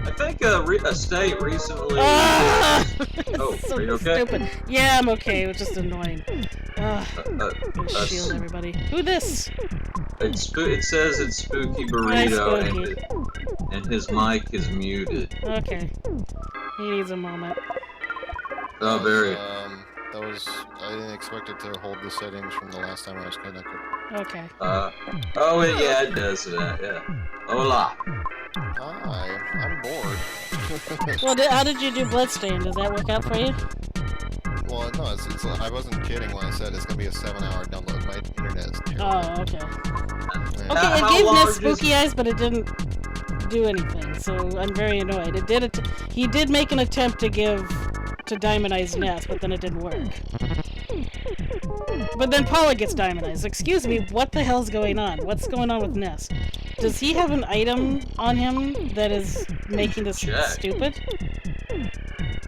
I think a state recently. Ah! Oh, So are you okay? stupid. Yeah, I'm okay. It was just annoying. Uh, Shield everybody. Who this? it says it's Spooky Hi, Burrito, Spooky. and his mic is muted. Okay. He needs a moment. Oh, very. I didn't expect it to hold the settings from the last time I was connected. Okay. Yeah, it does that. Yeah. Hola. Hi, I'm bored. Well, how did you do Bloodstain? Does that work out for you? Well, no, I wasn't kidding when I said it's gonna be a 7-hour download. My internet is terrible. Oh, okay. Yeah. Okay, it How gave large Ness spooky eyes, but it didn't do anything, so I'm very annoyed. It did he did make an attempt to diamonize Ness, but then it didn't work. But then Paula gets diamondized. Excuse me, what the hell's going on? What's going on with Ness? Does he have an item on him that is making this stupid?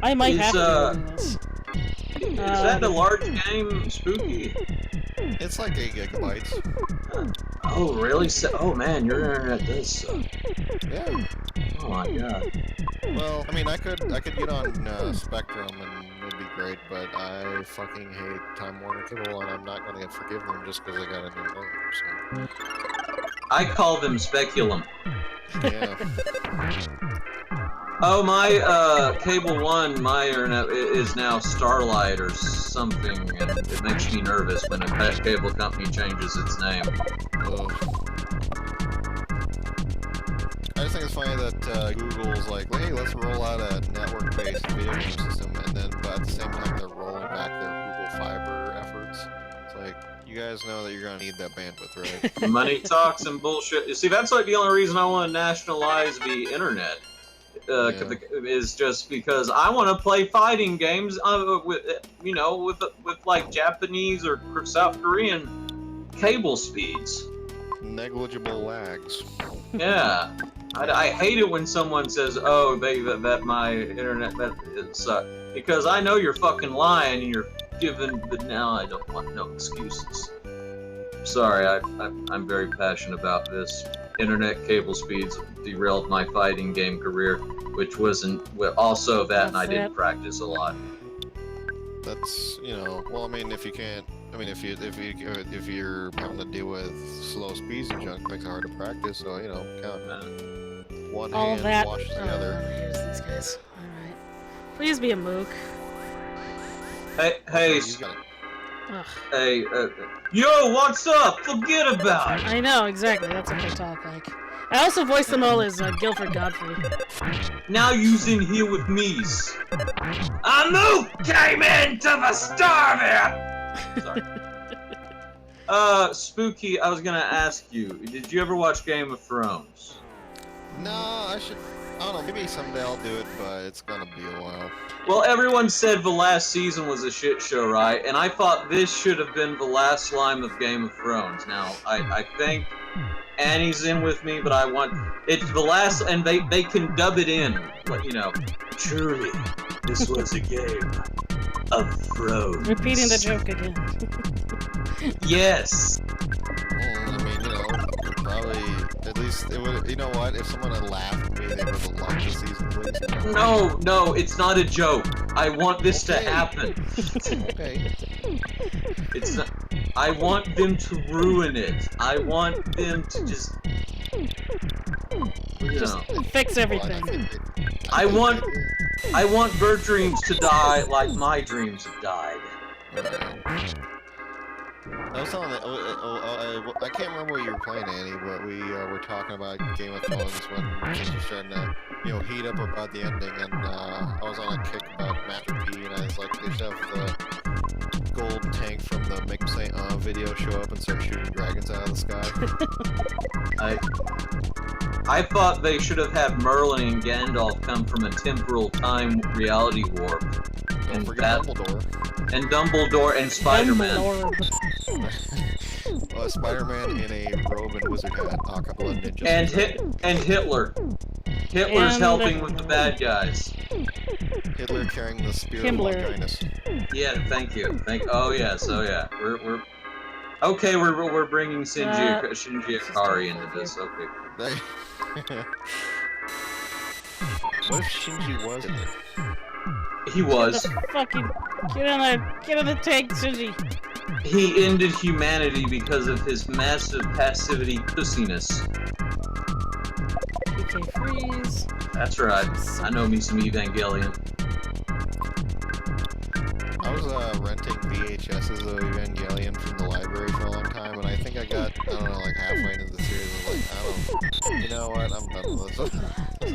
I might have to do this. Is that a large game, Spooky? It's like 8 gigabytes. Oh, really? Oh man, your internet does suck. Yeah. Oh my god. Well, I mean, I could get on Spectrum and it'd be great, but I fucking hate Time Warner Cable, and I'm not gonna forgive them just because they got a new name. So. I call them Speculum. Yeah. Oh, my Cable One, my internet is now Starlight or something, and it makes me nervous when a cable company changes its name. I just think it's funny that Google's like, hey, let's roll out a network-based video game system, but at the same time they're rolling back their Google Fiber efforts. It's like, you guys know that you're gonna need that bandwidth, right? Money talks and bullshit. You see, that's like the only reason I want to nationalize the internet. Is just because I want to play fighting games with like Japanese or South Korean cable speeds. Negligible lags. Yeah, I hate it when someone says, "Oh, that my internet sucks," because I know you're fucking lying and you're giving. But now I don't want no excuses. Sorry, I'm very passionate about this. Internet cable speeds derailed my fighting game career, which wasn't also that, and I didn't practice a lot. That's well, I mean, if you can't, I mean, if you're having to deal with slow speeds and junk, it makes it hard to practice. So count one all hand that washes the other. Here's these guys. All right, please be a mook. Hey. Ugh. Hey, yo, what's up? Forget about it. I know, exactly. That's what they talk like. I also voiced them all as Guilford Godfrey. Now you's in here with me's. A mook came into the starving! Sorry. Spooky, I was gonna ask you, did you ever watch Game of Thrones? No, I don't know, maybe someday I'll do it, but it's gonna be a while. Well, everyone said the last season was a shit show, right? And I thought this should have been the last slime of Game of Thrones. Now, I think Annie's in with me, but I want... It's the last... And they can dub it in. Truly, this was a game of Thrones. Repeating the joke again. Yes. I mean, probably... At least, it would... You know what? If someone had laughed at me, they would have loved the season, please. No, it's not a joke. I want this to happen. Okay. It's not... I want them to ruin it. I want them to just... Fix everything. I want bird dreams to die like my dreams have died. I was telling I can't remember what you were playing, Annie, but we were talking about Game of Thrones when things were starting to, heat up about the ending, and I was on a kick about Master P, and I was like, they should have the gold tank from the Make 'em Say video show up and start shooting dragons out of the sky. I thought they should have had Merlin and Gandalf come from a temporal time reality warp. Don't forget Dumbledore. And Dumbledore and Spider-Man. Spider-Man in a robe and wizard hat, acapella ninja. And Hitler. Hitler's helping with the bad guys. Hitler carrying the spear of Longinus. Yeah, thank you. Oh yes, we're bringing Shinji Ikari into this. Okay. What if Shinji was in there? He was. Get on the tank, Shinji. He ended humanity because of his massive passivity pussiness. PK Freeze. That's right. I know me some Evangelion. I was renting VHSs of Evangelion from the library for a long time, and I think I got, I don't know, like halfway into the series, I was like, you know what, I'm done with this.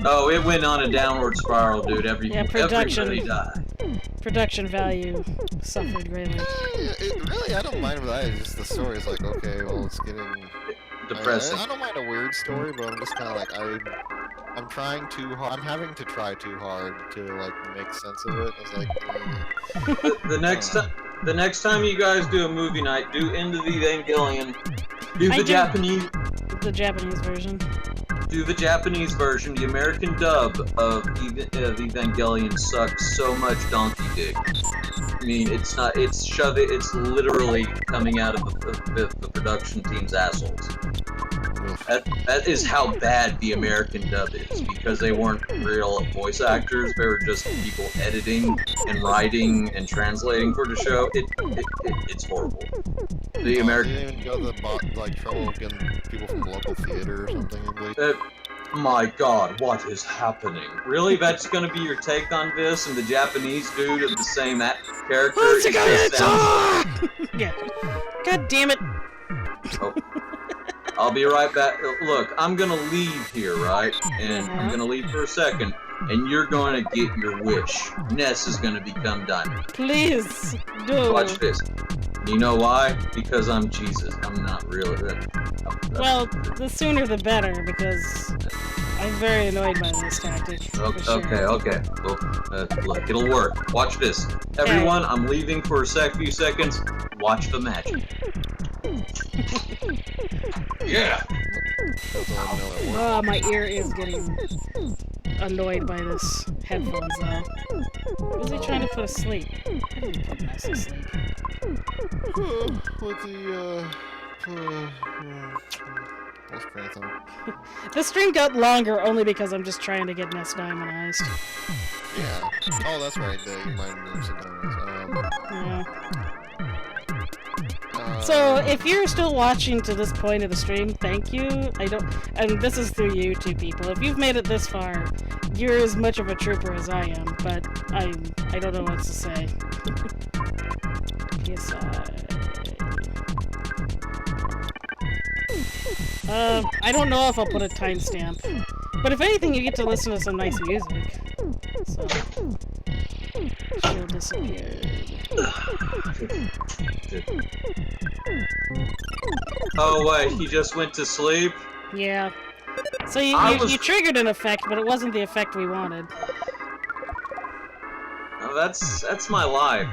Oh, it went on a downward spiral, dude. Everybody died. Production value suffered greatly. Really, I don't mind that. It's just the story is like, okay, well, it's getting Depressing. I don't mind a weird story, but I'm just kind of like, I'm trying too hard. I'm having to try too hard to like make sense of it. It's like The next time you guys do a movie night, do End of Evangelion. Do the Japanese version. Do the Japanese version. The American dub of Evangelion sucks so much donkey dick. I mean, it's not. It's shoving. It's literally coming out of the production team's assholes. That is how bad the American dub is, because they weren't real voice actors. They were just people editing and writing and translating for the show. It's horrible. The American. They didn't even go to the trouble of getting people from local theater or something. My God, what is happening? Really, that's gonna be your take on this? And the Japanese dude of the same character? Yeah. God damn it. Oh. I'll be right back. Look, I'm gonna leave here, right? And I'm gonna leave for a second. And you're gonna get your wish. Ness is gonna become Diamond. Please, do. Watch this. You know why? Because I'm Jesus. I'm not really. Well, the sooner the better, because I'm very annoyed by this tactic. Okay. Well, look, it'll work. Watch this. Everyone, I'm leaving for a few seconds. Watch the magic. Yeah! Oh, my ear is getting annoyed by this headphones now. Was he trying to put us asleep? I didn't put Ness to sleep. With the, The stream got longer only because I'm just trying to get Ness Diamonized. Yeah. Oh, that's right. You reminded me of yeah. So, if you're still watching to this point of the stream, thank you. And this is through you two people. If you've made it this far, you're as much of a trooper as I am, but I don't know what to say. I don't know if I'll put a timestamp, but if anything, you get to listen to some nice music. So, she'll disappear. Oh wait, he just went to sleep? Yeah. So you triggered an effect, but it wasn't the effect we wanted. Oh, that's my life.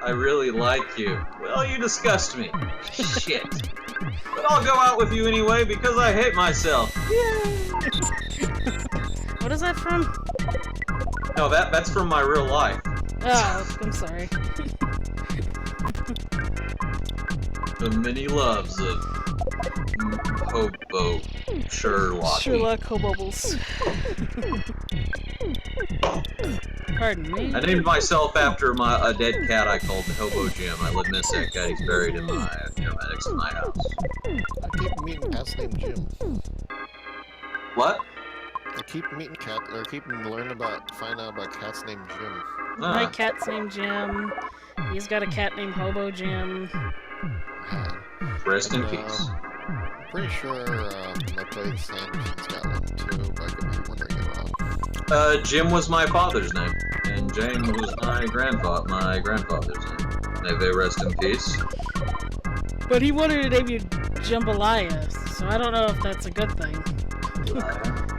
I really like you. Well, you disgust me. Shit. But I'll go out with you anyway because I hate myself. What is that from? No, that's from my real life. Oh, I'm sorry. The many loves of Hobo Sherlock. Sherlock Hobobbles. Pardon me. I named myself after a dead cat I called the Hobo Jim. I live miss that cat. He's buried in my next to my house. I keep meeting cats named Jim. What? I keep meeting find out about cats named Jim. My cat's named Jim. He's got a cat named Hobo Jim. Rest in peace. Pretty sure I played Sanderson's got one too, but I could be wondering it wrong. Jim was my father's name, and Jane was my grandfather's name. May they rest in peace. But he wanted to name you Jambalaya, so I don't know if that's a good thing.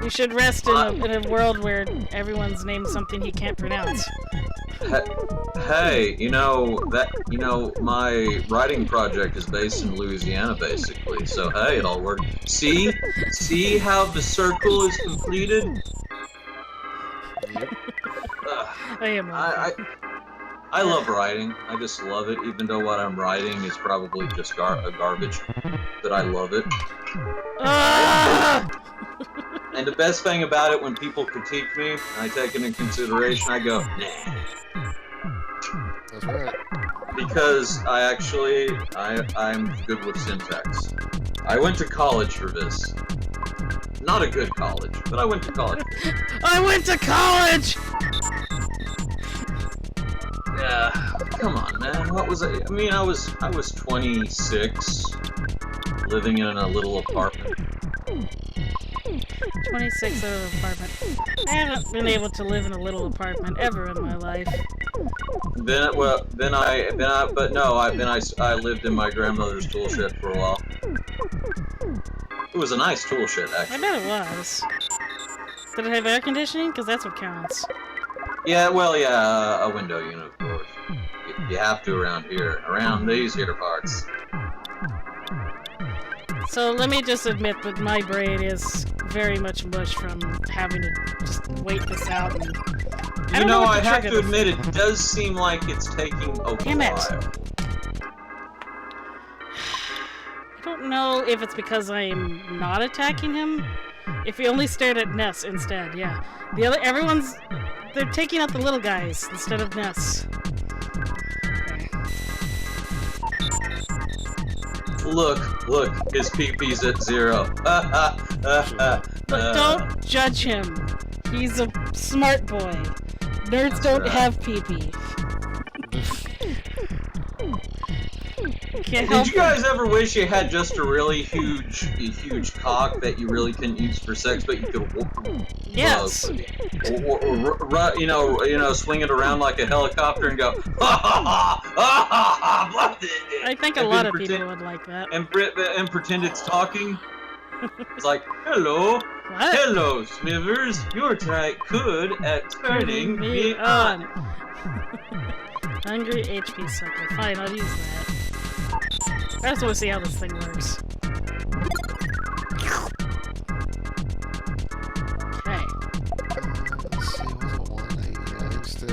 You should rest in a world where everyone's named something he can't pronounce. Hey, my writing project is based in Louisiana, basically. So hey, it all worked. See how the circle is completed. I love writing. I just love it, even though what I'm writing is probably just garbage. But I love it. And the best thing about it, when people critique me, and I take it into consideration, I go, nah. That's right. Because I'm good with syntax. I went to college for this. Not a good college, but I went to college. I went to college! Yeah, come on, man. What was I? I mean, I was 26, living in a little apartment. 26 out of an apartment. I haven't been able to live in a little apartment ever in my life. Then I lived in my grandmother's tool shed for a while. It was a nice tool shed, I actually. bet it was. Did it have air conditioning? Because that's what counts. Yeah, well, yeah, a window unit, of course. You have to around here, around these here parts. So let me just admit that my brain is very much mush from having to just wait this out. And I don't know what I the have trigger to this- admit, it does seem like it's taking a Damn it. while. I don't know if it's because I'm not attacking him. If he only stared at Ness instead, yeah. They're taking out the little guys instead of Ness. Look, his pee-pee's at 0. But don't judge him. He's a smart boy. Nerds That's don't right. have pee-pee. Can't Did help you guys ever wish you had just a really huge cock that you really couldn't use for sex, but you could Yes. swing it around like a helicopter and go, ha ha ha, ha ha ha, blah, blah, blah, I think a and lot then of pretend- people would like that. and pretend it's talking. It's like, hello, What? hello, Smithers, you're quite good at turning me on. Hungry HP sucker. Fine, I'll use that. I just want to see how this thing works. Okay. Let's see, what was the one I used to...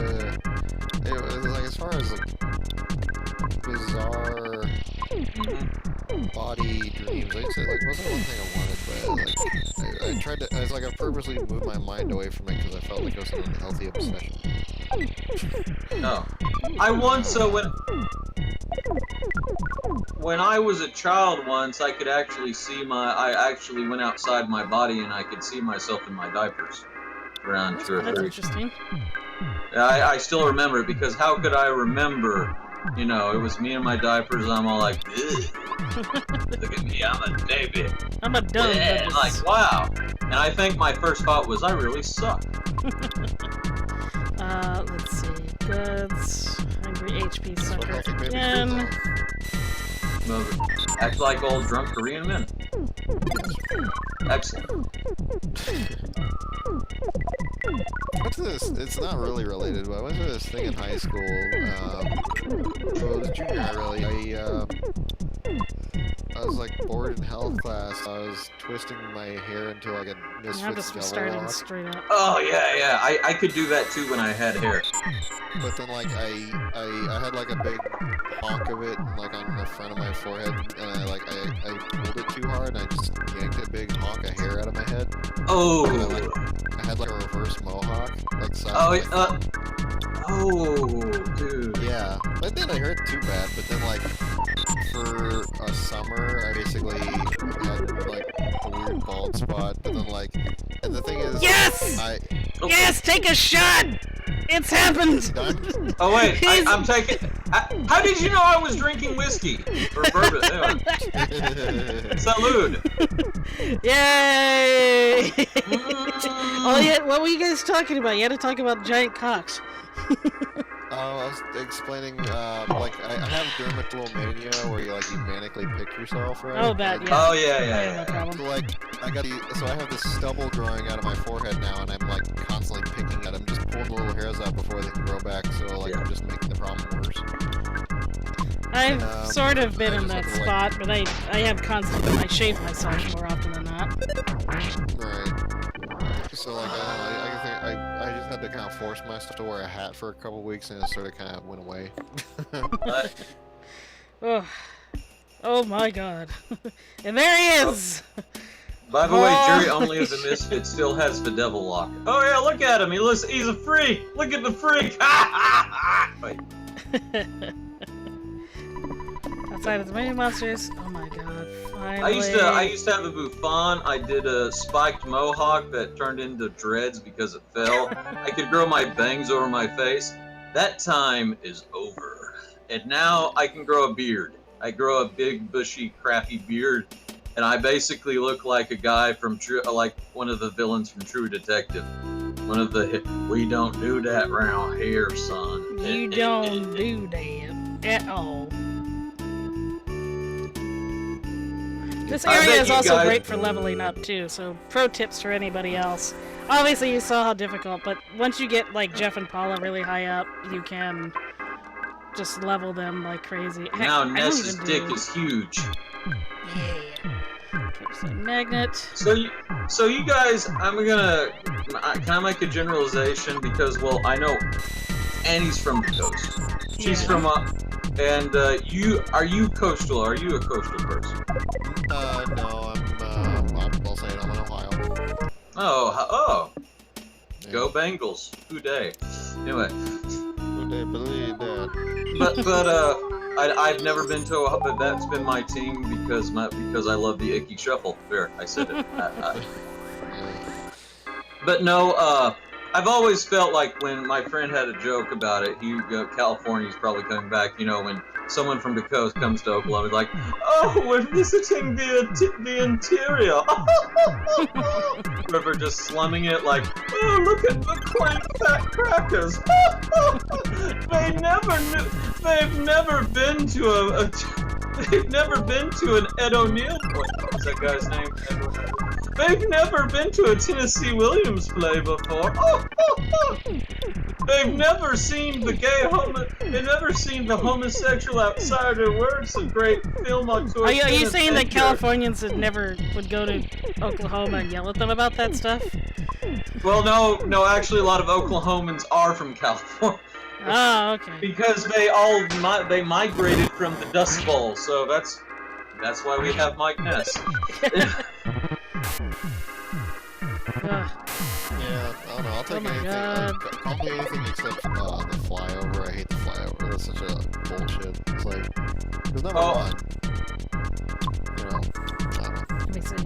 It was like, as far as like bizarre body dreams, I used to, like, wasn't one thing I wanted, but like, I tried to, I was like, I purposely moved my mind away from it because I felt like it was an unhealthy obsession. No. When I was a child once, I could actually I actually went outside my body and I could see myself in my diapers. Around 2 or That's 3. interesting. I still remember it because how could I remember? You know, it was me in my diapers and I'm all like, ugh, look at me, I'm a baby. I'm a dumb Yeah, but like, wow. And I think my first thought was, I really suck. let's see. Goods. Hungry HP That's what sucker healthy babies do, again. No, act like old drunk Korean men. Excellent. What's this? It's not really related, but I went to this thing in high school. Well, it was junior high, really. I was like bored in health class. I was twisting my hair into like a I'm Misfits just devil starting lock. straight up. Oh, yeah. I could do that too when I had hair. But then like I had like a big honk of it like on the front of my forehead, and I pulled it too hard, and I just yanked a big honk of hair out of my head. Oh. And I had like a reverse mohawk, like side. Oh, dude. Yeah, that didn't hurt too bad, but then like for a summer, I basically had like a weird bald spot, but then like, and the thing is, Yes! Yes, take a shot! It's happened! Done? Oh wait, I'm taking. How did you know I was drinking whiskey or bourbon? Anyway. Salud. Yay! Oh yeah, what were you guys talking about? You had to talk about giant cocks. I was explaining, like, I have dermatillomania, where you manically pick yourself, right? Oh, that, And, yeah. Oh yeah, I have yeah. no problem. So, like, so I have this stubble growing out of my forehead now, and I'm, like, constantly picking at them, just pulling the little hairs out before they can grow back, so, like, I'm just making the problem worse. I've sort of been I in just that have to, spot, but I have constantly, I shave myself more often than not. Right. So, like, I just had to kind of force myself to wear a hat for a couple weeks, and it sort of kind of went away. Oh, oh my god. And there he is! By the way, Jerry Only is a Misfit still has the devil lock. Oh yeah, look at him. He's a freak. Look at the freak. Wait. Outside of the mini monsters. Oh my god! Finally. I used to have a bouffant. I did a spiked mohawk that turned into dreads because it fell. I could grow my bangs over my face. That time is over. And now I can grow a beard. I grow a big, bushy, crappy beard, and I basically look like a guy from like one of the villains from True Detective. One of the we don't do that round here, son. You don't do that at all. This area is also great for leveling up too, so pro tips for anybody else. Obviously you saw how difficult, but once you get like Jeff and Paula really high up, you can just level them like crazy. Heck, now Ness's dick is huge. Yeah. Okay, so magnet. So you guys, can I make a generalization? Because, well, I know Annie's from the coast. She's from and are you coastal? Are you a coastal person? No, I'll say it, I'm in Ohio. Oh. Yeah. Go Bengals. Who day? Anyway. Who they believe that? But I've never been to Ohio, but that's been my team because I love the Icky Shuffle. There, I said it. But no, I've always felt like when my friend had a joke about it, California's probably coming back, when someone from the coast comes to Oklahoma, like, oh, we're visiting the interior. River just slumming it like, oh, look at the quaint fat crackers. They've never been to an Ed O'Neill play. What was that guy's name? They've never been to a Tennessee Williams play before. They've never seen They've never seen the homosexual outsider words of great film auteur. Are you saying that Californians would go to Oklahoma and yell at them about that stuff? Well, no. Actually, a lot of Oklahomans are from California. Oh, okay. Because they migrated from the Dust Bowl, so that's why we have Mike Ness. Yeah, I don't know. I'll take anything. Call me anything except the flyover. I hate the flyover. That's such a bullshit. It's like, there's never one. I don't know. Let me see.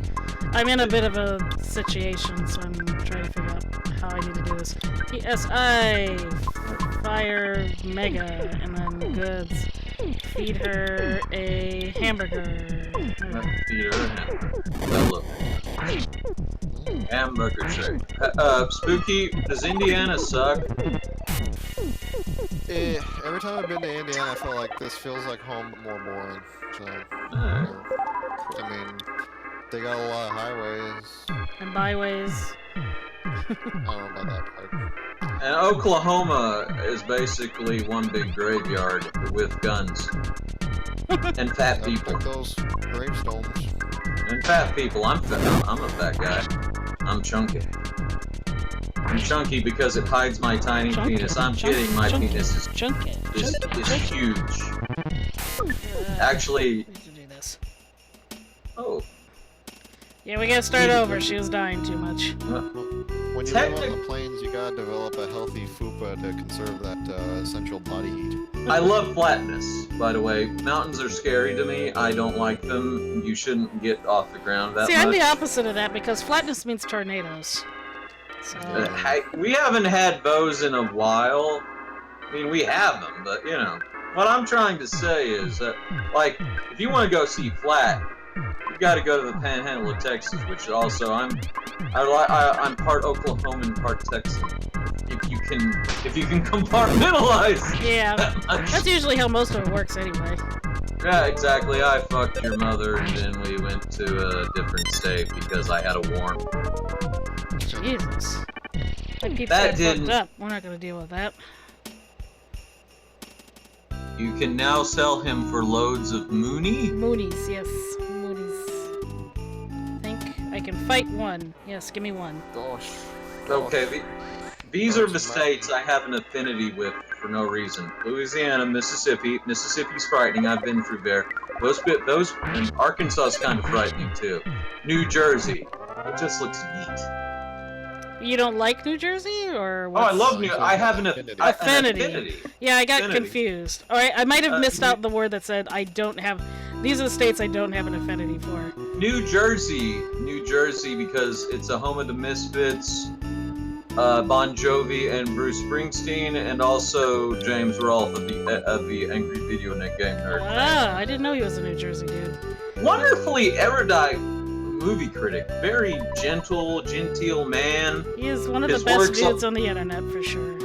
I'm in a bit of a situation, so I'm trying to figure out how I need to do this. PSI, fire mega, and then goods. Feed her a hamburger. Feed her a hamburger. Hello. Hamburger tray. Spooky, does Indiana suck? Every time I've been to Indiana, I feel like this feels like home, but more boring. So, I mean, they got a lot of highways. And byways. I don't know about that part. And Oklahoma is basically one big graveyard with guns. And fat people. Like those gravestones. And fat people. I'm a fat guy. I'm chunky. I'm chunky because it hides my tiny penis. I'm kidding. My penis is huge. Actually. Oh. Yeah, we gotta start over. She was dying too much. When you live on the plains, you gotta develop a healthy fupa to conserve that essential body heat. I love flatness, by the way. Mountains are scary to me. I don't like them. You shouldn't get off the ground that much. I'm the opposite of that because flatness means tornadoes. So... we haven't had those in a while. I mean, we have them, but what I'm trying to say is that, like, if you want to go see flat, you got to go to the Panhandle of Texas, which also I'm part Oklahoman, part Texan. If you can compartmentalize. Yeah, that's usually how most of it works anyway. Yeah, exactly. I fucked your mother, and then we went to a different state because I had a warrant. Jesus. My people got fucked up. We're not gonna deal with that. You can now sell him for loads of Moonies, yes. Moonies. I can fight one. Yes, give me one. Gosh. Okay, these are the states I have an affinity with for no reason. Louisiana, Mississippi. Mississippi's frightening. I've been through there. Those, and Arkansas is kind of frightening too. New Jersey. It just looks neat. You don't like New Jersey, or Oh, what's... I love New. I have an Affinity. affinity. Yeah, I got Affinity. confused. All right, I might have missed out the word that said I don't have. These are the states I don't have an affinity for. New Jersey, because it's a home of the Misfits, Bon Jovi and Bruce Springsteen, and also James Rolfe of the Angry Video Game Nerd. Ah, I didn't know he was a New Jersey dude. Wonderfully erudite movie critic, very genteel man. He is one of His the best works dudes on the internet for sure.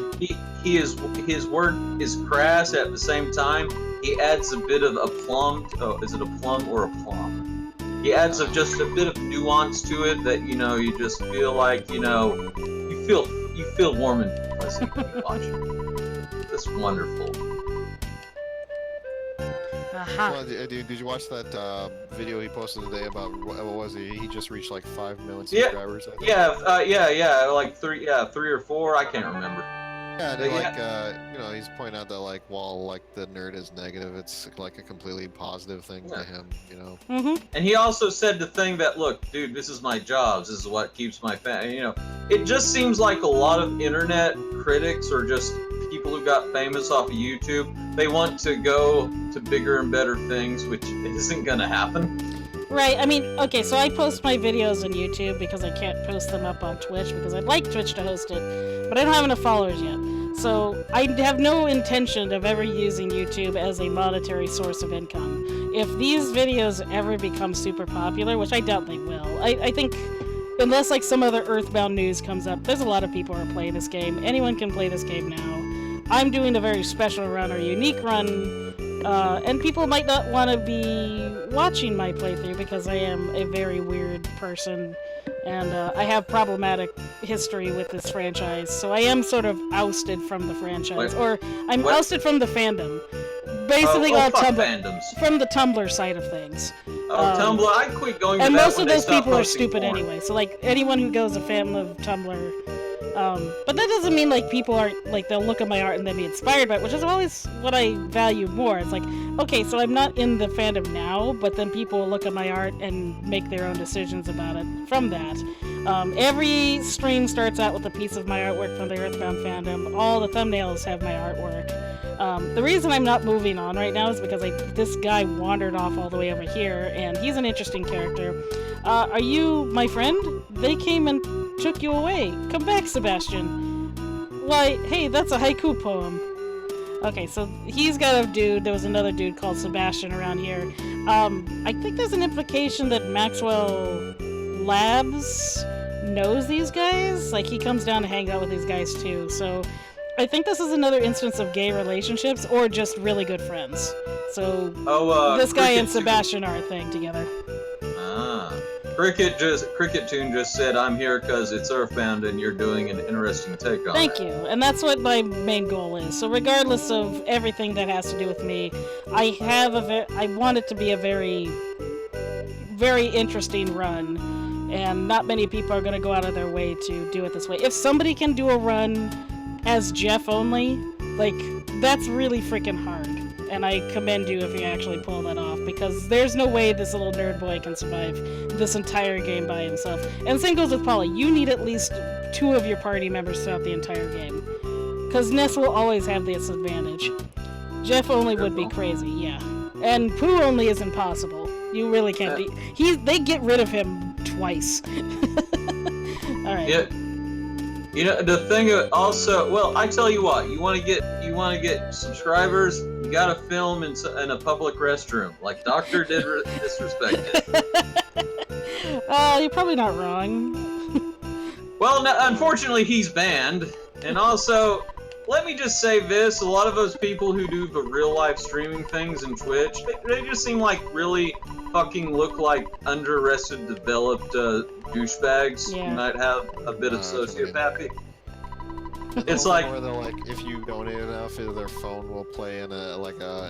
His work is crass at the same time. He adds a bit of aplomb. Oh, is it a plum or a plum? He adds just a bit of nuance to it that you just feel like you feel warm and fuzzy when you watch it. It's wonderful. Aha. Well, did you watch that video he posted today about what was he? He just reached like 5 million Yeah. subscribers. I think. Yeah, like three or four. I can't remember. Yeah, and he's pointing out that while the nerd is negative, it's like a completely positive thing to him. Mm-hmm. And he also said the thing that, look, dude, this is my job. This is what keeps my fan. It just seems like a lot of internet critics or just people who got famous off of YouTube, they want to go to bigger and better things, which isn't gonna happen. Right, I mean, okay, so I post my videos on YouTube because I can't post them up on Twitch because I'd like Twitch to host it, but I don't have enough followers yet. So I have no intention of ever using YouTube as a monetary source of income. If these videos ever become super popular, which I doubt they will, I think unless some other Earthbound news comes up, there's a lot of people who are playing this game. Anyone can play this game now. I'm doing a very special run or unique run, and people might not want to be watching my playthrough because I am a very weird person, and I have problematic history with this franchise, so I am sort of ousted from the franchise, or I'm ousted from the fandom. Basically, all fuck Tumblr, fandoms. from the Tumblr side of things. Tumblr, I quit going to And that most when of they those stopped people are posting stupid porn. anyway, so anyone who goes a fan of Tumblr. But that doesn't mean people aren't they'll look at my art and then be inspired by it, which is always what I value more. It's okay, so I'm not in the fandom now, but then people will look at my art and make their own decisions about it from that. Every stream starts out with a piece of my artwork from the Earthbound fandom. All the thumbnails have my artwork. The reason I'm not moving on right now is because this guy wandered off all the way over here, and he's an interesting character. Are you my friend? They came and took you away. Come back, Sebastian. Why, hey, that's a haiku poem. Okay, so he's got a dude. There was another dude called Sebastian around here. I think there's an implication that Maxwell Labs knows these guys. He comes down to hang out with these guys too. So I think this is another instance of gay relationships or just really good friends. So this guy and Sebastian are a thing together. Cricket Tune just said, I'm here because it's Earthbound and you're doing an interesting take on Thank you, and that's what my main goal is. So regardless of everything that has to do with me, I want it to be a very, very interesting run, and not many people are going to go out of their way to do it this way. If somebody can do a run as Jeff only, that's really freaking hard. And I commend you if you actually pull that off, because there's no way this little nerd boy can survive this entire game by himself. And the same goes with Paula. You need at least 2 of your party members throughout the entire game. Because Ness will always have this advantage. Jeff only would be crazy, yeah. And Pooh only is impossible. You really can't be... They get rid of him twice. Alright. Yeah. The thing also... Well, I tell you what. You want to get subscribers... You gotta film in a public restroom, like Doctor did disrespected. You're probably not wrong. Well, no, unfortunately, he's banned. And also, let me just say this: a lot of those people who do the real life streaming things in Twitch, they just seem like really fucking look like under-arrested, developed douchebags who might have a bit of sociopathy. It's where they're if you donate enough, their phone will play in a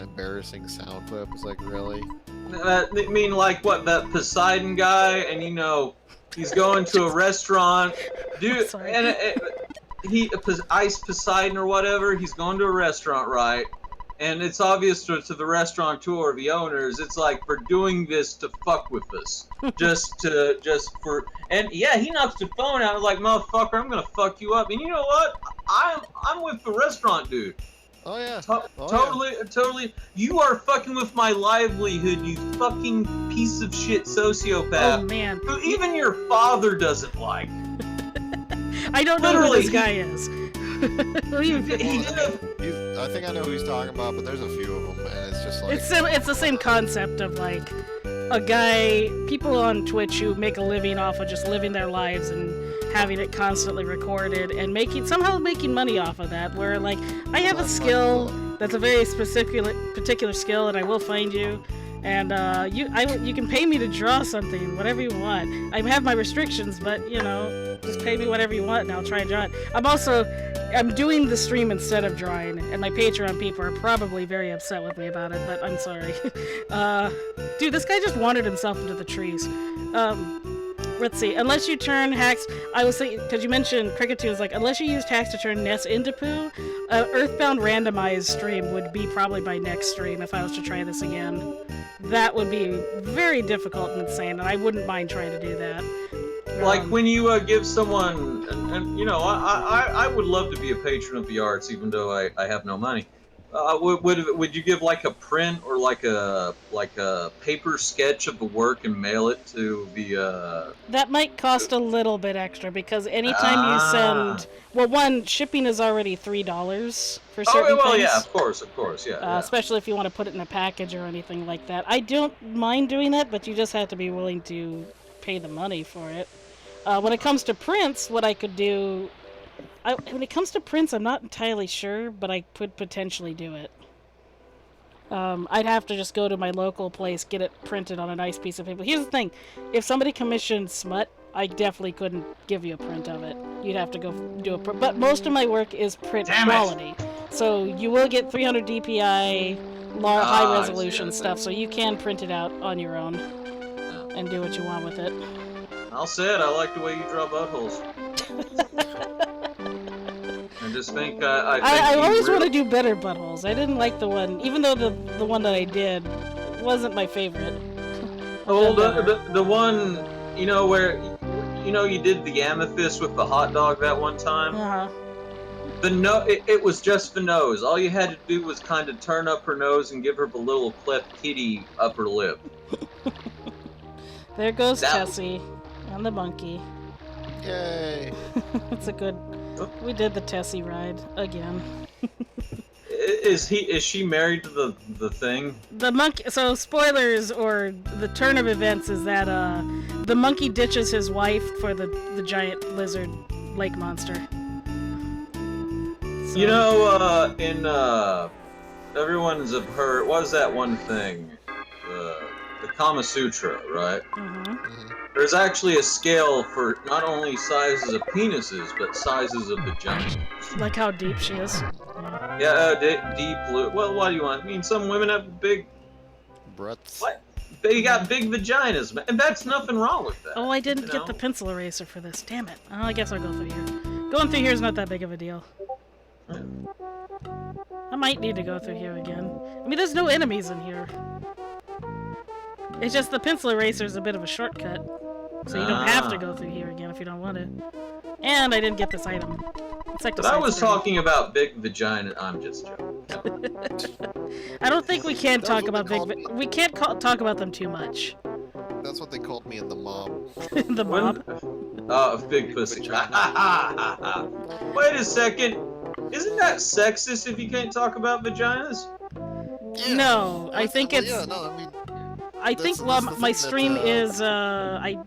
embarrassing sound clip. It's really? I mean, what, that Poseidon guy, and he's going to a restaurant, dude, and Ice Poseidon or whatever, he's going to a restaurant, right? and it's obvious to the restaurateur, the owners, it's like for doing this to fuck with us, and yeah, he knocks the phone out like, motherfucker, I'm gonna fuck you up, and you know what? I'm with the restaurant dude. Oh yeah. Totally. You are fucking with my livelihood, you fucking piece of shit sociopath. Oh man. Who even your father doesn't like. I don't know who this guy is. I think I know who he's talking about, but there's a few of them, and it's just like... It's the same concept of like a guy, people on Twitch who make a living off of just living their lives and having it constantly recorded and somehow making money off of that, where like, I have a skill that's a very particular skill, and I will find you, and you can pay me to draw something, whatever you want. I have my restrictions, but you know, just pay me whatever you want and I'll try and draw it. I'm doing the stream instead of drawing, and my Patreon people are probably very upset with me about it, but I'm sorry. Dude, this guy just wandered himself into the trees. Let's see, unless you turn hacks, I was thinking, because you mentioned Crickettoons, like, unless you used hacks to turn Ness into poo, Earthbound randomized stream would be probably my next stream if I was to try this again. That would be very difficult and insane, and I wouldn't mind trying to do that. Like when you give someone, and you know, I would love to be a patron of the arts, even though I have no money. Would you give like a print or like a paper sketch of the work and mail it to the? That might cost a little bit extra, because anytime you send, well, one, shipping is already $3 for certain things. Yeah, of course, yeah. Especially if you want to put it in a package or anything like that. I don't mind doing that, but you just have to be willing to pay the money for it. When it comes to prints, what I could do... when it comes to prints, I'm not entirely sure, but I could potentially do it. I'd have to just go to my local place, get it printed on a nice piece of paper. Here's the thing. If somebody commissioned smut, I definitely couldn't give you a print of it. You'd have to go do a print. But most of my work is print quality. So you will get 300 DPI, high-resolution stuff, so you can print it out on your own and do what you want with it. I'll say it, I like the way you draw buttholes. I just think, I always want to do better buttholes. I didn't like the one, even though the one that I did wasn't my favorite. Oh, the one, you know, where, you know, you did the amethyst with the hot dog that one time? Uh-huh. It was just the nose. All you had to do was kind of turn up her nose and give her the little cleft kitty upper lip. There goes Tessie and the monkey. Yay! It's a good... We did the Tessie ride again. Is she married to the thing? The monkey. So spoilers, or the turn of events is that the monkey ditches his wife for the giant lizard lake monster. So. You know, in everyone's have heard. What is that one thing? The Kama Sutra, right? Mm-hmm. There's actually a scale for not only sizes of penises, but sizes of vaginas. Like how deep she is. Yeah, deep blue. Well, what do you want? I mean, some women have big... breaths. What? They got big vaginas, man. And that's nothing wrong with that. Oh, I didn't get the pencil eraser for this. Damn it. Oh, I guess I'll go through here. Going through here is not that big of a deal. I might need to go through here again. I mean, there's no enemies in here. It's just the pencil eraser is a bit of a shortcut. So you don't have to go through here again if you don't want to. And I didn't get this item. But I was talking about big vagina. I'm just joking. I don't think we can talk about we can't talk about them too much. That's what they called me in the mob. The mob? Big pussy. Wait a second. Isn't that sexist if you can't talk about vaginas? Yeah. No, I think it's... Yeah, no, I mean... I think my stream is, I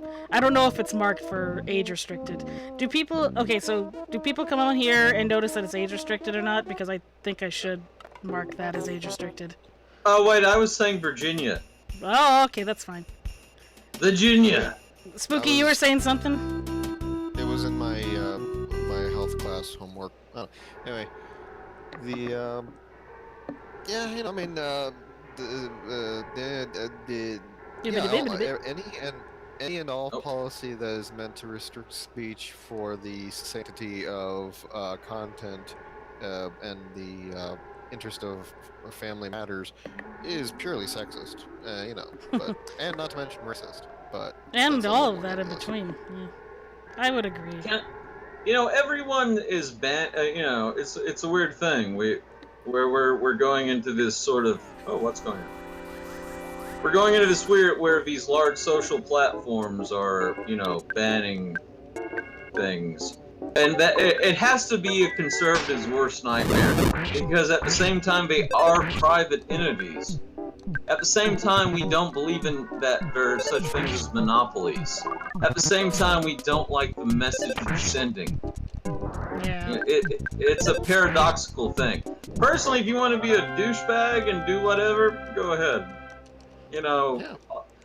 don't know if it's marked for age restricted. Do people come on here and notice that it's age restricted or not? Because I think I should mark that as age restricted. Oh wait, I was saying Virginia. Oh, okay, that's fine. Virginia. Spooky, you were saying something? It was in my, my health class homework. Oh, anyway, yeah, you know, I mean, any and all policy that is meant to restrict speech for the sanctity of content and the interest of family matters is purely sexist. But and not to mention racist. But And that's a all little of that in ridiculous. between. Yeah. I would agree. Everyone is it's a weird thing. We're going into this sort of what's going on? We're going into this weird where these large social platforms are banning things, and that it has to be a conservative's worst nightmare, because at the same time they are private entities. At the same time, we don't believe in that there are such things as monopolies. At the same time, we don't like the message it's sending. Yeah. It's a paradoxical thing. Personally, if you want to be a douchebag and do whatever, go ahead. Yeah.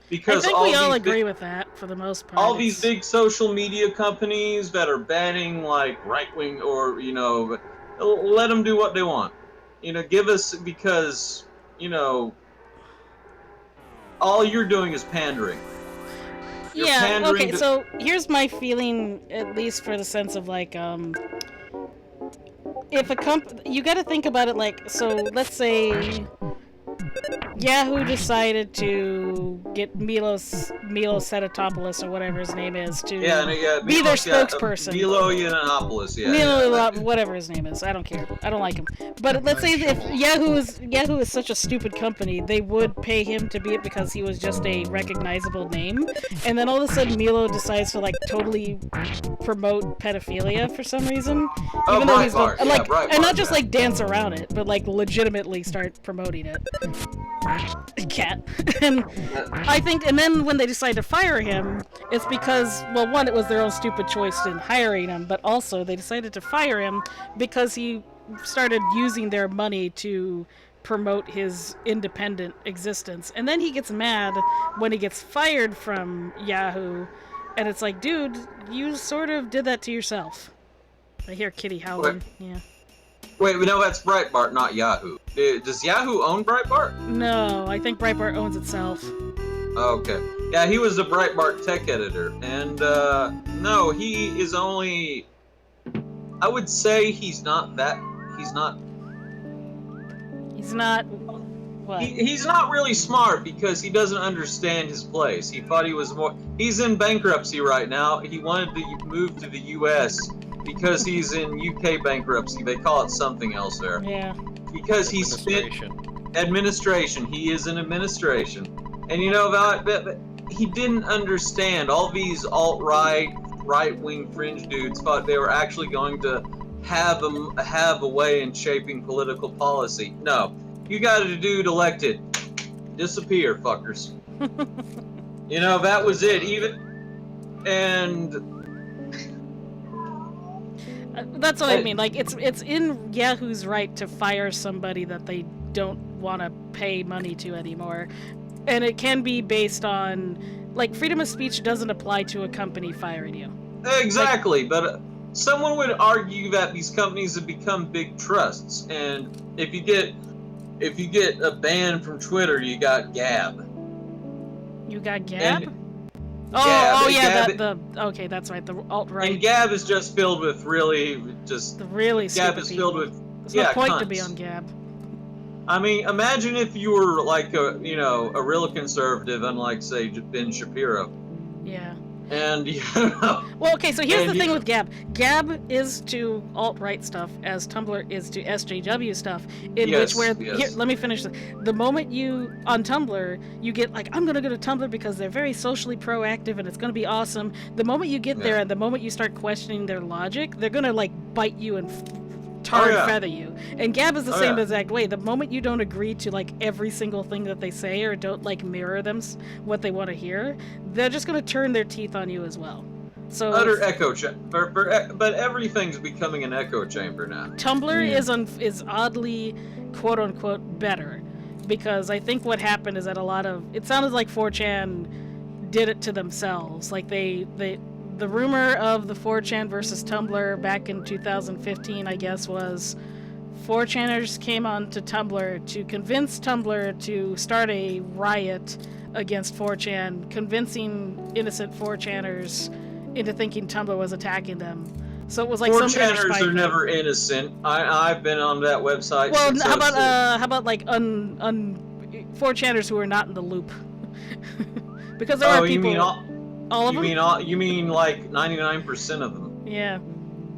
Because I think we all agree with that for the most part. all these big social media companies that are banning like right wing or let them do what they want. Give us, because all you're doing is pandering. You're pandering okay, so here's my feeling, at least for the sense of like, if you gotta think about it like, so let's say Yahoo decided to get Milos Setatopoulos, or whatever his name is, to be their spokesperson. Milo Yiannopoulos, whatever his name is. I don't care. I don't like him. But let's say if Yahoo is such a stupid company, they would pay him to be it because he was just a recognizable name. And then all of a sudden Milo decides to like totally promote pedophilia for some reason. Even though he's and not just like dance around it, but like legitimately start promoting it. Cat. And I think, and then when they decide to fire him, it's because, well, one, it was their own stupid choice in hiring him, but also they decided to fire him because he started using their money to promote his independent existence. And then he gets mad when he gets fired from Yahoo, and it's like, dude, you sort of did that to yourself. I hear Kitty howling. Yeah. Wait, no, that's Breitbart, not Yahoo. Does Yahoo own Breitbart? No, I think Breitbart owns itself. Okay. Yeah, he was the Breitbart tech editor. And, no, he is only... I would say he's not... What? He's not really smart because he doesn't understand his place. He thought he was more... He's in bankruptcy right now. He wanted to move to the U.S., because he's in UK bankruptcy. They call it something else there. Yeah. Because he spent administration. He is in administration. And that he didn't understand. All these alt-right, right-wing fringe dudes thought they were actually going to have a way in shaping political policy. No. You got a dude elected. Disappear, fuckers. That was it. That's what I mean. Like, it's in Yahoo's right to fire somebody that they don't want to pay money to anymore. And it can be based on, like, freedom of speech doesn't apply to a company firing you. Exactly, but someone would argue that these companies have become big trusts, and if you get a ban from Twitter, you got Gab. You got Gab? Okay, that's right, the alt-right. And Gab is just filled with really Gab is filled with There's no point cunts. to be on Gab. I mean, imagine if you were like a real conservative, unlike say Ben Shapiro. Yeah. And Well, okay, so here's the thing with Gab. Gab is to alt-right stuff as Tumblr is to SJW stuff. Here, let me finish this. The moment you on Tumblr, you get like, I'm gonna go to Tumblr because they're very socially proactive and it's gonna be awesome. The moment you get there and the moment you start questioning their logic, they're gonna like bite you and tar and feather you. And Gab is the same exact way. The moment you don't agree to like every single thing that they say or don't like mirror them what they want to hear, they're just going to turn their teeth on you as well. So utter echo chamber, but everything's becoming an echo chamber now. Tumblr is oddly quote unquote better, because I think what happened is that it sounded like 4chan did it to themselves. Like the rumor of the 4chan versus Tumblr back in 2015, I guess, was 4chaners came onto Tumblr to convince Tumblr to start a riot against 4chan, convincing innocent 4chaners into thinking Tumblr was attacking them. So it was like some kind of 4chaners spy are thing. never innocent. I've been on that website Well, since how about like 4chaners who are not in the loop? Because there are people. You mean all of them? You mean like 99% of them? Yeah.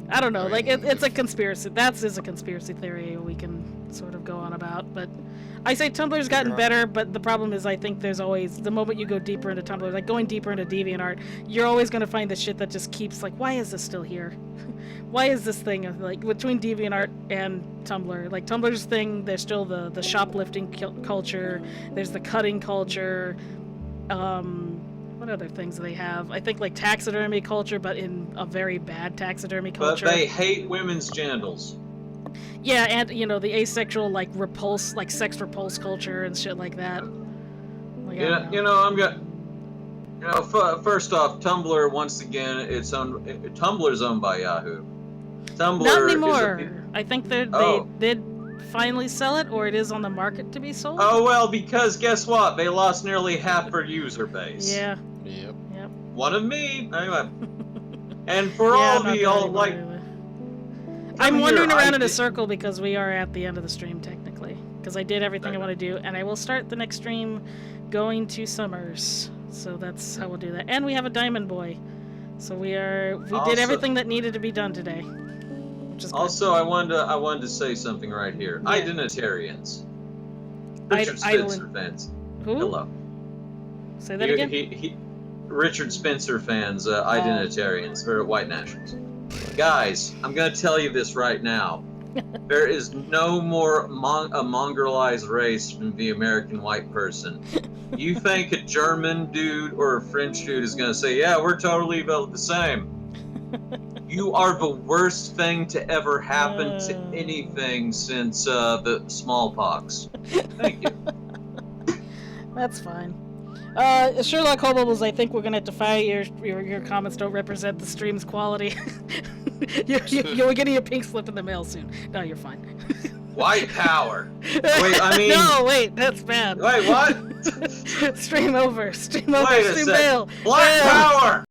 I don't know. Like it's a conspiracy. Is a conspiracy theory we can sort of go on about. But I say Tumblr's gotten better. But the problem is, I think there's always the moment you go deeper into Tumblr, like going deeper into DeviantArt, you're always going to find the shit that just keeps like, why is this still here? Why is this thing like between DeviantArt and Tumblr? Like Tumblr's thing, there's still the shoplifting culture. There's the cutting culture. What other things do they have? I think like taxidermy culture, but in a very bad taxidermy culture. But they hate women's genitals. Yeah, and the asexual like sex repulse culture and shit like that. Like, first off, Tumblr once again, Tumblr's owned by Yahoo. Tumblr not anymore. Is I think they did finally sell it, or it is on the market to be sold. Oh well, because guess what? They lost nearly half their user base. Yeah. Yep. One of me, anyway. And for all of you, I'm wandering around in a circle because we are at the end of the stream technically. Because I did everything I want to do, and I will start the next stream going to Summers. So that's how we'll do that. And we have a Diamond Boy. So we did everything that needed to be done today. Which is good. Also, I wanted to say something right here. Yeah. Identitarians. Richard Spencer fans. Who? Hello. Say that again? Richard Spencer fans, identitarians, or white nationals. Guys, I'm going to tell you this right now. There is no more a mongrelized race than the American white person. You think a German dude or a French dude is going to say, yeah, we're totally about the same. You are the worst thing to ever happen to anything since the smallpox. Thank you. That's fine. Sherlock Holmes, I think we're gonna have to fire your comments don't represent the stream's quality. You're getting a pink slip in the mail soon. No, you're fine. White power. Wait, No, wait, that's bad. Wait, what? Stream over. Stream over. Wait a stream second. mail. Black power.